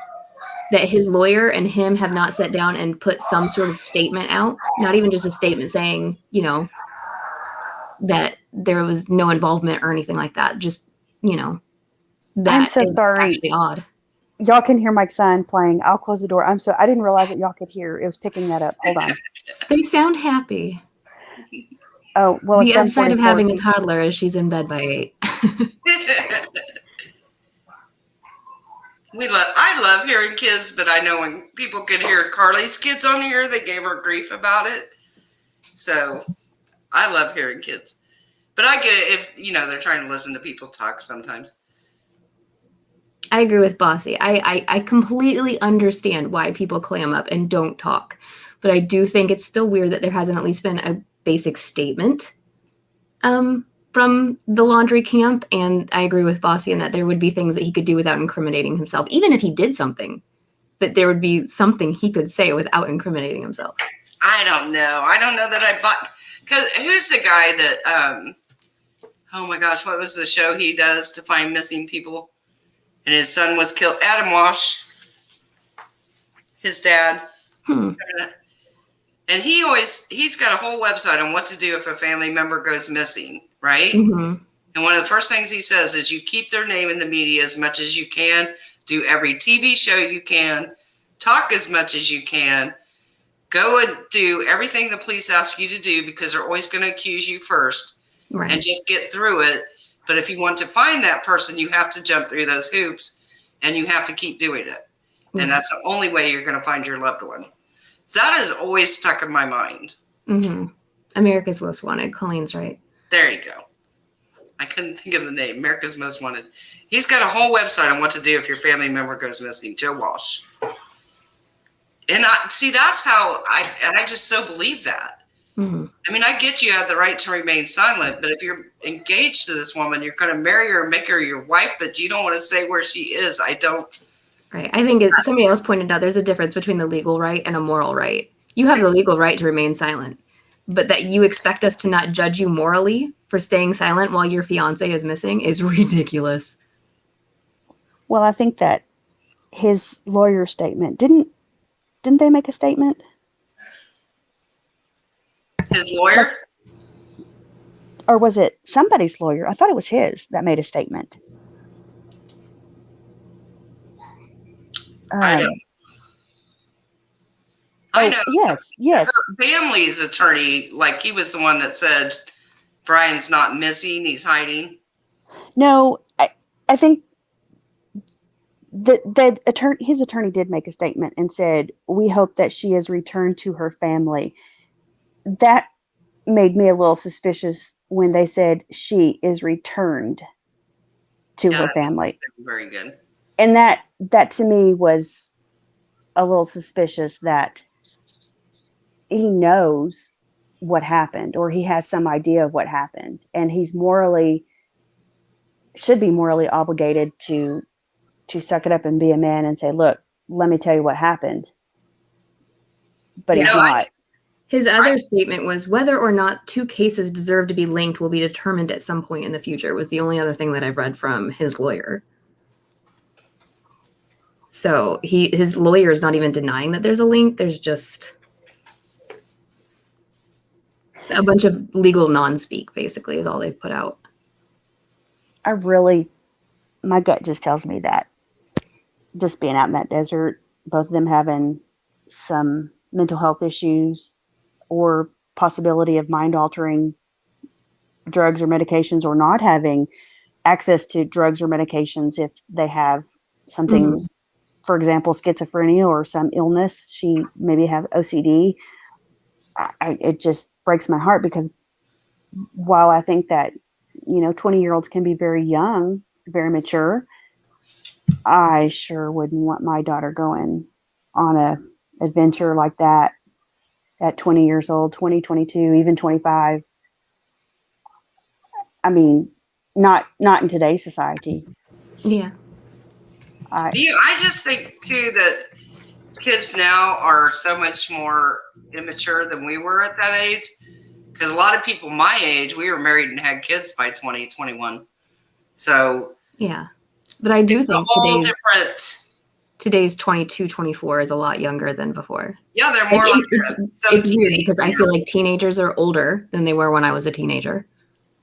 that his lawyer and him have not sat down and put some sort of statement out, not even just a statement saying, that there was no involvement or anything like that. Just, that I'm so is sorry. actually odd. Y'all can hear my son playing. I'll close the door. I didn't realize that y'all could hear. It was picking that up. Hold on. They sound happy. Oh, well, The upside of having a toddler is she's in bed by 8. I love hearing kids, but I know when people could hear Carly's kids on here, they gave her grief about it. So I love hearing kids. But I get it if, they're trying to listen to people talk sometimes. I agree with Bossy. I completely understand why people clam up and don't talk. But I do think it's still weird that there hasn't at least been a basic statement from the laundry camp. And I agree with Bossy in that there would be things that he could do without incriminating himself. Even if he did something, that there would be something he could say without incriminating himself. I don't know. I don't know that I bought. Because who's the guy that, oh my gosh, what was the show he does to find missing people? And his son was killed. Adam Walsh, his dad. And he's got a whole website on what to do if a family member goes missing, right? Mm-hmm. And one of the first things he says is you keep their name in the media as much as you can, do every TV show you can, talk as much as you can, go and do everything the police ask you to do because they're always going to accuse you first, right. And just get through it. But if you want to find that person, you have to jump through those hoops and you have to keep doing it. Mm-hmm. And that's the only way you're going to find your loved one. That has always stuck in my mind. Mm-hmm. America's Most Wanted. Colleen's right. There you go. I couldn't think of the name. America's Most Wanted. He's got a whole website on what to do if your family member goes missing. Joe Walsh. And that's how I just so believe that. Mm-hmm. I mean, I get you have the right to remain silent, but if you're engaged to this woman, you're going to marry her and make her your wife, but you don't want to say where she is. I don't. Right. I think somebody else pointed out there's a difference between the legal right and a moral right. You have the legal right to remain silent, but that you expect us to not judge you morally for staying silent while your fiance is missing is ridiculous. Well, I think that his lawyer statement didn't they make a statement? His lawyer? Or was it somebody's lawyer? I thought it was his that made a statement. I know. Yes. Her family's attorney, like he was the one that said Brian's not missing, he's hiding. No, I think his attorney did make a statement and said, "We hope that she is returned to her family." That made me a little suspicious when they said she is returned to her family. Very good. And that to me was a little suspicious that he knows what happened or he has some idea of what happened, and he's should be morally obligated to suck it up and be a man and say, "Look, let me tell you what happened." But he's not. His other statement was whether or not two cases deserve to be linked will be determined at some point in the future was the only other thing that I've read from his lawyer. So his lawyer is not even denying that there's a link. There's just a bunch of legal non-speak, basically, is all they've put out. My gut just tells me that just being out in that desert, both of them having some mental health issues or possibility of mind-altering drugs or medications, or not having access to drugs or medications if they have something, for example, schizophrenia or some illness. She maybe have OCD. It just breaks my heart because while I think that, 20-year-olds can be very young, very mature, I sure wouldn't want my daughter going on a adventure like that at 20 years old, 20, 22, even 25. I mean, not in today's society. Yeah. I just think too that kids now are so much more immature than we were at that age. Because a lot of people my age, we were married and had kids by 20, 21. So yeah, but I do think today's 22, 24 is a lot younger than before. Yeah, they're more like it's weird because I feel like teenagers are older than they were when I was a teenager.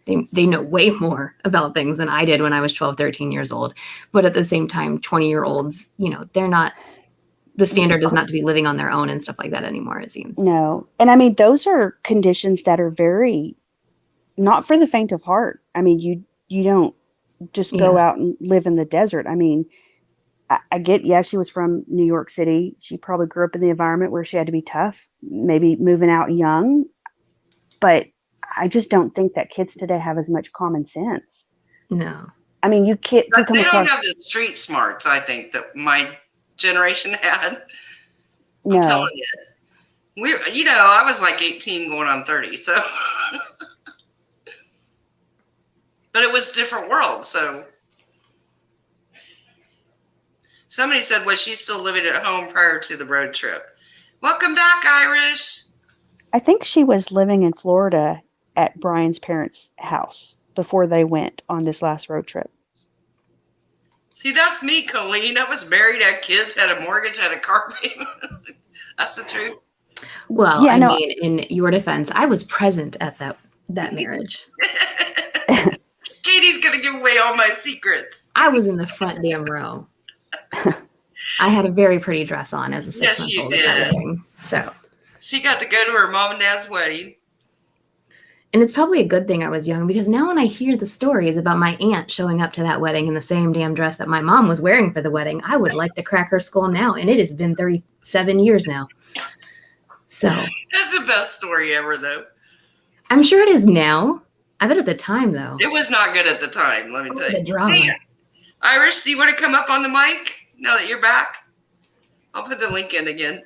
They know way more about things than I did when I was 12, 13 years old. But at the same time, 20-year-olds, they're not, the standard is not to be living on their own and stuff like that anymore, it seems. No. And I mean, those are conditions that are very, not for the faint of heart. I mean, you don't just go out and live in the desert. I mean, I get, she was from New York City. She probably grew up in the environment where she had to be tough, maybe moving out young. But I just don't think that kids today have as much common sense. No. I mean, you can't. But they don't have the street smarts, I think, that my generation had. No. I'm telling you. I was like 18 going on 30, so. But it was a different world, so. Somebody said, was she still living at home prior to the road trip? Welcome back, Irish. I think she was living in Florida at Brian's parents' house before they went on this last road trip. See, that's me, Colleen. I was married, had kids, had a mortgage, had a car payment. That's the truth. Well, I mean, in your defense, I was present at that marriage. Katie's going to give away all my secrets. I was in the front damn row. I had a very pretty dress on as a 6-month-old. Yes, you did. So she got to go to her mom and dad's wedding. And it's probably a good thing I was young, because now when I hear the stories about my aunt showing up to that wedding in the same damn dress that my mom was wearing for the wedding, I would like to crack her skull now. And it has been 37 years now. So That's the best story ever, though. I'm sure it is now. I bet at the time, though. It was not good at the time, let me tell you. The drama. Hey, Irish, do you want to come up on the mic now that you're back? I'll put the link in again.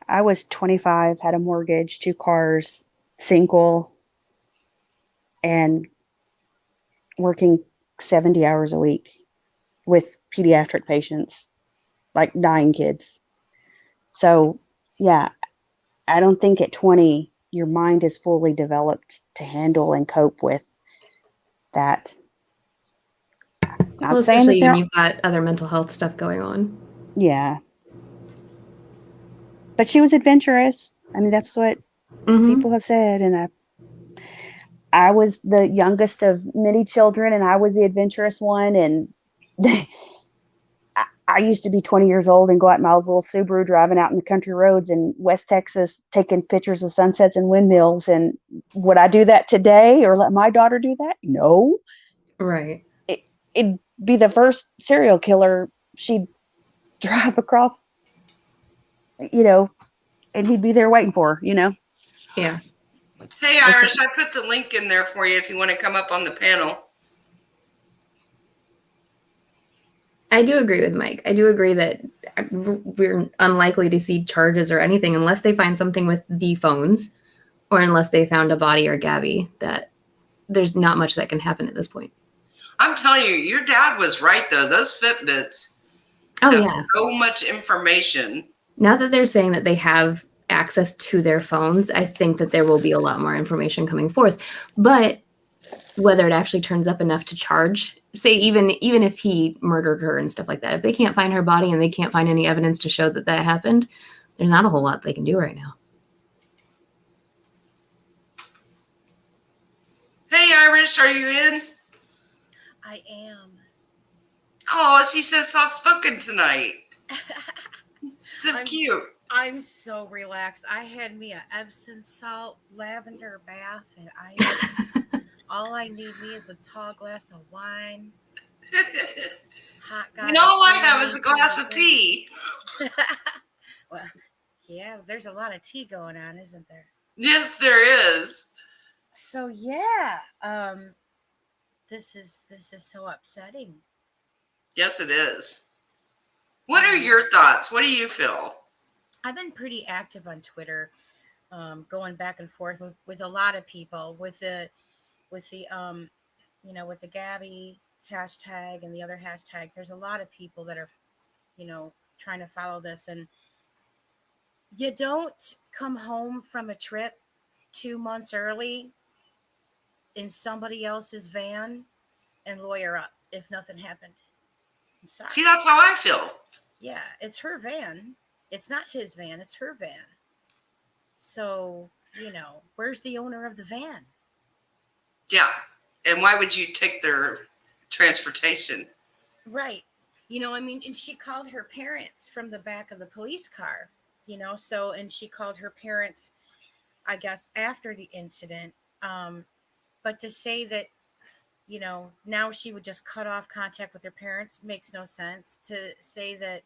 I was 25, had a mortgage, 2 cars, single, and working 70 hours a week with pediatric patients, like dying kids. So, yeah, I don't think at 20 your mind is fully developed to handle and cope with that. Not Well, saying that especially there, when you've got other mental health stuff going on. yeah. But she was adventurous. I mean, that's what people have said, and I was the youngest of many children, and I was the adventurous one. And I used to be 20 years old and go out in my little Subaru driving out in the country roads in West Texas, taking pictures of sunsets and windmills. And would I do that today or let my daughter do that? No. Right. It'd be the first serial killer she'd drive across, and he'd be there waiting for her. Yeah. Hey, Irish, I put the link in there for you if you want to come up on the panel. I do agree with Mike. I do agree that we're unlikely to see charges or anything unless they find something with the phones or unless they found a body or Gabby, that there's not much that can happen at this point. I'm telling you, your dad was right, though. Those Fitbits have so much information. Now that they're saying that they have access to their phones, I think that there will be a lot more information coming forth. But whether it actually turns up enough to charge, say even if he murdered her and stuff like that, if they can't find her body and they can't find any evidence to show that that happened, there's not a whole lot they can do right now. Hey, Irish, are you in? I am. Oh, she says soft-spoken tonight. So cute. I'm so relaxed. I had me a Epsom salt lavender bath, and all I need is a tall glass of wine. Hot guy. You know all I have is a glass of tea. Well, yeah, there's a lot of tea going on, isn't there? Yes, there is. So yeah, this is so upsetting. Yes, it is. What are your thoughts? What do you feel? I've been pretty active on Twitter, going back and forth with a lot of people, with the Gabby hashtag and the other hashtags. There's a lot of people that are, trying to follow this, and you don't come home from a trip 2 months early in somebody else's van and lawyer up if nothing happened. I'm sorry. See, that's how I feel. Yeah, it's her van. It's not his van. It's her van. So, where's the owner of the van? Yeah. And why would you take their transportation? Right. And she called her parents from the back of the police car, and she called her parents, I guess, after the incident. But to say that, now she would just cut off contact with her parents makes no sense. To say that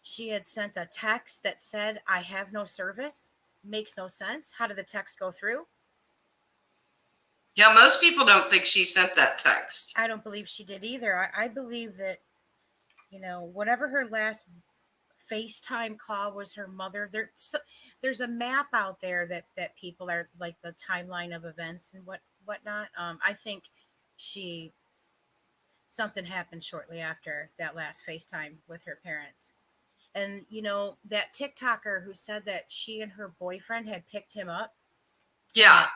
she had sent a text that said, "I have no service," makes no sense. How did the text go through? Yeah, most people don't think she sent that text. I don't believe she did either. I believe that, whatever her last FaceTime call was her mother. There's a map out there that people are like the timeline of events and whatnot. I think something happened shortly after that last FaceTime with her parents. And, that TikToker who said that she and her boyfriend had picked him up. Yeah.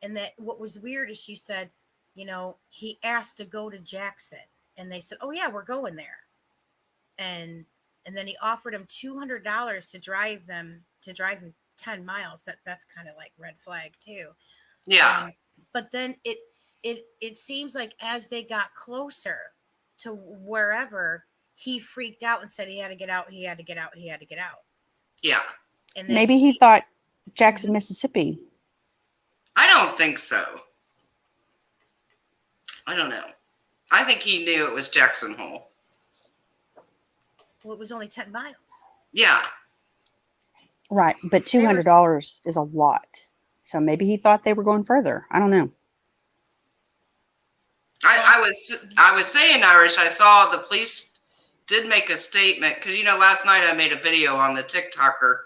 And that what was weird is she said, he asked to go to Jackson. And they said, "Oh, yeah, we're going there." And then he offered him $200 to drive him 10 miles. That's kind of like red flag, too. Yeah. But then it seems like as they got closer to wherever, he freaked out and said he had to get out. He had to get out. He had to get out. Yeah. And maybe he thought Jackson, Mississippi. I don't think so. I don't know. I think he knew it was Jackson Hole. Well, it was only 10 miles. Yeah. Right, but $200 is a lot. So maybe he thought they were going further. I don't know. I was saying, Irish, I saw the police did make a statement because, last night I made a video on the TikToker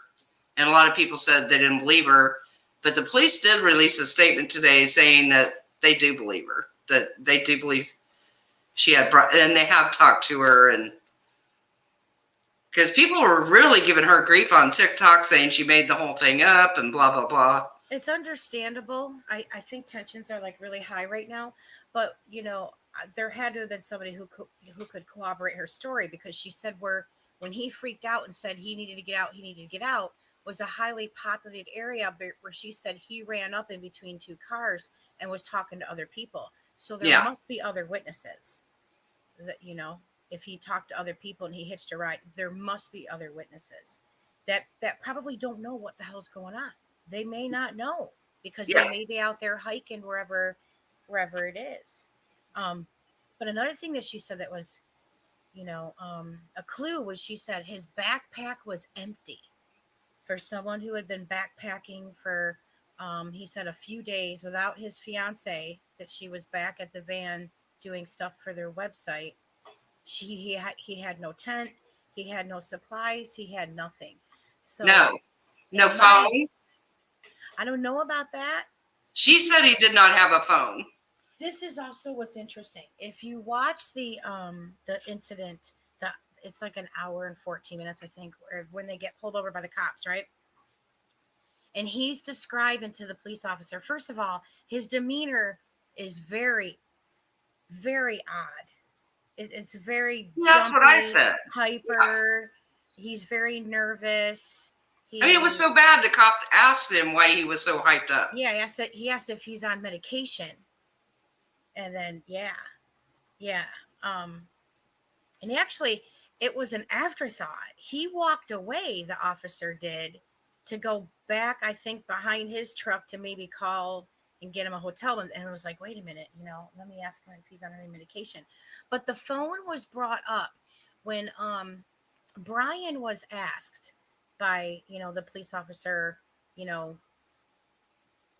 and a lot of people said they didn't believe her. But the police did release a statement today saying that they do believe her, that they do believe she had, and they have talked to her. And because people were really giving her grief on TikTok saying she made the whole thing up and blah, blah, blah. It's understandable. I think tensions are like really high right now, but there had to have been somebody who could corroborate her story, because she said when he freaked out and said he needed to get out was a highly populated area where she said he ran up in between two cars and was talking to other people. So there must be other witnesses that, if he talked to other people and he hitched a ride, there must be other witnesses that probably don't know what the hell's going on. They may not know because they may be out there hiking wherever it is. But another thing that she said that was, a clue was, she said his backpack was empty. For someone who had been backpacking for, he said, a few days without his fiance, that she was back at the van doing stuff for their website. He had no tent, he had no supplies, he had nothing. So no phone. I don't know about that. She said he did not have a phone. This is also what's interesting. If you watch the incident, it's like an hour and 14 minutes, I think, when they get pulled over by the cops, right? And he's describing to the police officer, first of all, his demeanor is very, very odd. It's very that's what I said. Hyper. Yeah. He's very nervous. It was so bad. The cop asked him why he was so hyped up. Yeah, he asked if he's on medication. And then, and actually, it was an afterthought. He walked away, the officer did, to go back, I think, behind his truck to maybe call and get him a hotel. And it was like, wait a minute, let me ask him if he's on any medication. But the phone was brought up when Brian was asked by, the police officer,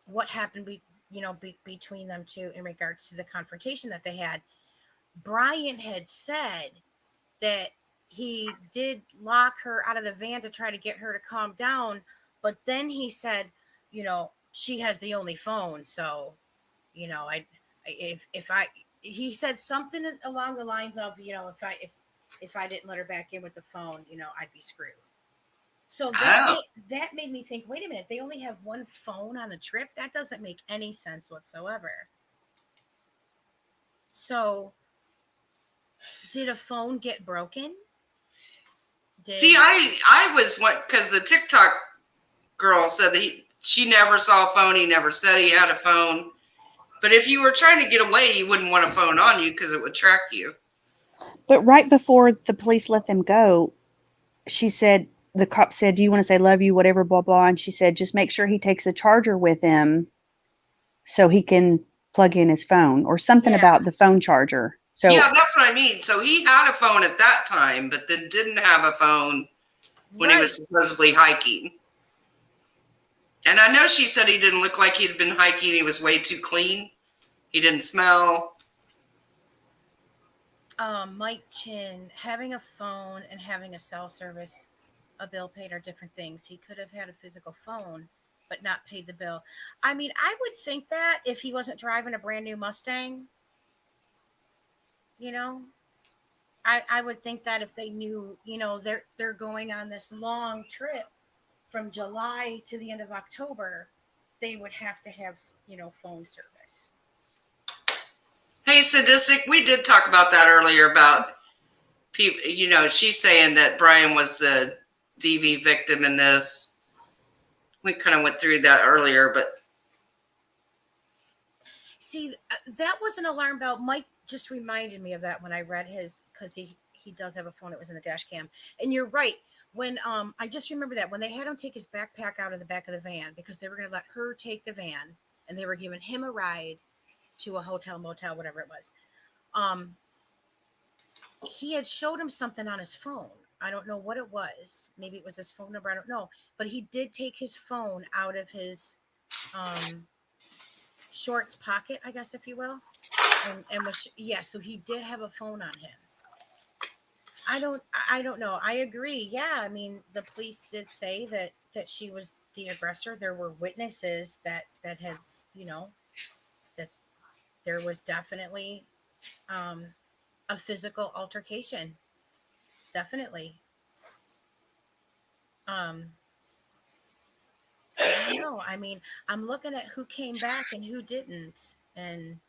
what happened between them two in regards to the confrontation that they had. Brian had said that he did lock her out of the van to try to get her to calm down, but then he said, she has the only phone, so he said something along the lines of, if I didn't let her back in with the phone, I'd be screwed. So that made me think, wait a minute, they only have one phone on the trip? That doesn't make any sense whatsoever. So did a phone get broken? See, I was because the TikTok girl said that she never saw a phone. He never said he had a phone. But if you were trying to get away, you wouldn't want a phone on you because it would track you. But right before the police let them go, the cop said, do you want to say love you, whatever, blah, blah. And she said, just make sure he takes a charger with him so he can plug in his phone, or something about the phone charger. So yeah, that's what I mean. So he had a phone at that time, but then didn't have a phone when he was supposedly hiking. And I know she said he didn't look like he'd been hiking. He was way too clean. He didn't smell. Mike Chin, having a phone and having a cell service, a bill paid, are different things. He could have had a physical phone, but not paid the bill. I mean, I would think that if he wasn't driving a brand new Mustang, I would think that if they knew, they're going on this long trip from July to the end of October, they would have to have, phone service. Hey, Sadistic, we did talk about that earlier about people, she's saying that Brian was the DV victim in this. We kind of went through that earlier, but. See, that was an alarm bell. Mike just reminded me of that when I read his, because he does have a phone that was in the dash cam. And you're right. When I just remember that when they had him take his backpack out of the back of the van, because they were going to let her take the van, and they were giving him a ride to a hotel, motel, whatever it was. He had showed him something on his phone, I don't know what it was. Maybe it was his phone number. I don't know. But he did take his phone out of his shorts pocket, I guess, if you will. And was, yeah, so he did have a phone on him. I don't know. I agree. Yeah, I mean, the police did say that she was the aggressor. There were witnesses that had, you know, that there was definitely a physical altercation. Definitely. I don't know. I mean, I'm looking at who came back and who didn't, and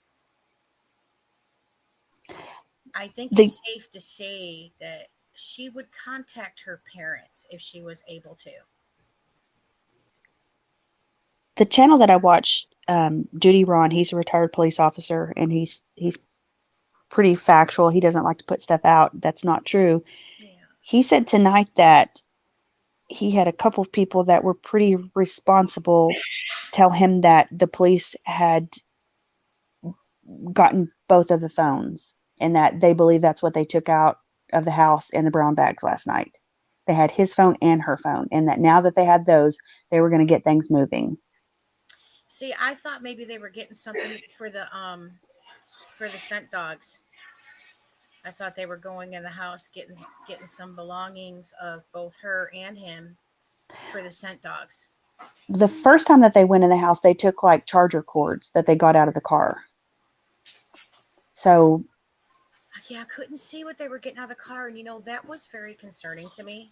I think The it's safe to say that she would contact her parents if she was able to. the channel that I watch, Duty Ron, he's a retired police officer, and he's pretty factual. He doesn't like to put stuff out that's not true. Yeah. He said tonight that he had a couple of people that were pretty responsible tell him that the police had gotten both of the phones and that they believe that's what they took out of the house in the brown bags last night. They had his phone and her phone, and that now that they had those, they were going to get things moving. See, I thought maybe they were getting something for the scent dogs. I thought they were going in the house getting some belongings of both her and him for the scent dogs. The first time that they went in the house, they took like charger cords that they got out of the car. So Yeah, I couldn't see what they were getting out of the car, and you know that was very concerning to me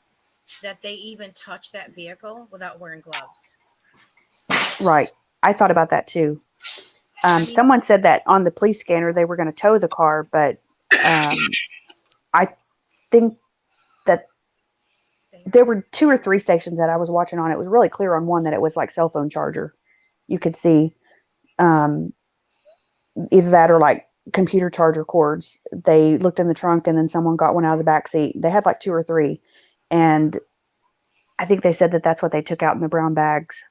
that they even touched that vehicle without wearing gloves. right, I thought about that too. I mean, Someone said that on the police scanner they were going to tow the car, but I think that there were 2 or 3 stations that I was watching on. It was really clear on one that it was like cell phone charger. You could see either that or like computer charger cords. They looked in the trunk and then someone got one out of the back seat. They had like 2 or 3. And I think they said that that's what they took out in the brown bags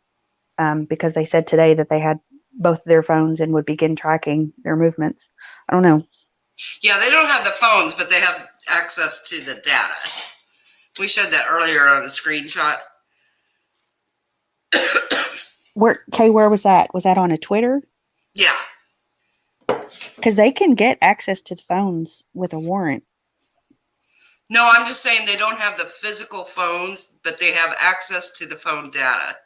because they said today that they had both of their phones and would begin tracking their movements. I don't know. Yeah, they don't have the phones, but they have access to the data. We showed that earlier on a screenshot. Where was that? Was that on a Twitter? Yeah. Because they can get access to the phones with a warrant. No, I'm just saying they don't have the physical phones, but they have access to the phone data.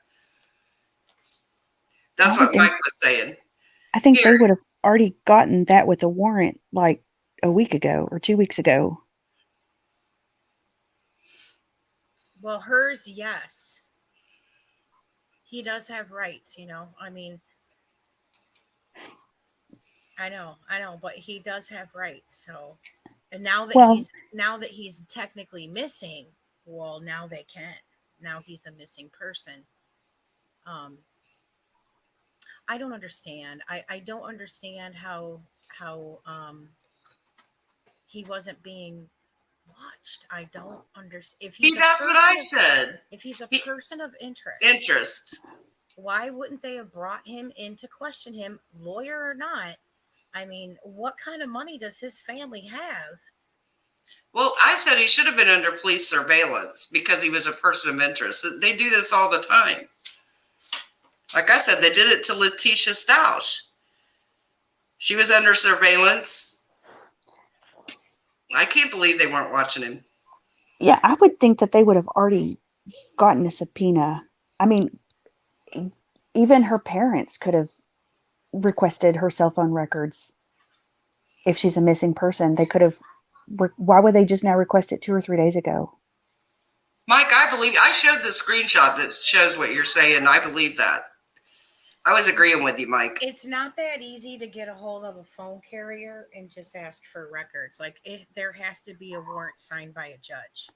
That's what Mike was saying. I think they would have already gotten that with a warrant like a week ago or 2 weeks ago. well, hers, yes. He does have rights, you know. I mean, I know, but he does have rights. So, and now that he's technically missing, well, now they can. Now he's a missing person. I don't understand. I don't understand how he wasn't being watched. I don't understand. That's what I said. If he's a person of Interest. why wouldn't they have brought him in to question him, lawyer or not? I mean, what kind of money does his family have? Well, I said he should have been under police surveillance because he was a person of interest. They do this all the time. Like I said, they did it to Letitia Stausch. She was under surveillance. I can't believe they weren't watching him. Yeah, I would think that they would have already gotten a subpoena. I mean, even her parents could have requested her cell phone records. If she's a missing person, they could have. Why would they just now request it 2 or 3 days ago? Mike, I showed the screenshot that shows what you're saying. I believe that. I was agreeing with you, Mike. It's not that easy to get a hold of a phone carrier and just ask for records. Like there has to be a warrant signed by a judge.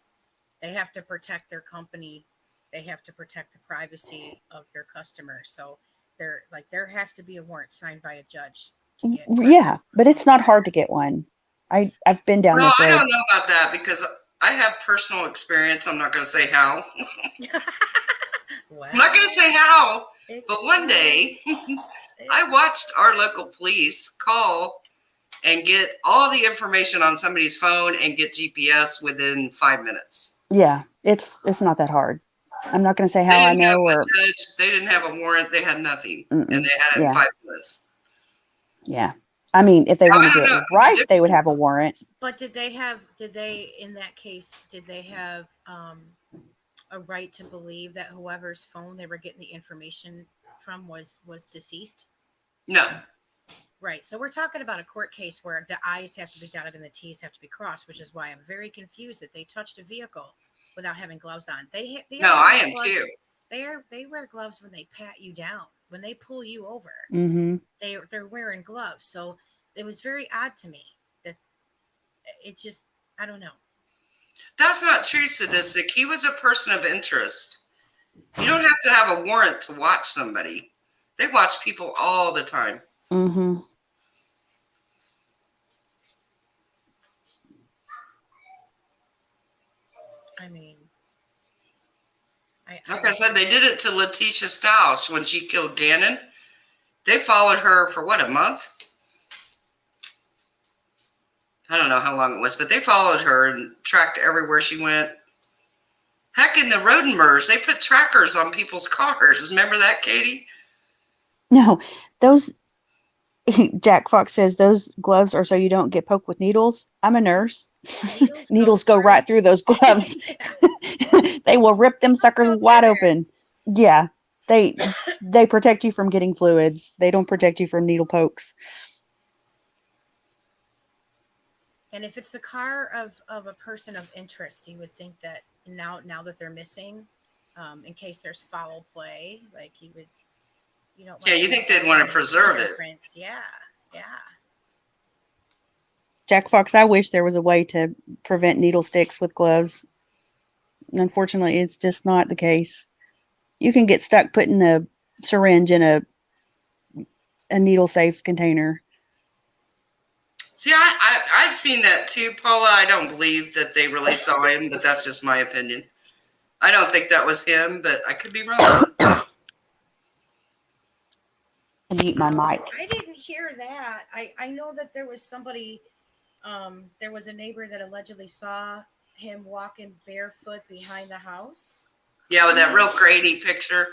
They have to protect their company. They have to protect the privacy of their customers. So there has to be a warrant signed by a judge to get. Yeah, but it's not hard to get one. I've been down this road. I don't know about that because I have personal experience. I'm not going to say how. Well, I'm not going to say how, but one day I watched our local police call and get all the information on somebody's phone and get GPS within 5 minutes. Yeah, it's not that hard. I'm not going to say They how I didn't have know a or judge. They didn't have a warrant. They had nothing, and mm-mm. they had it in Yeah, 5 minutes. yeah. I mean, if they Now, want I to do don't it know. right, they would have a warrant. But did they, in that case, did they have a right to believe that whoever's phone they were getting the information from was deceased? No. Right. So we're talking about a court case where the I's have to be dotted and the T's have to be crossed, which is why I'm very confused that they touched a vehicle without having gloves on. They No, are I wearing am gloves. too. They wear gloves when they pat you down. When they pull you over, Mm-hmm. they're wearing gloves. So it was very odd to me that it just, I don't know. That's not true, Sadistic. He was a person of interest. You don't have to have a warrant to watch somebody. They watch people all the time. Mm-hmm. I mean, Like I said, they did it to Letitia Stiles when she killed Gannon. They followed her for what, a month? I don't know how long it was, but they followed her and tracked everywhere she went. Heck, in the Rodenmers, they put trackers on people's cars. Remember that, Katie? No, those Jack Fox says those gloves are so you don't get poked with needles. I'm a nurse. Needles go right through those gloves. They will rip them suckers wide open. Yeah, they protect you from getting fluids. They don't protect you from needle pokes. And if it's the car of a person of interest, you would think that now that they're missing, in case there's foul play, like you would, Yeah, you think they'd want to preserve it. Yeah, yeah. Jack Fox, I wish there was a way to prevent needle sticks with gloves. Unfortunately, it's just not the case. You can get stuck putting a syringe in a needle safe container. See, I've seen that too, Paula. I don't believe that they really saw him, but that's just my opinion. I don't think that was him, but I could be wrong. Mute my mic. I didn't hear that. I know that there was somebody, there was a neighbor that allegedly saw him walking barefoot behind the house. Yeah, with that real grainy picture.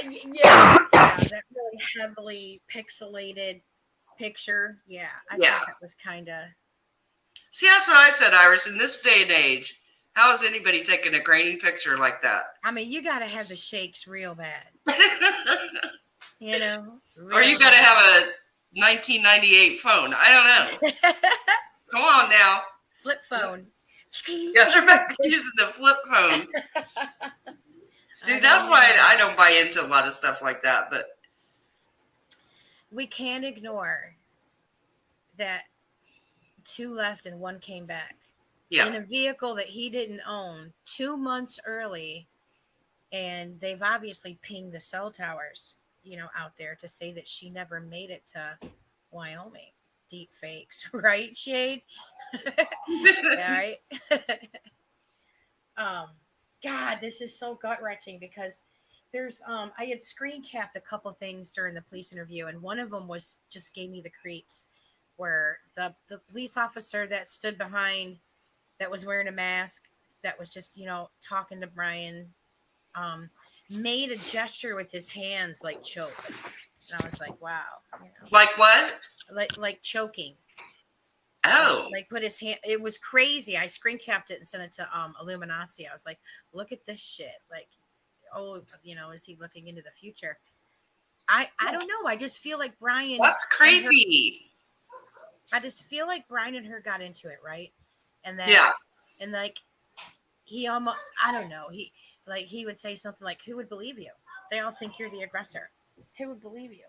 Yeah, that really heavily pixelated picture. Yeah, I think that was kind of. See, that's what I said, Irish. In this day and age, how is anybody taking a grainy picture like that? I mean, you got to have the shakes real bad. Or you got to have a 1998 phone. I don't know. Come on now. Flip phone. Yeah, they're back using the flip phones. See, that's why I don't buy into a lot of stuff like that. But we can't ignore that 2 left and 1 came back. Yeah. In a vehicle that he didn't own 2 months early. And they've obviously pinged the cell towers, out there to say that she never made it to Wyoming. Deep fakes, right, Shade? Right? God, this is so gut-wrenching because there's I had screen capped a couple things during the police interview, and one of them was just gave me the creeps, where the police officer that stood behind, that was wearing a mask, that was just talking to Brian, made a gesture with his hands like choke, and I was like, wow. Like what? Like choking. Oh. Like put his hand. It was crazy. I screen capped it and sent it to Illuminati. I was like, look at this shit. Like, oh, is he looking into the future? I don't know. I just feel like Brian. That's creepy. I just feel like Brian and her got into it, right? And that. Yeah. And like, he almost. I don't know. He would say something like, "Who would believe you? They all think you're the aggressor. Who would believe you?"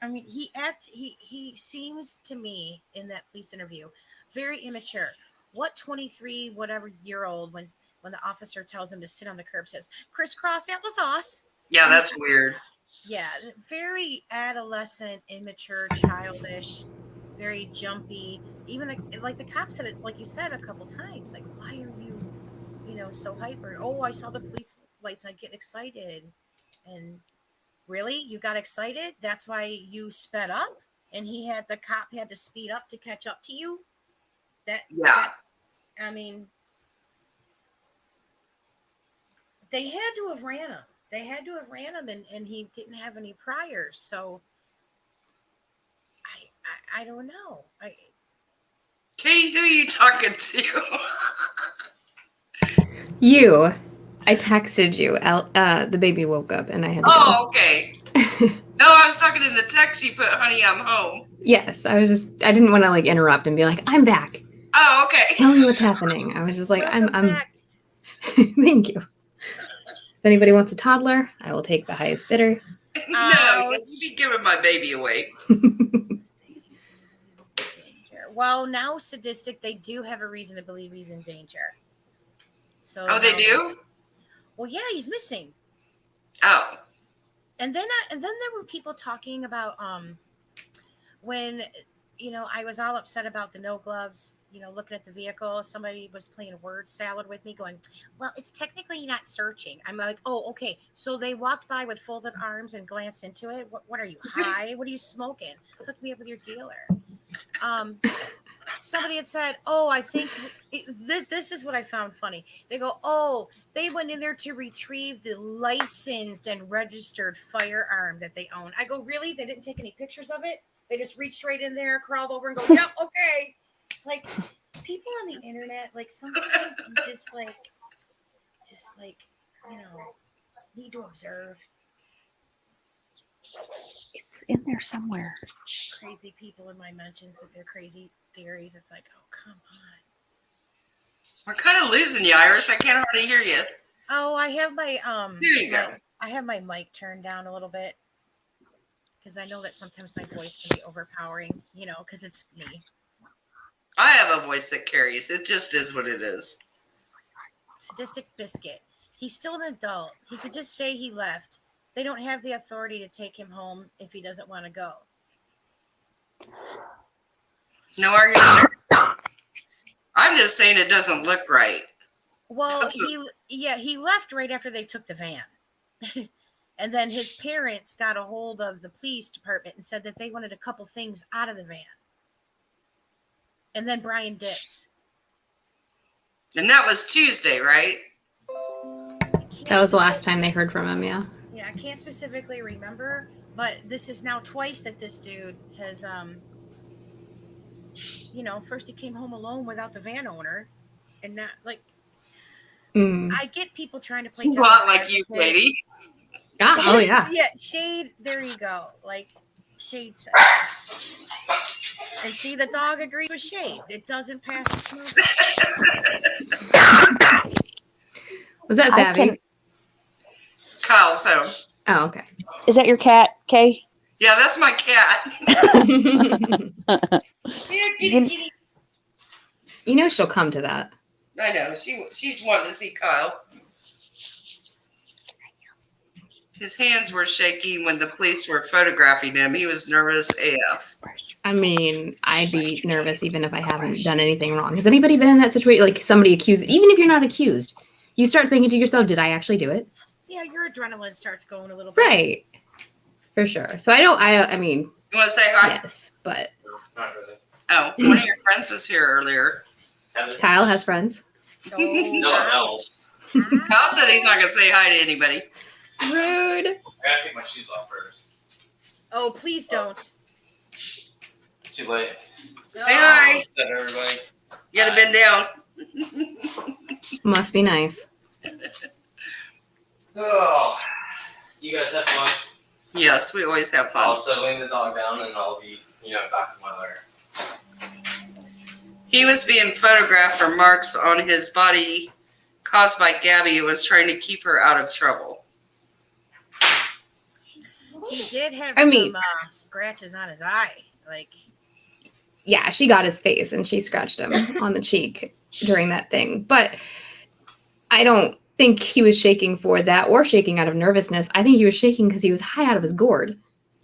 I mean, he seems to me in that police interview very immature. What 23 whatever year old when the officer tells him to sit on the curb says, "Crisscross applesauce." Yeah, that's weird. Yeah, very adolescent, immature, childish, very jumpy. Even like the cop said it, like you said a couple times. Like, why are you, so hyper? Oh, I saw the police lights. I get excited, and. Really? You got excited? That's why you sped up? And the cop had to speed up to catch up to you? I mean, They had to have ran him. They had to have ran him, and he didn't have any priors. So I don't know. Katie, who are you talking to? You. I texted you. The baby woke up and I had to Oh, okay. No, I was talking in the text you put, honey, I'm home. Yes, I didn't want to like interrupt and be like, I'm back. Oh, okay. Tell me what's happening. I was just like, Welcome I'm back. Thank you. If anybody wants a toddler, I will take the highest bidder. No, you be giving my baby away. Well, now sadistic, they do have a reason to believe he's in danger. So Oh, they do? Well, yeah, he's missing. Oh. And then there were people talking about when I was all upset about the no gloves, looking at the vehicle. Somebody was playing a word salad with me going, well, it's technically not searching. I'm like, oh, okay. So they walked by with folded arms and glanced into it. What are you, high? What are you smoking? Hook me up with your dealer. Somebody had said, oh, I think this is what I found funny. They go, oh, they went in there to retrieve the licensed and registered firearm that they own. I go, really? They didn't take any pictures of it? They just reached straight in there, crawled over and go, yeah, okay. It's like people on the internet, like sometimes you just need to observe. It's in there somewhere. Crazy people in my mentions with their crazy theories. It's like, oh, come on. We're kind of losing you, Iris. I can't hardly hear you. Oh, I have my There you go. I have my mic turned down a little bit because I know that sometimes my voice can be overpowering, because it's me. I have a voice that carries. It just is what it is. Sadistic biscuit. He's still an adult. He could just say he left. They don't have the authority to take him home if he doesn't want to go. No argument. I'm just saying it doesn't look right. Well, he left right after they took the van. And then his parents got a hold of the police department and said that they wanted a couple things out of the van. And then Brian dips. And that was Tuesday, right? That was the last time they heard from him, yeah. Yeah, I can't specifically remember, but this is now twice that this dude has, first he came home alone without the van owner, and not like. I get people trying to play. A lot like you, Katie. Oh yeah. Yeah, shade. There you go. Like shade says. And see, the dog agrees with shade. It doesn't pass the smoke. Was that Savvy? Kyle, so. Oh, okay. Is that your cat, Kay? Yeah, that's my cat. She'll come to that. I know. She's wanting to see Kyle. His hands were shaking when the police were photographing him. He was nervous AF. I mean, I'd be nervous even if I haven't done anything wrong. Has anybody been in that situation? Like somebody accused, even if you're not accused, you start thinking to yourself, did I actually do it? Yeah, your adrenaline starts going a little bit. Right. For sure. So I mean. You want to say hi? Yes, but. Not really. Oh, one of your friends was here earlier. Kyle has friends. No one else. Kyle said he's not going to say hi to anybody. Rude. I gotta take my shoes off first. Oh, please don't. Too late. Say hi. What's up, everybody? You gotta bend down. Must be nice. Oh, you guys have fun. Yes, we always have I'll fun. settling the dog down and I'll be, back to my lair. He was being photographed for marks on his body caused by Gabby, who was trying to keep her out of trouble. He did have some scratches on his eye. Yeah, she got his face and she scratched him on the cheek during that thing. But I don't think he was shaking for that or shaking out of nervousness. I think he was shaking because he was high out of his gourd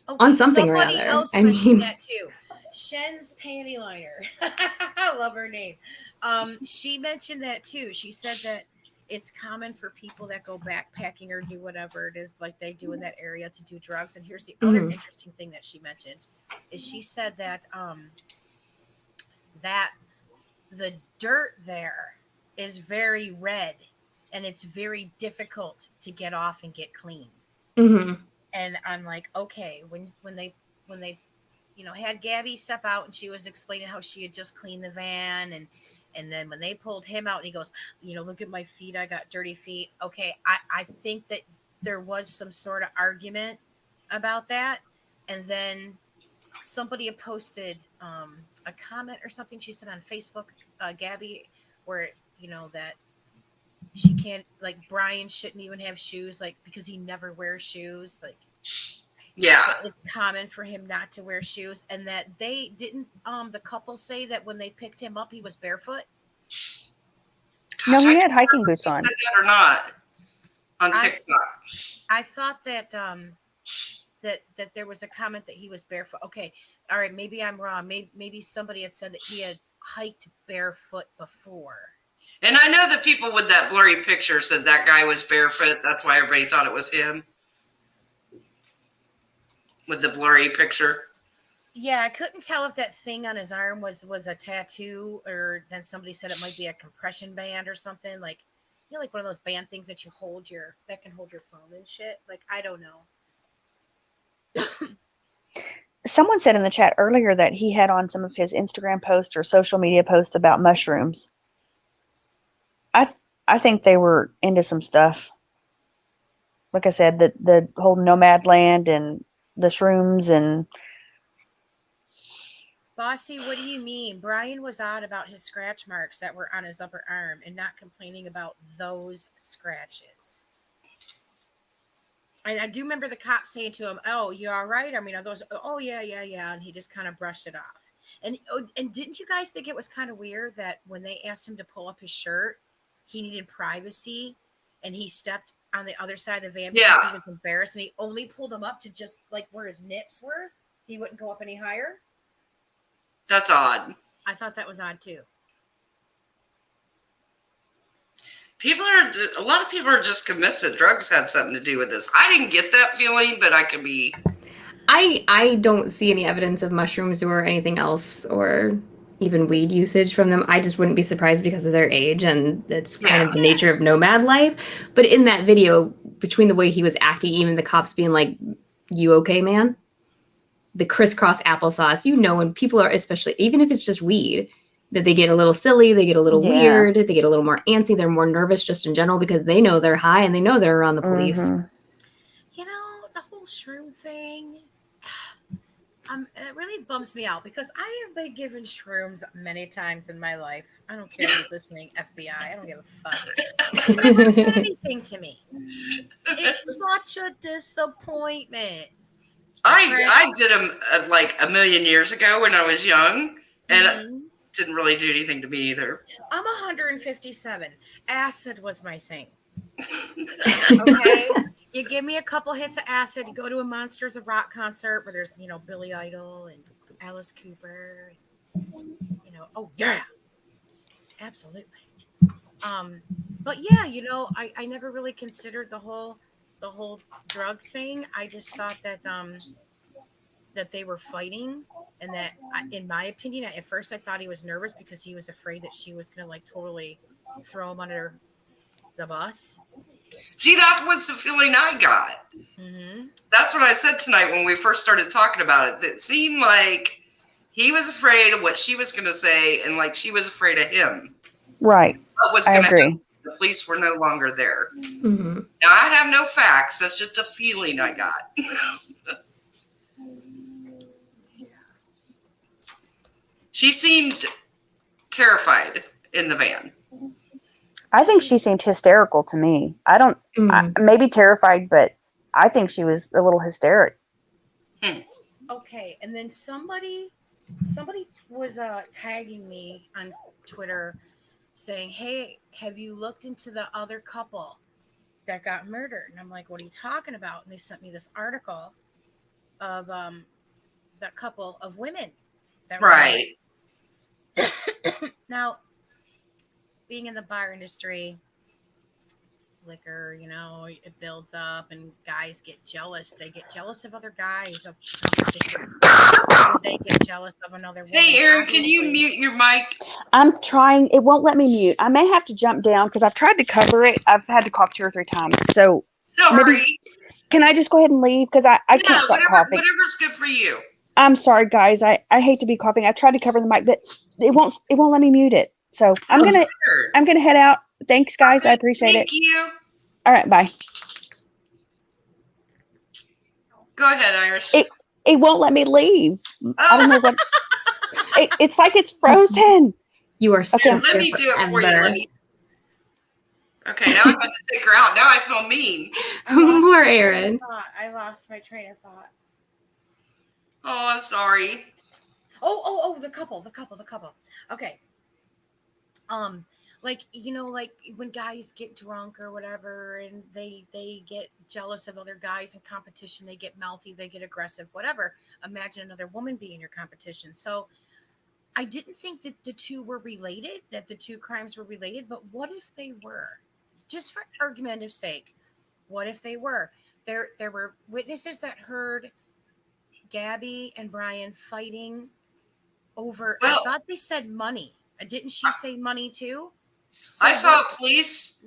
on something or other. Else mentioned that too. Shen's panty liner. I love her name. She mentioned that too. She said that it's common for people that go backpacking or do whatever it is like they do in that area to do drugs. And here's the other interesting thing that she mentioned is she said that that the dirt there is very red and it's very difficult to get off and get clean. Mm-hmm. And I'm like, okay, when they had Gabby step out and she was explaining how she had just cleaned the van, and then when they pulled him out and he goes, look at my feet, I got dirty feet. Okay, I think that there was some sort of argument about that, and then somebody had posted a comment or something she said on Facebook, Gabby, where that she can't, like, Brian shouldn't even have shoes, like, because he never wears shoes, like, Yeah. so it's common for him not to wear shoes, and that they didn't the couple say that when they picked him up he was barefoot. No, Gosh, he I had can't hiking remember if boots you on. said that or not on I- TikTok. I thought that that there was a comment that he was barefoot. Okay, all right, maybe I'm wrong. Maybe somebody had said that he had hiked barefoot before. And I know that people with that blurry picture said that guy was barefoot. That's why everybody thought it was him. With the blurry picture. Yeah, I couldn't tell if that thing on his arm was a tattoo, or then somebody said it might be a compression band or something, like, like one of those band things that you that can hold your phone and shit. Like, I don't know. Someone said in the chat earlier that he had on some of his Instagram posts or social media posts about mushrooms. I think they were into some stuff. Like I said, the whole nomad land and the shrooms and Bossy, what do you mean? Brian was odd about his scratch marks that were on his upper arm and not complaining about those scratches. And I do remember the cop saying to him, "Oh, you all right? I mean, are those?" "Oh, yeah, yeah, yeah." And he just kind of brushed it off. And didn't you guys think it was kind of weird that when they asked him to pull up his shirt, he needed privacy, and he stepped on the other side of the van because he was embarrassed, and he only pulled him up to just like where his nips were. He wouldn't go up any higher. That's odd. I thought that was odd too. A lot of people are just convinced that drugs had something to do with this. I didn't get that feeling, but I could be. I don't see any evidence of mushrooms or anything else or even weed usage from them. I just wouldn't be surprised because of their age, and it's kind of the nature of nomad life. But in that video, between the way he was acting, even the cops being like, "You okay, man?" The crisscross applesauce, when people are, especially even if it's just weed, that they get a little silly, they get a little weird, they get a little more antsy, they're more nervous just in general because they know they're high and they know they're around the police. Mm-hmm. The whole shroom thing, it really bums me out because I have been given shrooms many times in my life. I don't care who's listening, FBI. I don't give a fuck. It never did anything to me. It's such a disappointment. I did them like a million years ago when I was young, and it didn't really do anything to me either. I'm 157. Acid was my thing. Okay, you give me a couple hits of acid, you go to a Monsters of Rock concert where there's Billy Idol and Alice Cooper, oh yeah, absolutely. But yeah, I never really considered the whole drug thing. I just thought that that they were fighting, and that in my opinion, at first I thought he was nervous because he was afraid that she was gonna like totally throw him under the bus. See, that was the feeling I got. Mm-hmm. That's what I said tonight when we first started talking about it. It seemed like he was afraid of what she was going to say, and like she was afraid of him. Right. What was I going to agree. happen? The police were no longer there. Mm-hmm. Now, I have no facts. That's just a feeling I got. She seemed terrified in the van. I think she seemed hysterical to me. Maybe terrified, but I think she was a little hysteric. Okay, and then somebody was tagging me on Twitter saying, "Hey, have you looked into the other couple that got murdered?" And I'm like, "What are you talking about?" And they sent me this article of that couple of women that Right. Now, being in the bar industry, liquor, it builds up and guys get jealous. They get jealous of other guys of competition. Or they get jealous of another woman. Hey, Aaron, can you Obviously. mute your mic? I'm trying. It won't let me mute. I may have to jump down because I've tried to cover it. I've had to cough 2 or 3 times. So Sorry. can I just go ahead and leave? Because I Yeah, can't stop coughing. whatever's good for you. I'm sorry, guys. I hate to be coughing. I tried to cover the mic, but it won't let me mute it. So I'm gonna head out. Thanks, guys. Okay, I appreciate it. Thank you. All right, bye. Go ahead, Iris. It won't let me leave. I don't know what. It's like it's frozen. You are stuck Let there me do it for you. forever. Okay, now I'm about to take her out. Now I feel mean. Poor Aaron. I lost my train of thought. Oh, I'm sorry. Oh, the couple. Okay. Like when guys get drunk or whatever and they get jealous of other guys in competition, they get mouthy, they get aggressive, whatever. Imagine another woman being your competition. So I didn't think that the two were related, that the two crimes were related, but what if they were? Just for argumentative sake, what if they were? There were witnesses that heard Gabby and Brian fighting over, I thought they said money. Didn't she say money too? So I saw a police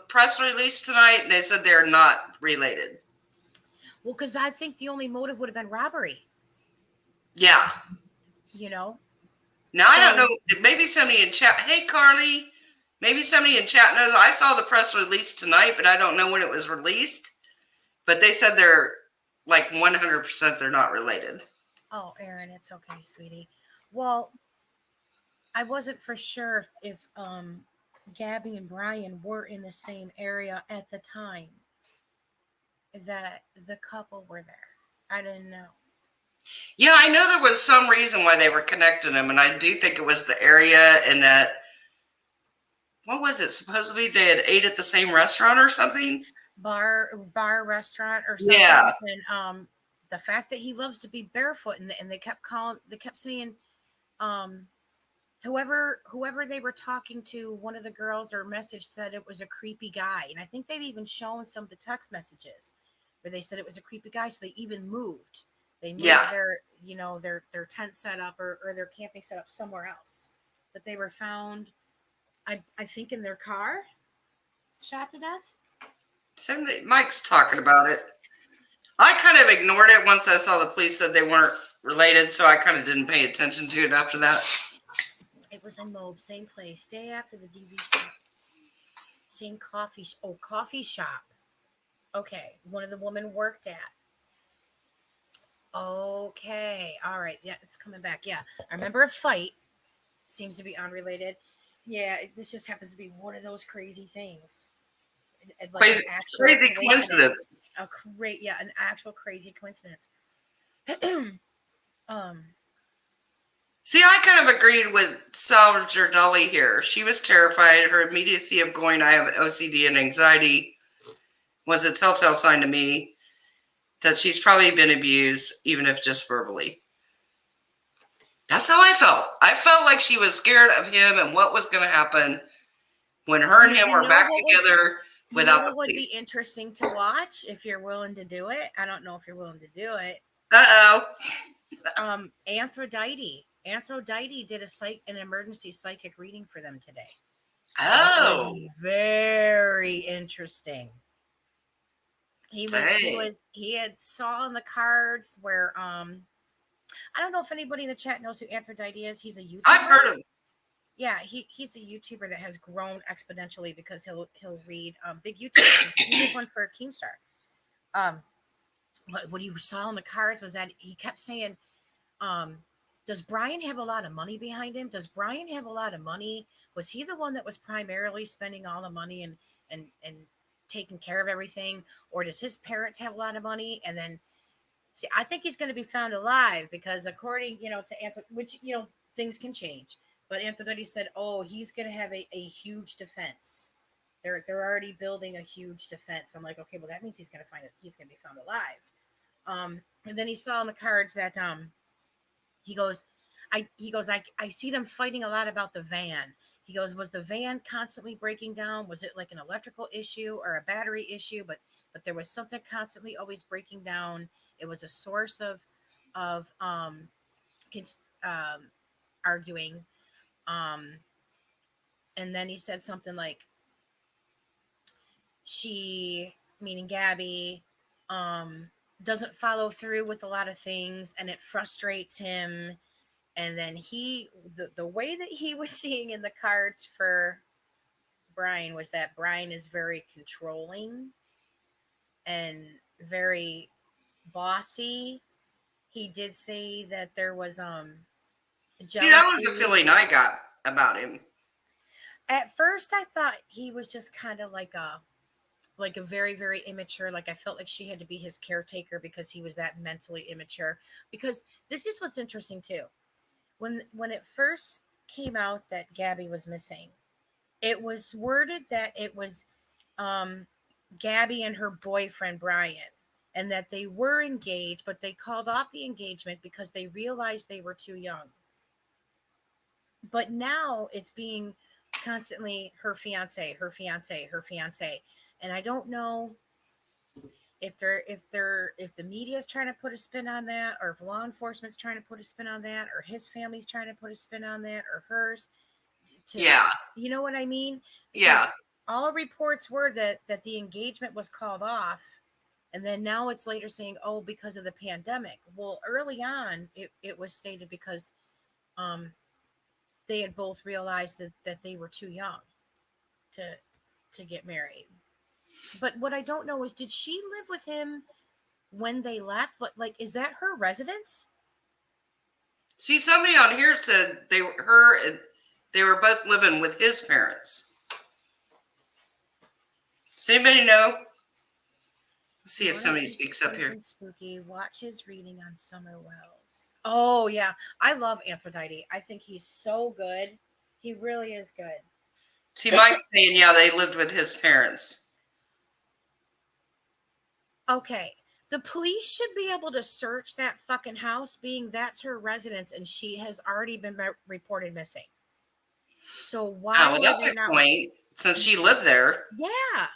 press release tonight. And they said they're not related. Well, because I think the only motive would have been robbery. Yeah. Now I don't know. Maybe somebody in chat. Hey, Carly. Maybe somebody in chat knows. I saw the press release tonight, but I don't know when it was released. But they said they're like 100% they're not related. Oh, Aaron, it's okay, sweetie. Well, I wasn't for sure if Gabby and Brian were in the same area at the time that the couple were there. I didn't know. Yeah, I know there was some reason why they were connecting them, and I do think it was the area and that, what was it? Supposedly they had ate at the same restaurant or something? Bar, restaurant or something. Yeah. And the fact that he loves to be barefoot and they kept saying, whoever they were talking to, one of the girls or message said it was a creepy guy. And I think they've even shown some of the text messages where they said it was a creepy guy. So they even moved. They moved their tent setup or their camping setup somewhere else. But they were found, I think, in their car, shot to death. Mike's talking about it. I kind of ignored it once I saw the police said they weren't related, so I kind of didn't pay attention to it after that. It was in Moab, same place, day after the DV shop. Same coffee shop. Okay, one of the women worked at. Okay, all right, yeah, it's coming back. Yeah, I remember a fight. Seems to be unrelated. Yeah, this just happens to be one of those crazy things. Like crazy coincidence. An actual crazy coincidence. See, I kind of agreed with Salvager Dolly here. She was terrified. Her immediacy of going, I have OCD and anxiety, was a telltale sign to me that she's probably been abused, even if just verbally. That's how I felt. I felt like she was scared of him and what was going to happen when her and him were back together without the police. Would be interesting to watch if you're willing to do it. I don't know if you're willing to do it. Aphrodite did an emergency psychic reading for them today. Oh, it was very interesting. He had saw in the cards where I don't know if anybody in the chat knows who Aphrodite is. He's a YouTuber. I've heard of him. Yeah, he's a YouTuber that has grown exponentially because he'll read big YouTubers. He did one for Keemstar. What he saw in the cards was that he kept saying, does Brian have a lot of money behind him? Does Brian have a lot of money? Was he the one that was primarily spending all the money and taking care of everything? Or does his parents have a lot of money? And then, see, I think he's going to be found alive because according, to Anthony, which, things can change. But Aphrodite said, he's going to have a huge defense. They're already building a huge defense. I'm like, okay, well, that means he's going to be found alive. And then he saw in the cards that he goes, I see them fighting a lot about the van. He goes, was the van constantly breaking down? Was it like an electrical issue or a battery issue? But there was something constantly always breaking down. It was a source of arguing. And then he said something like, she, meaning Gabby, doesn't follow through with a lot of things, and it frustrates him. And then the way that he was seeing in the cards for Brian was that Brian is very controlling and very bossy. He did say that there was See, that was jealousy. a feeling I got about him. At first I thought he was just kind of like a very, very immature. Like I felt like she had to be his caretaker because he was that mentally immature. Because this is what's interesting too. When it first came out that Gabby was missing, it was worded that it was Gabby and her boyfriend Brian, and that they were engaged, but they called off the engagement because they realized they were too young. But now it's being constantly her fiance, her fiance, her fiance, and I don't know if the media is trying to put a spin on that, or if law enforcement's trying to put a spin on that, or his family's trying to put a spin on that, or hers. Yeah. You know what I mean? Yeah. All reports were that the engagement was called off, and then now it's later saying, oh, because of the pandemic. Well, early on it was stated because they had both realized that they were too young to get married. But what I don't know is, did she live with him when they left? Like is that her residence? See, somebody on here said they were both living with his parents. Does anybody know? Let's see if somebody speaks up here. Spooky. Watch his reading on Summer Wells. Oh yeah, I love Aphrodite. I think he's so good. He really is good. See, Mike's saying, yeah, they lived with his parents. Okay, the police should be able to search that fucking house, being that's her residence, and she has already been reported missing. So why? Oh, well, that's a point. Since she lived there. Yeah.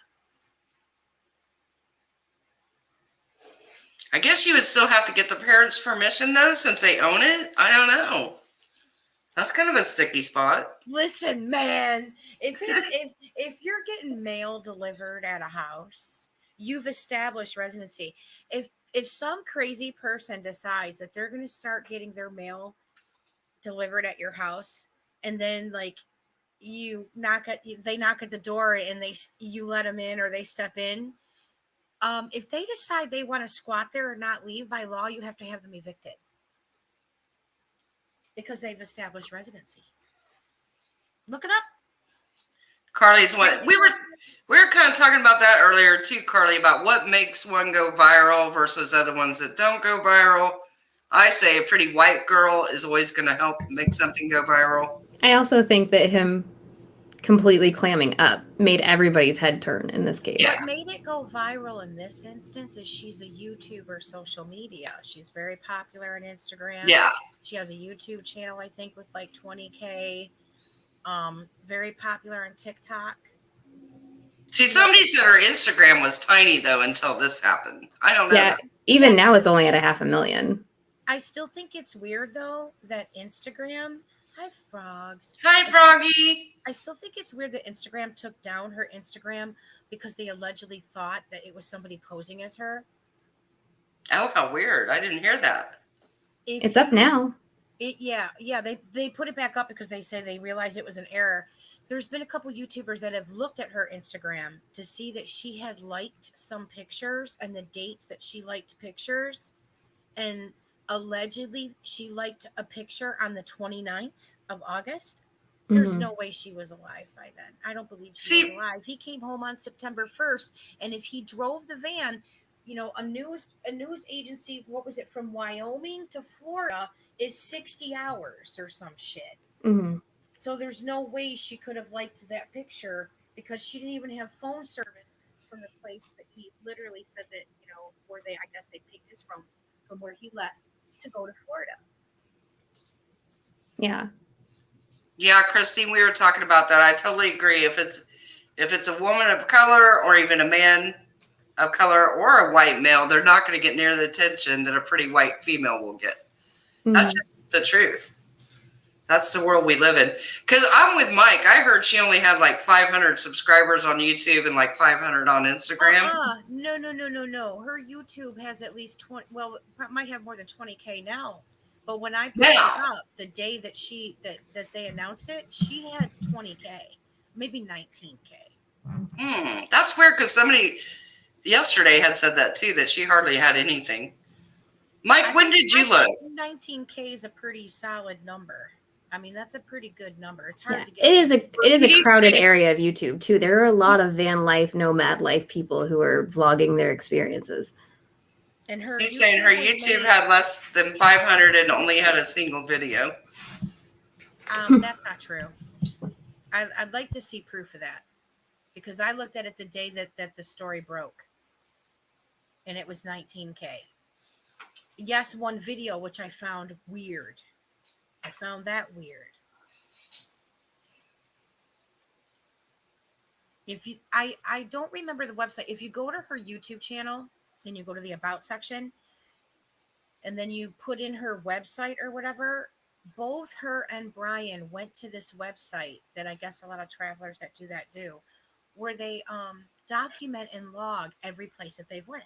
I guess you would still have to get the parents' permission, though, since they own it. I don't know. That's kind of a sticky spot. Listen, man, if you're getting mail delivered at a house, you've established residency. If some crazy person decides that they're going to start getting their mail delivered at your house, and then like they knock at the door and you let them in, or they step in, if they decide they want to squat there or not leave, by law you have to have them evicted because they've established residency. Look it up. Carly's one. We were kind of talking about that earlier too, Carly, about what makes one go viral versus other ones that don't go viral. I say a pretty white girl is always going to help make something go viral. I also think that him completely clamming up made everybody's head turn in this case. Yeah. What made it go viral in this instance is she's a YouTuber, social media. She's very popular on Instagram. Yeah. She has a YouTube channel, I think, with like 20K. Very popular on TikTok. See, somebody said her Instagram was tiny, though, until this happened. I don't know. Yeah, even now it's only at 500,000. I still think it's weird, though, that Instagram... Hi, frogs. Hi, Froggy. I still think it's weird that Instagram took down her Instagram because they allegedly thought that it was somebody posing as her. Oh, how weird. I didn't hear that. It's up now. Yeah. They put it back up because they said they realized it was an error. There's been a couple YouTubers that have looked at her Instagram to see that she had liked some pictures and the dates that she liked pictures. And allegedly she liked a picture on the 29th of August. There's no way she was alive by then. I don't believe she was alive. He came home on September 1st, and if he drove the van, you know, a news agency, what was it, from Wyoming to Florida is 60 hours or some shit. Mm-hmm. So there's no way she could have liked that picture because she didn't even have phone service from the place that he literally said that, you know, where I guess they picked this from where he left to go to Florida. Yeah. Yeah, Christine, we were talking about that. I totally agree. If it's a woman of color or even a man of color or a white male, they're not going to get near the attention that a pretty white female will get. That's Mhm. just the truth. That's the world we live in. Because I'm with Mike. I heard she only had like 500 subscribers on YouTube and like 500 on Instagram. No. Her YouTube has at least 20. Well, it might have more than 20K now. But when I pulled Now, it up, the day that that they announced it, she had 20K, maybe 19K. that's weird because somebody yesterday had said that too, that she hardly had anything. Mike, when did you look? 19K is a pretty solid number. I mean, that's a pretty good number. It's hard Yeah, to get. it is a He's crowded saying- area of YouTube too. There are a lot of van life, nomad life people who are vlogging their experiences. And her He's saying her was YouTube made- had less than 500 and only had a single video. That's not true. I'd like to see proof of that, because I looked at it the day that the story broke, and it was 19K. Yes, one video, which I found weird. I found that weird. I don't remember the website. If you go to her YouTube channel and you go to the About section, and then you put in her website or whatever, both her and Brian went to this website that I guess a lot of travelers that do that do, where they document and log every place that they've went.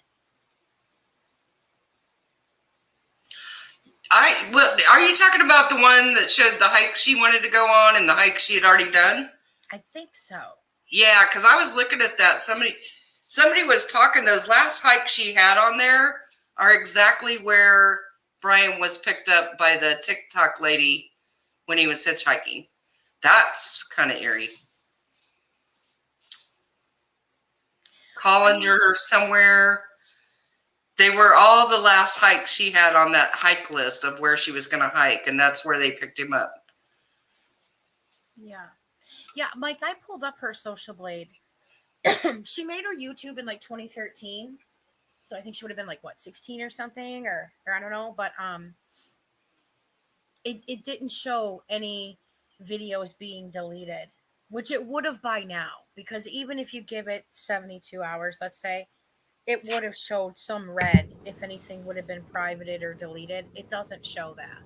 Are you talking about the one that showed the hikes she wanted to go on and the hikes she had already done? I think so. Yeah, because I was looking at that. Somebody was talking. Those last hikes she had on there are exactly where Brian was picked up by the TikTok lady when he was hitchhiking. That's kind of eerie. Colander somewhere. They were all the last hikes she had on that hike list of where she was going to hike, and that's where they picked him up. Yeah, Mike, I pulled up her Social Blade. She made her YouTube in like 2013, so I think she would have been like 16 or something, or I don't know, but it didn't show any videos being deleted, which it would have by now, because even if you give it 72 hours, let's say, it would have showed some red if anything would have been privated or deleted. It doesn't show that.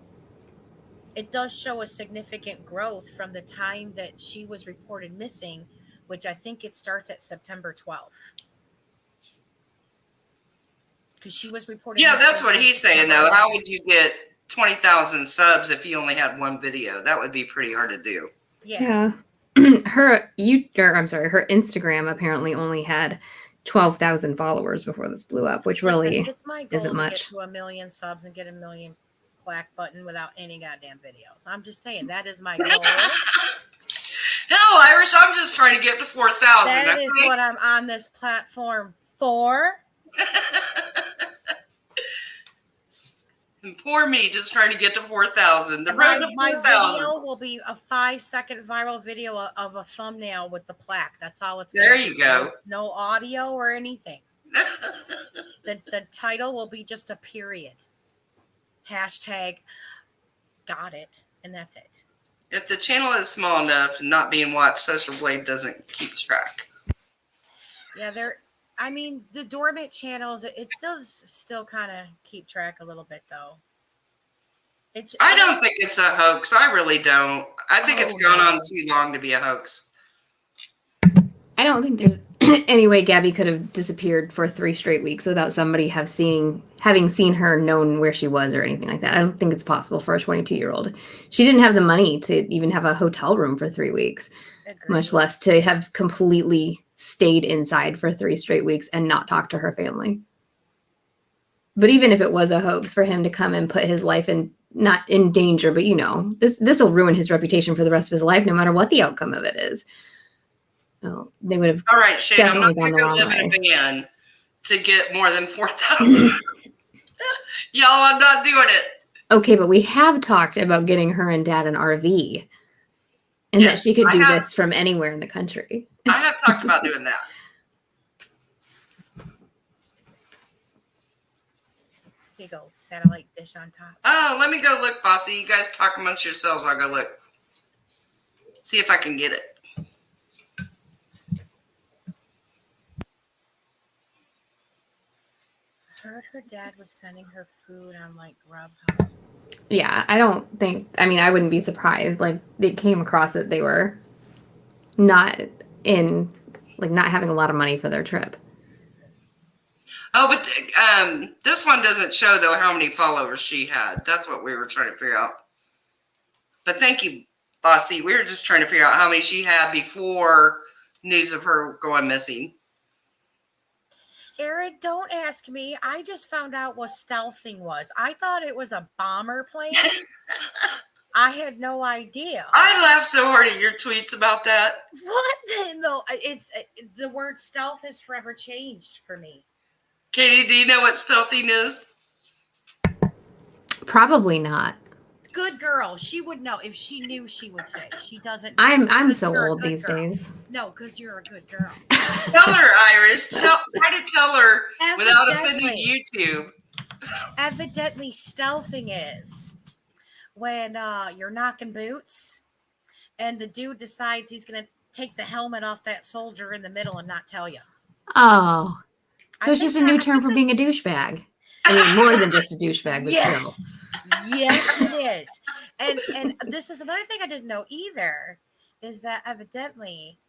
It does show a significant growth from the time that she was reported missing, which I think it starts at September 12th. Because she was reported Yeah, missing that's what on he's saying, September though. How 11th. would you get 20,000 subs if you only had one video? That would be pretty hard to do. Yeah. Her Instagram apparently only had 12,000 followers before this blew up, which really Listen, it's my goal isn't to much. get to 1 million subs and get a million plaque button without any goddamn videos. I'm just saying that is my goal. Hell, Irish, I'm just trying to get to 4,000. That is what I'm on this platform for. And poor me, just trying to get to 4,000. The My road to video 4,000. will be a 5-second viral video of a thumbnail with the plaque. That's all it's There gonna you be. go. No audio or anything. The title will be just a period. Hashtag got it. And that's it. If the channel is small enough and not being watched, Social Blade doesn't keep track. Yeah, the dormant channels, it still kind of keep track a little bit though. I don't think it's a hoax. I really don't. I think it's gone on too long to be a hoax. I don't think there's any way Gabby could have disappeared for 3 straight weeks without somebody having seen her, known where she was or anything like that. I don't think it's possible for a 22-year-old. She didn't have the money to even have a hotel room for 3 weeks, much less to have completely stayed inside for 3 straight weeks and not talk to her family. But even if it was a hoax, for him to come and put his life in, not in danger, but this will ruin his reputation for the rest of his life, no matter what the outcome of it is. Oh, they would have. All right, Shane, I'm not definitely going to gone go the live wrong in a van to get more than 4,000. Y'all, I'm not doing it. Okay, but we have talked about getting her and Dad an RV, and that Yes, she could I do have. this from anywhere in the country. I have talked about doing that. Big old satellite dish on top. Oh, let me go look, Bossy. You guys talk amongst yourselves. I'll go look. See if I can get it. Heard her dad was sending her food on like Grubhub. Yeah, I don't think. I mean, I wouldn't be surprised. Like, it came across that they were not in, like, not having a lot of money for their trip. Oh, but this one doesn't show, though, how many followers she had. That's what we were trying to figure out. But thank you, Bossy. We were just trying to figure out how many she had before news of her going missing. Eric, don't ask me. I just found out what stealthing was. I thought it was a bomber plane. I had no idea. I laughed so hard at your tweets about that. What? No, it's the word stealth has forever changed for me. Katie, do you know what stealthing is? Probably not. Good girl. She would know. If she knew, she would say. She doesn't. I'm 'cause so you're a old good these girl. days. No, because you're a good girl. Tell her, Irish. Try to tell her without offending YouTube. Evidently, stealthing is when you're knocking boots and the dude decides he's going to take the helmet off that soldier in the middle and not tell you. Oh, so I it's think just a new that- term for being a douchebag. I mean, more than just a douchebag, but still. Yes, it is. And this is another thing I didn't know either, is that evidently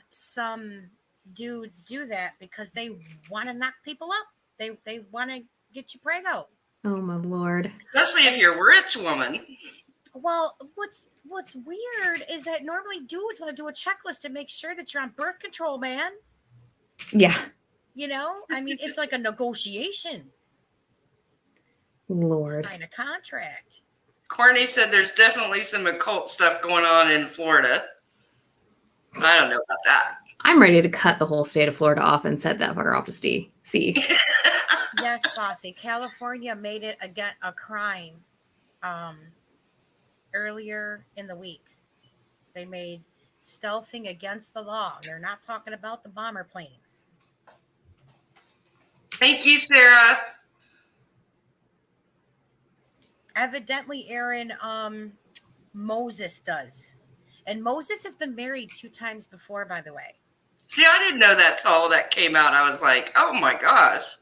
some dudes do that because they want to knock people up. They want to get you prego. Oh my lord. Especially if you're a rich woman. Well, what's weird is that normally dudes want to do a checklist to make sure that you're on birth control, man. Yeah. You know, I mean, it's like a negotiation. Lord. Sign a contract. Courtney said there's definitely some occult stuff going on in Florida. I don't know about that. I'm ready to cut the whole state of Florida off and set that fucker off to sea. Yes, Bossy. California made it again a crime earlier in the week. They made stealthing against the law. They're not talking about the bomber planes. Thank you, Sarah. Evidently, Aaron, Moses does. And Moses has been married 2 times before, by the way. See, I didn't know that till all that came out. I was like, oh my gosh.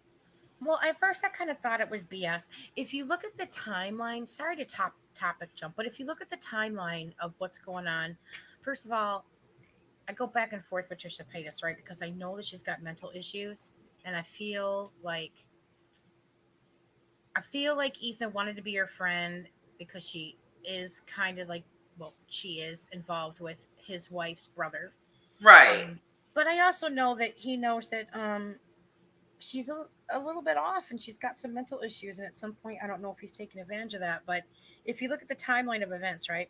Well, at first I kind of thought it was BS. If you look at the timeline, sorry to topic jump, but if you look at the timeline of what's going on, first of all, I go back and forth with Trisha Paytas, right? Because I know that she's got mental issues, and I feel like Ethan wanted to be her friend because she is kind of like, well, she is involved with his wife's brother. Right. But I also know that he knows that she's a little bit off and she's got some mental issues. And at some point, I don't know if he's taking advantage of that. But if you look at the timeline of events, right?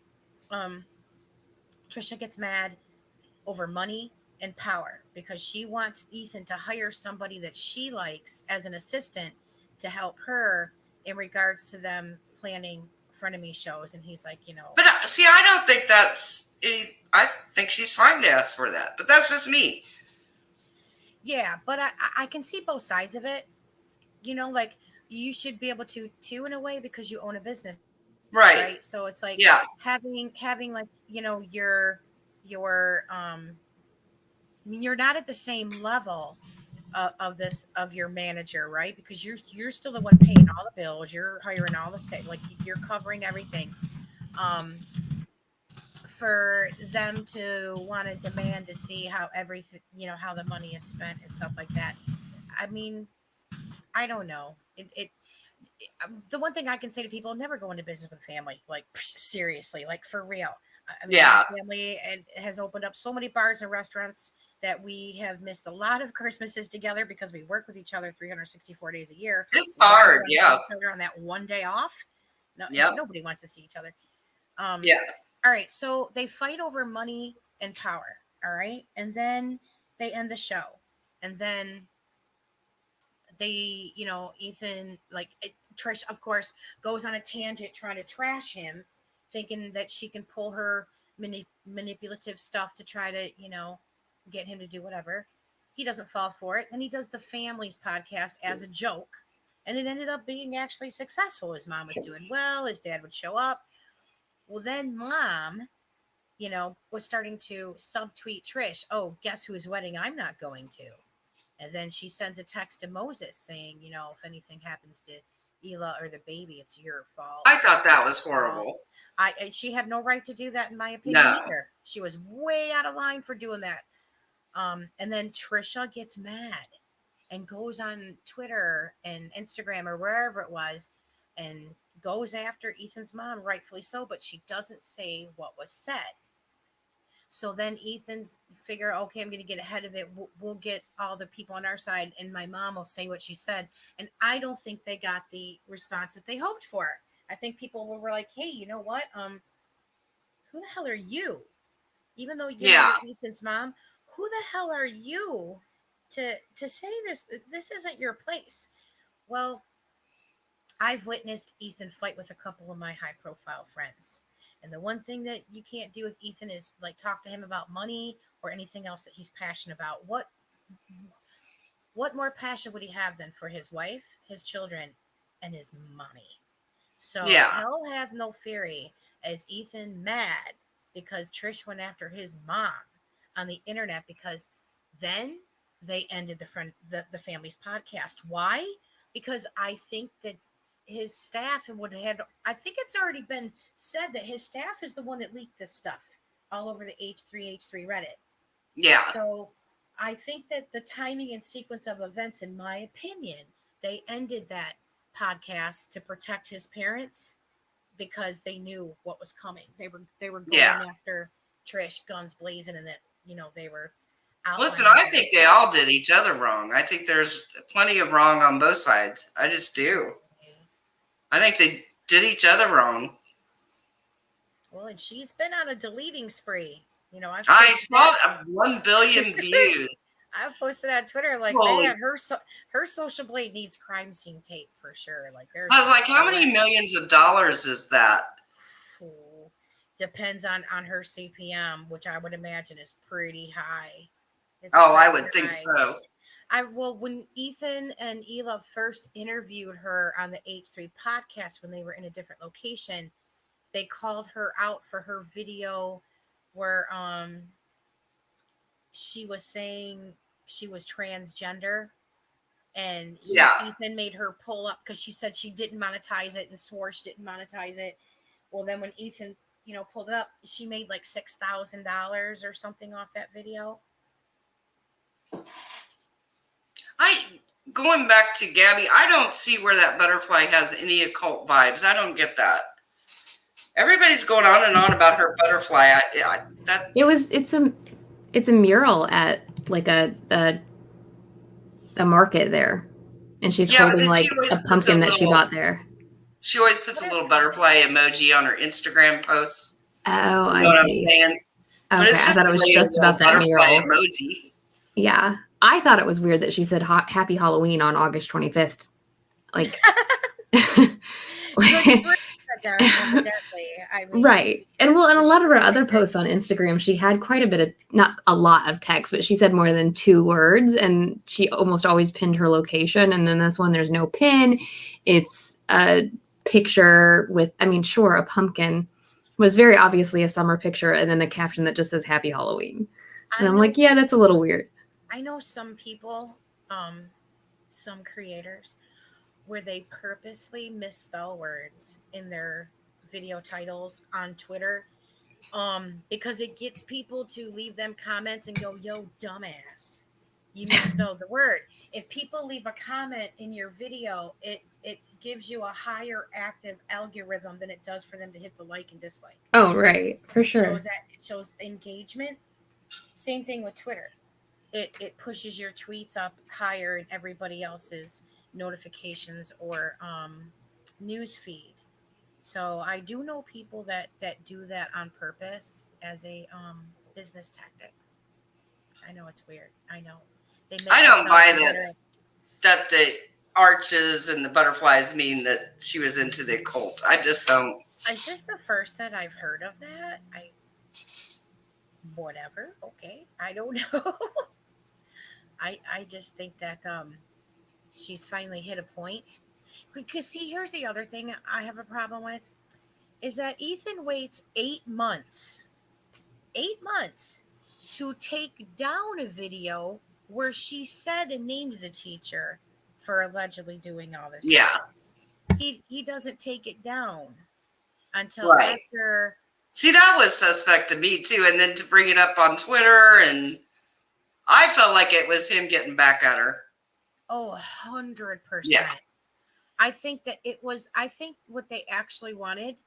Trisha gets mad over money and power because she wants Ethan to hire somebody that she likes as an assistant to help her in regards to them planning frenemy shows. And he's like, you know. But see, I don't think that's I think she's fine to ask for that. But that's just me. Yeah, but I can see both sides of it. You know, like you should be able to too in a way because you own a business. Right. So it's like having like, you know, you're not at the same level of your manager, right? Because you're still the one paying all the bills, you're hiring all the stuff, like you're covering everything. For them to want to demand to see how everything, you know, how the money is spent and stuff like that. I mean, I don't know. The one thing I can say to people, never go into business with family. Like, seriously, like for real. I mean, my family has opened up so many bars and restaurants that we have missed a lot of Christmases together because we work with each other 364 days a year. It's hard, yeah. Each other on that one day off. No, nobody wants to see each other. All right, so they fight over money and power. All right, and then they end the show, and then they, you know, Ethan, like Trish, of course, goes on a tangent trying to trash him, thinking that she can pull her manipulative stuff to try to, you know, get him to do whatever. He doesn't fall for it. Then he does the Families podcast as a joke, and it ended up being actually successful. His mom was doing well. His dad would show up. Well, then Mom was starting to subtweet Trish, oh, guess whose wedding I'm not going to. And then she sends a text to Moses saying, if anything happens to Ela or the baby, it's your fault. I thought that was horrible. She had no right to do that, in my opinion, No. either. She was way out of line for doing that. And then Trisha gets mad and goes on Twitter and Instagram or wherever it was and goes after Ethan's mom, rightfully so, but she doesn't say what was said. So then Ethan's figure, okay, I'm going to get ahead of it. We'll get all the people on our side, and my mom will say what she said. And I don't think they got the response that they hoped for. I think people were like, hey, you know what? Who the hell are you? Even though you're Ethan's mom, who the hell are you to say this? This isn't your place. Well, I've witnessed Ethan fight with a couple of my high profile friends. And the one thing that you can't do with Ethan is like talk to him about money or anything else that he's passionate about. What more passion would he have than for his wife, his children, and his money? So hell have no fury as Ethan mad because Trish went after his mom on the internet, because then they ended the family's podcast. Why? Because I think that his staff I think it's already been said that his staff is the one that leaked this stuff all over the H3 Reddit. Yeah. So I think that the timing and sequence of events, in my opinion, they ended that podcast to protect his parents because they knew what was coming. They were going after Trish, guns blazing, and that they were out. Listen, I think they all did each other wrong. I think there's plenty of wrong on both sides. I just do. I think they did each other wrong. Well, and she's been on a deleting spree. I saw 1 billion views. I posted on Twitter like, man, her social blade needs crime scene tape for sure. Like, I was like, how many millions of dollars is that? Depends on her CPM, which I would imagine is pretty high. I would think so. When Ethan and Ela first interviewed her on the H3 podcast when they were in a different location, they called her out for her video where she was saying she was transgender, and Ethan made her pull up because she said she didn't monetize it and swore she didn't monetize it. Well, then when Ethan pulled it up, she made like $6,000 or something off that video. Going back to Gabby, I don't see where that butterfly has any occult vibes. I don't get that. Everybody's going on and on about her butterfly. It's a mural at like a market there, and she's holding like a pumpkin that she bought there. She always puts a little butterfly emoji on her Instagram posts. Oh, you know what I'm saying? Okay, I thought it was just about that mural emoji. Yeah, I thought it was weird that she said "Happy Halloween" on August 25th. Like, right. And a lot of her other posts on Instagram, she had quite a bit of, not a lot of text, but she said more than 2 words, and she almost always pinned her location. And then this one, there's no pin. It's a picture with, a pumpkin was very obviously a summer picture, and then a caption that just says "Happy Halloween." And I'm like, yeah, that's a little weird. I know some people, some creators, where they purposely misspell words in their video titles on Twitter, because it gets people to leave them comments and go, yo, dumbass, you misspelled the word. If people leave a comment in your video, it gives you a higher active algorithm than it does for them to hit the like and dislike. Oh, right. For sure. It shows engagement. Same thing with Twitter. It pushes your tweets up higher in everybody else's notifications or news feed. So I do know people that do that on purpose as a business tactic. I know it's weird. I know. I don't buy that the arches and the butterflies mean that she was into the occult. I just don't. Is this the first that I've heard of that? Whatever. Okay. I don't know. I just think that she's finally hit a point. Because see, here's the other thing I have a problem with, is that Ethan waits 8 months 8 months to take down a video where she said and named the teacher for allegedly doing all this Yeah. stuff. He doesn't take it down until Right. after. See, that was suspect to me too. And then to bring it up on Twitter, and I felt like it was him getting back at her. Oh, 100%. Yeah. I think what they actually wanted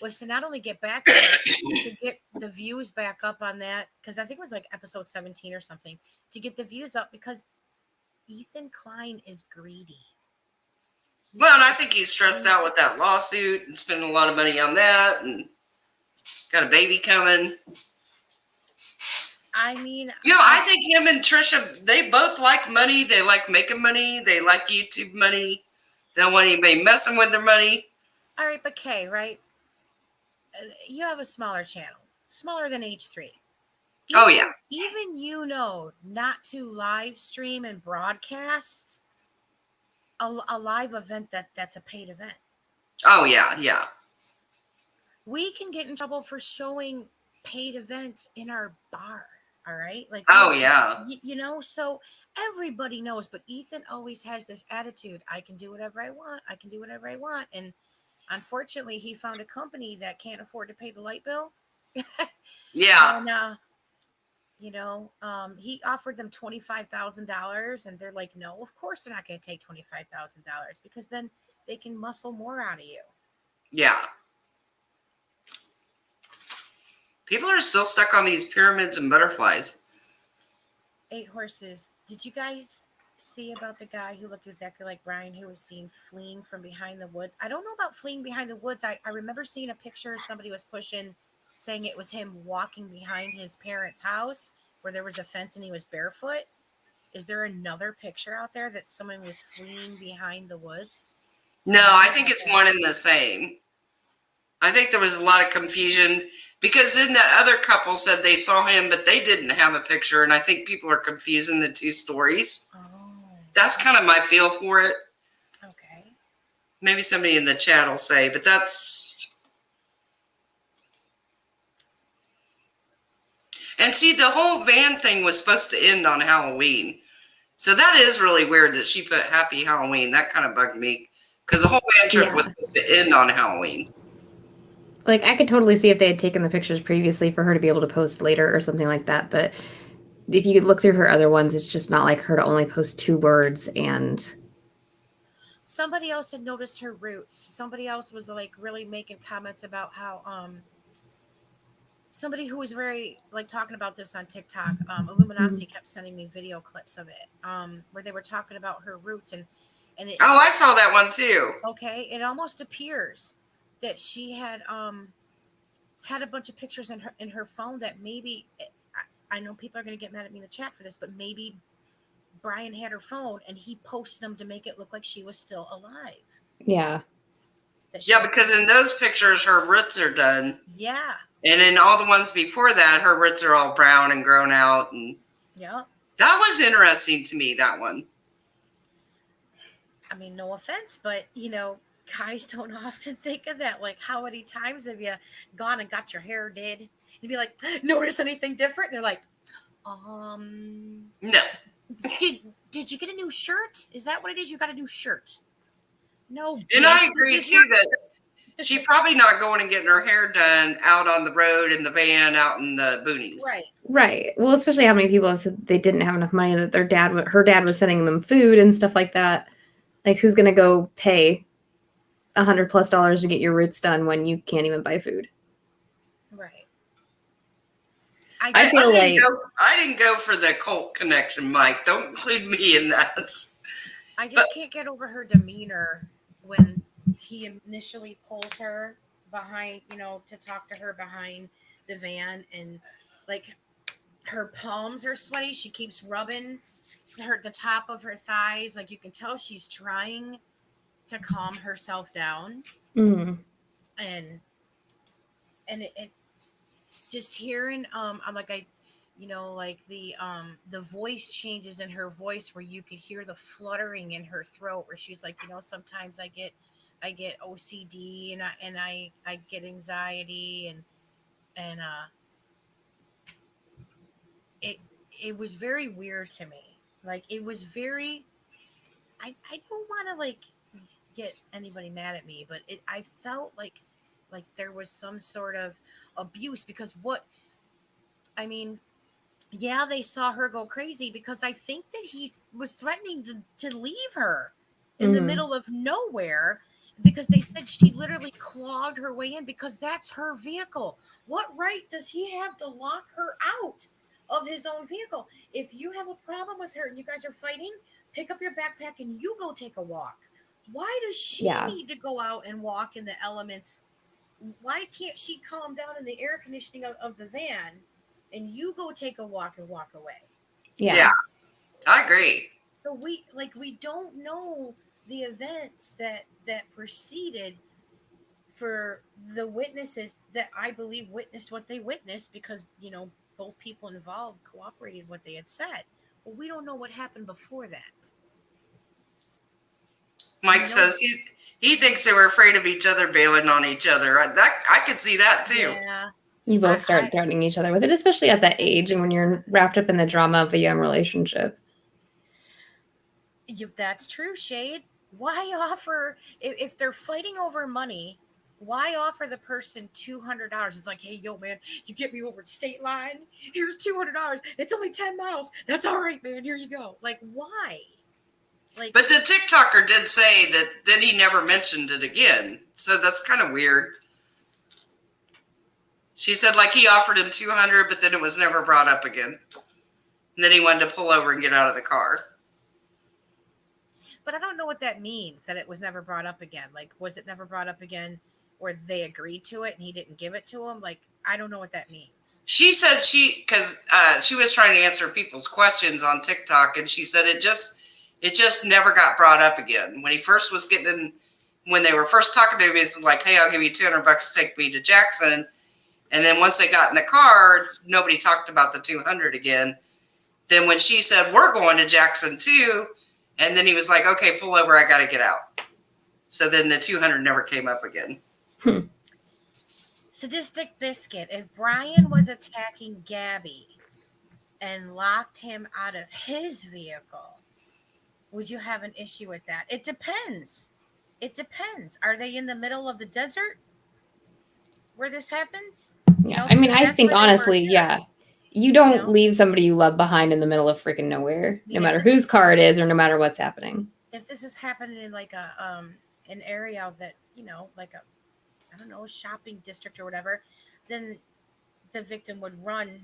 was to not only get back at her, to get the views back up on that, because I think it was like episode 17 or something, to get the views up, because Ethan Klein is greedy. Well, and I think he's stressed out with that lawsuit and spending a lot of money on that, and got a baby coming. I mean, I think him and Trisha, they both like money. They like making money. They like YouTube money. They don't want anybody messing with their money. all right, but Kay, right? You have a smaller channel, smaller than H3. Oh, yeah. Even not to live stream and broadcast a live event that's a paid event. Oh, yeah, yeah. We can get in trouble for showing paid events in our bar. All right. Like, Oh, yeah. So everybody knows, but Ethan always has this attitude. I can do whatever I want. I can do whatever I want. And unfortunately, he found a company that can't afford to pay the light bill. Yeah. And, he offered them $25,000, and they're like, no, of course they're not going to take $25,000, because then they can muscle more out of you. Yeah. People are still stuck on these pyramids and butterflies. 8 Horses. Did you guys see about the guy who looked exactly like Brian, who was seen fleeing from behind the woods? I don't know about fleeing behind the woods. I remember seeing a picture somebody was pushing, saying it was him walking behind his parents' house where there was a fence and he was barefoot. Is there another picture out there that someone was fleeing behind the woods? No, I think it's one and the same. I think there was a lot of confusion because then that other couple said they saw him, but they didn't have a picture. And I think people are confusing the two stories. Oh. That's kind of my feel for it. Okay. Maybe somebody in the chat will say, but that's... And see, the whole van thing was supposed to end on Halloween. So that is really weird that she put Happy Halloween. That kind of bugged me because the whole van trip was supposed to end on Halloween. Like, I could totally see if they had taken the pictures previously for her to be able to post later or something like that. But if you could look through her other ones, it's just not like her to only post 2 words. And somebody else had noticed her roots. Somebody else was like really making comments about how somebody who was very like talking about this on TikTok, Illuminati kept sending me video clips of it, where they were talking about her roots and it, oh, I saw that one too. Okay, it almost appears that she had had a bunch of pictures in her phone that maybe I know people are going to get mad at me in the chat for this, but maybe Brian had her phone and he posted them to make it look like she was still alive. yeah. Yeah, because in those pictures, her roots are done. Yeah. And in all the ones before that, her roots are all brown and grown out. And yeah. That was interesting to me, that one. I mean, no offense, but, guys don't often think of that. Like, how many times have you gone and got your hair did? You'd be like, notice anything different? They're like, no. Did you get a new shirt? Is that what it is? You got a new shirt? No. And I agree too that she's probably not going and getting her hair done out on the road in the van out in the boonies. Right. Well, especially how many people have said they didn't have enough money, that her dad was sending them food and stuff like that. Like, who's going to go pay $100+ to get your roots done when you can't even buy food? Right. I feel like I didn't go for the cult connection, Mike. Don't include me in that. I just can't get over her demeanor when he initially pulls her behind, to talk to her behind the van, and like her palms are sweaty. She keeps rubbing the top of her thighs. Like, you can tell she's trying to calm herself down. Mm. And it just hearing, I'm like, like the voice changes in her voice where you could hear the fluttering in her throat, where she's like, sometimes I get OCD and I get anxiety and it was very weird to me. Like, it was very, I don't want to like get anybody mad at me, but I felt like there was some sort of abuse, because I mean, yeah, they saw her go crazy, because I think that he was threatening to leave her in the middle of nowhere, because they said she literally clawed her way in, because that's her vehicle. What right does he have to lock her out of his own vehicle? If you have a problem with her and you guys are fighting, pick up your backpack and you go take a walk. Why does she need to go out and walk in the elements? Why can't she calm down in the air conditioning of the van and you go take a walk and walk away? Yeah, I agree. So we don't know the events that preceded for the witnesses that I believe witnessed what they witnessed, because, you know, both people involved cooperated what they had said. But we don't know what happened before that. Mike says he thinks they were afraid of each other, bailing on each other. I could see that too. Yeah. You both start threatening each other with it, especially at that age and when you're wrapped up in the drama of a young relationship. That's true, Shade. Why offer, if they're fighting over money, why offer the person $200? It's like, hey, yo, man, you get me over the state line. Here's $200. It's only 10 miles. That's all right, man. Here you go. Like, why? Like, but the TikToker did say that then he never mentioned it again. So that's kind of weird. She said like he offered him $200, but then it was never brought up again. And then he wanted to pull over and get out of the car. But I don't know what that means, that it was never brought up again. Like, was it never brought up again where they agreed to it and he didn't give it to him? Like, I don't know what that means. She said because she was trying to answer people's questions on TikTok, and she said it just never got brought up again. When he first was when they were first talking to him, he's like, hey, I'll give you $200 to take me to Jackson. And then once they got in the car, nobody talked about the 200 again. Then when she said, we're going to Jackson too, and then he was like, okay, pull over, I got to get out. So then the 200 never came up again. Sadistic Biscuit. If Brian was attacking Gabby and locked him out of his vehicle, would you have an issue with that? It depends. It depends. Are they in the middle of the desert where this happens? Yeah, I mean, I think honestly, yeah. You don't leave somebody you love behind in the middle of freaking nowhere, no matter whose car it is or no matter what's happening. If this is happening in like an area that, like a shopping district or whatever, then the victim would run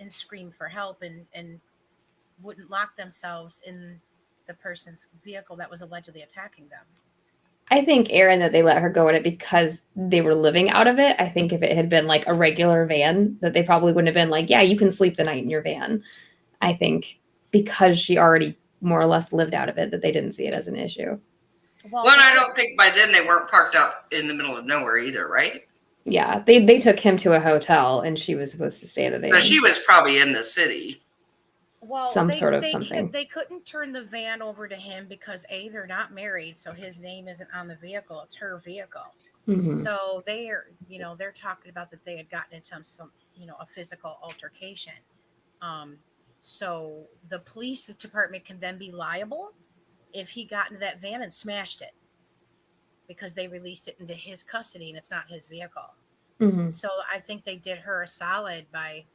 and scream for help and wouldn't lock themselves in the person's vehicle that was allegedly attacking them. I think, Aaron, that they let her go in it because they were living out of it. I think if it had been like a regular van, that they probably wouldn't have been like, yeah, you can sleep the night in your van. I think because she already more or less lived out of it, that they didn't see it as an issue. Well, I don't think by then they weren't parked out in the middle of nowhere either, right? Yeah, they took him to a hotel and she was supposed to stay there. So she was probably in the city. Well, something. They couldn't turn the van over to him because they're not married, so his name isn't on the vehicle. It's her vehicle. Mm-hmm. So they're talking about that they had gotten into some, a physical altercation. So the police department can then be liable if he got into that van and smashed it because they released it into his custody and it's not his vehicle. Mm-hmm. So I think they did her a solid by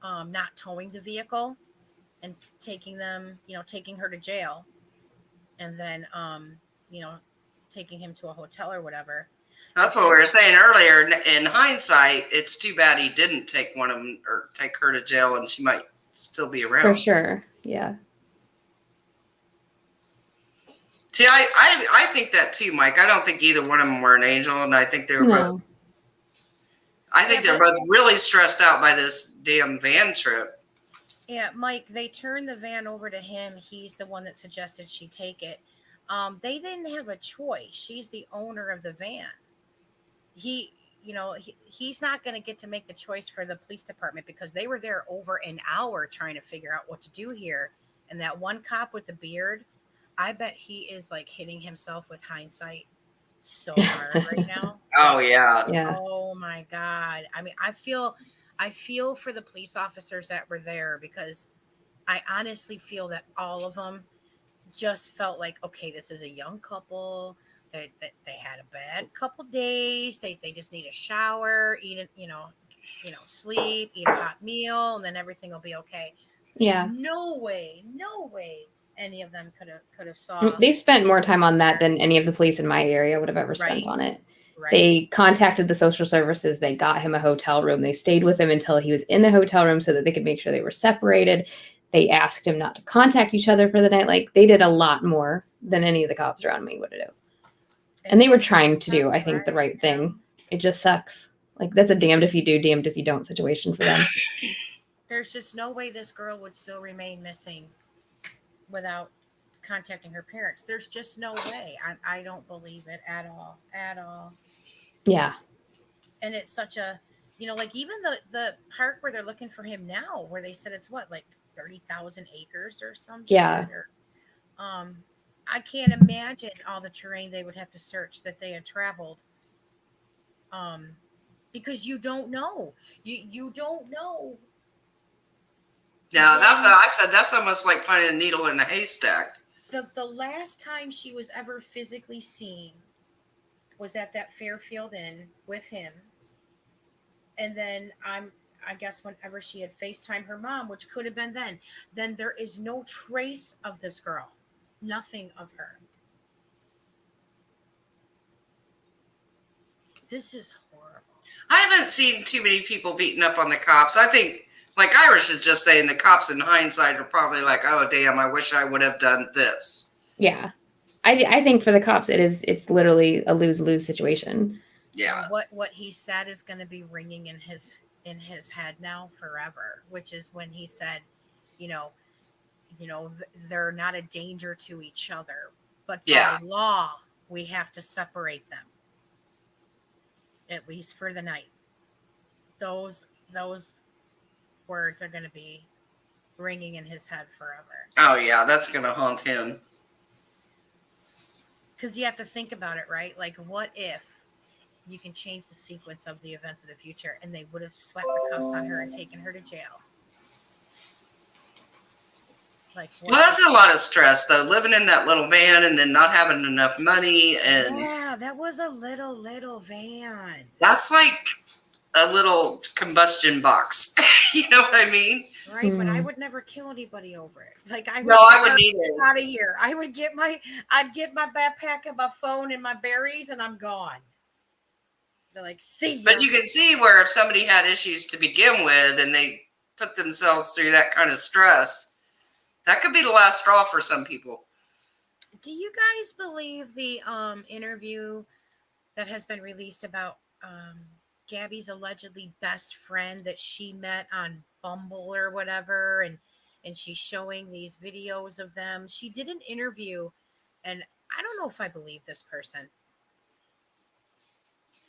not towing the vehicle and taking her to jail and then, taking him to a hotel or whatever. That's what we were saying earlier. In hindsight, it's too bad he didn't take one of them or take her to jail and she might still be around. For sure. Yeah. See, I think that too, Mike. I don't think either one of them were an angel, and I think they were both. I think they're both really stressed out by this damn van trip. Yeah, Mike, they turned the van over to him. He's the one that suggested she take it. They didn't have a choice. She's the owner of the van. He's not going to get to make the choice for the police department because they were there over an hour trying to figure out what to do here. And that one cop with the beard, I bet he is like hitting himself with hindsight so hard right now. Oh, yeah. Yeah. Oh, my God. I mean, I feel I feel for the police officers that were there, because I honestly feel that all of them just felt like, okay, this is a young couple. They had a bad couple days. They just need a shower, eat it, sleep, eat a hot meal, and then everything will be okay. Yeah. No way any of them could have saw. They spent more time on that than any of the police in my area would have ever spent Right. on it. Right. They contacted the social services. They got him a hotel room. They stayed with him until he was in the hotel room so that they could make sure they were separated. They asked him not to contact each other for the night. Like, they did a lot more than any of the cops around me would do. And they were trying to do, I think, the right thing. It just sucks. Like, that's a damned if you do, damned if you don't situation for them. There's just no way this girl would still remain missing without contacting her parents. There's just no way. I don't believe it at all. Yeah. And it's such a, like even the park where they're looking for him now, where they said it's what, like 30,000 acres or some Yeah. shit. Or, I can't imagine all the terrain they would have to search that they had traveled. Because you don't know. You don't know. Yeah, I said that's almost like finding a needle in a haystack. The last time she was ever physically seen was at that Fairfield Inn with him. And then I guess whenever she had FaceTime her mom, which could have been then there is no trace of this girl. Nothing of her. This is horrible. I haven't seen too many people beating up on the cops. I think, like Iris is just saying, the cops in hindsight are probably like, oh, damn, I wish I would have done this. Yeah. I think for the cops, it's literally a lose-lose situation. Yeah. What he said is going to be ringing in his head now forever, which is when he said, they're not a danger to each other, but by law, we have to separate them, at least for the night. Those words are going to be ringing in his head forever. Oh, yeah, that's going to haunt him. Because you have to think about it, right? Like, what if you can change the sequence of the events of the future and they would have slapped the cuffs on her and taken her to jail? Like, well, that's a lot of stress, though, living in that little van and then not having enough money. And yeah, that was a little van. That's like a little combustion box. You know what I mean? Right, but I would never kill anybody over it. Like, I wouldn't either. Out of here. I'd get my backpack and my phone and my berries, and I'm gone. They're like, see. But you can see where if somebody had issues to begin with and they put themselves through that kind of stress, that could be the last straw for some people. Do you guys believe the interview that has been released about Gabby's allegedly best friend that she met on Bumble or whatever, and she's showing these videos of them? She did an interview, and I don't know if I believe this person.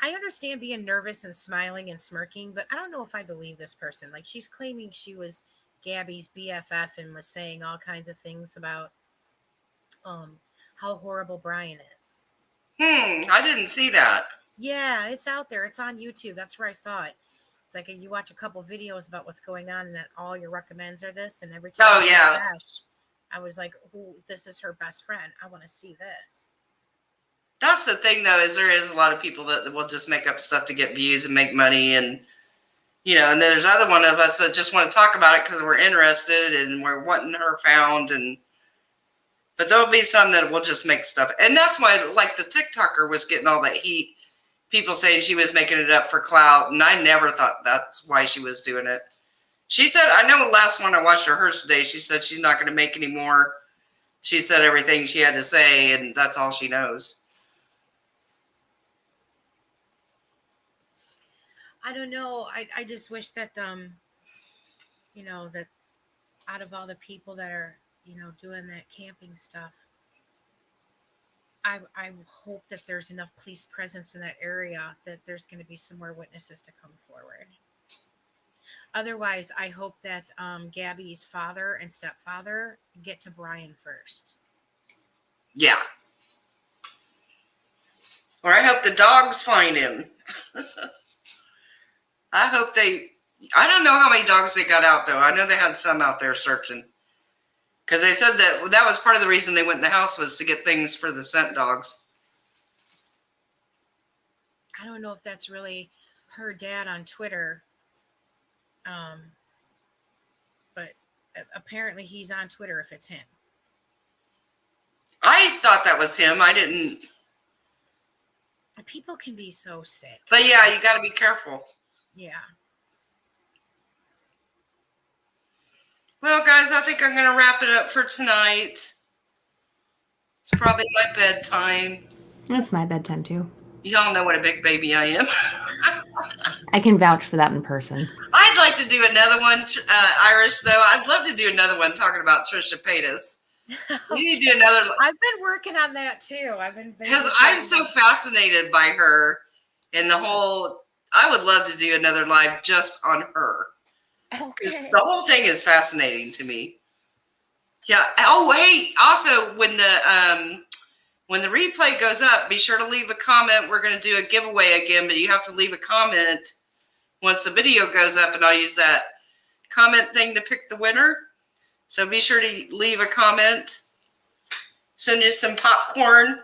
I understand being nervous and smiling and smirking, but I don't know if I believe this person. Like, she's claiming she was Gabby's BFF and was saying all kinds of things about how horrible Brian is. I didn't see that. Yeah, it's out there. It's on YouTube. That's where I saw it. It's like you watch a couple videos about what's going on, and then all your recommends are this. And every time I was like, "Oh, this is her best friend. I want to see this." That's the thing, though, is there is a lot of people that will just make up stuff to get views and make money, and and there's other one of us that just want to talk about it because we're interested and we're wanting her found, but there'll be some that will just make stuff, and that's why, like, the TikToker was getting all that heat. People saying she was making it up for clout, and I never thought that's why she was doing it. She said, I know the last one I watched hers today, she said she's not going to make any more. She said everything she had to say, and that's all she knows. I don't know. I just wish that, that out of all the people that are, doing that camping stuff, I hope that there's enough police presence in that area that there's going to be some more witnesses to come forward. Otherwise, I hope that Gabby's father and stepfather get to Brian first. Yeah. Or I hope the dogs find him. I hope they I don't know how many dogs they got out, though. I know they had some out there searching. Because they said that was part of the reason they went in the house was to get things for the scent dogs. I don't know if that's really her dad on Twitter. But apparently he's on Twitter if it's him. I thought that was him. I didn't. People can be so sick. But yeah, you got to be careful. Yeah. Well, guys, I think I'm going to wrap it up for tonight. It's probably my bedtime. That's my bedtime too. Y'all know what a big baby I am. I can vouch for that in person. I'd like to do another one, Irish, though. I'd love to do another one talking about Trisha Paytas. We need to do another. I've been working on that too. Because I'm so fascinated by her and the whole. I would love to do another live just on her. Okay. The whole thing is fascinating to me. Yeah. Oh, hey. Also, when the replay goes up, be sure to leave a comment. We're going to do a giveaway again, but you have to leave a comment once the video goes up, and I'll use that comment thing to pick the winner. So be sure to leave a comment. Send you some popcorn.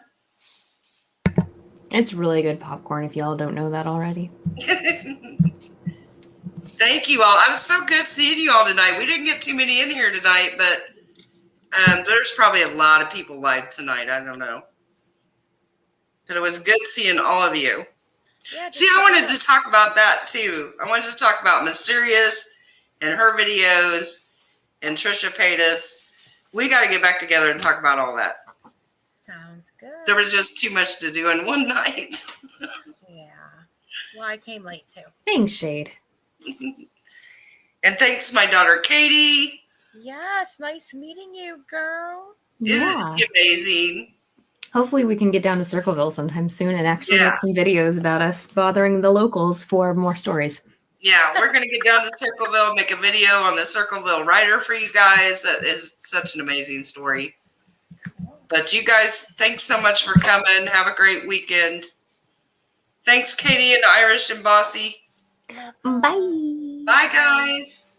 It's really good popcorn if y'all don't know that already. Thank you all. It was so good seeing you all tonight. We didn't get too many in here tonight, but there's probably a lot of people live tonight. I don't know. But it was good seeing all of you. Yeah, See, I wanted to talk about that too. I wanted to talk about Mysterious and her videos and Trisha Paytas. We got to get back together and talk about all that. Sounds good. There was just too much to do in one night. Yeah. Well, I came late too. Thanks, Shade. And thanks my daughter Katie. Yes, nice meeting you, girl. Isn't she amazing? Hopefully we can get down to Circleville sometime soon and actually Yeah. make some videos about us bothering the locals for more stories. Yeah, we're going to get down to Circleville, make a video on the Circleville writer for you guys. That is such an amazing story. But you guys, thanks so much for coming. Have a great weekend. Thanks, Katie and Irish and Bossy. Bye. Bye, guys.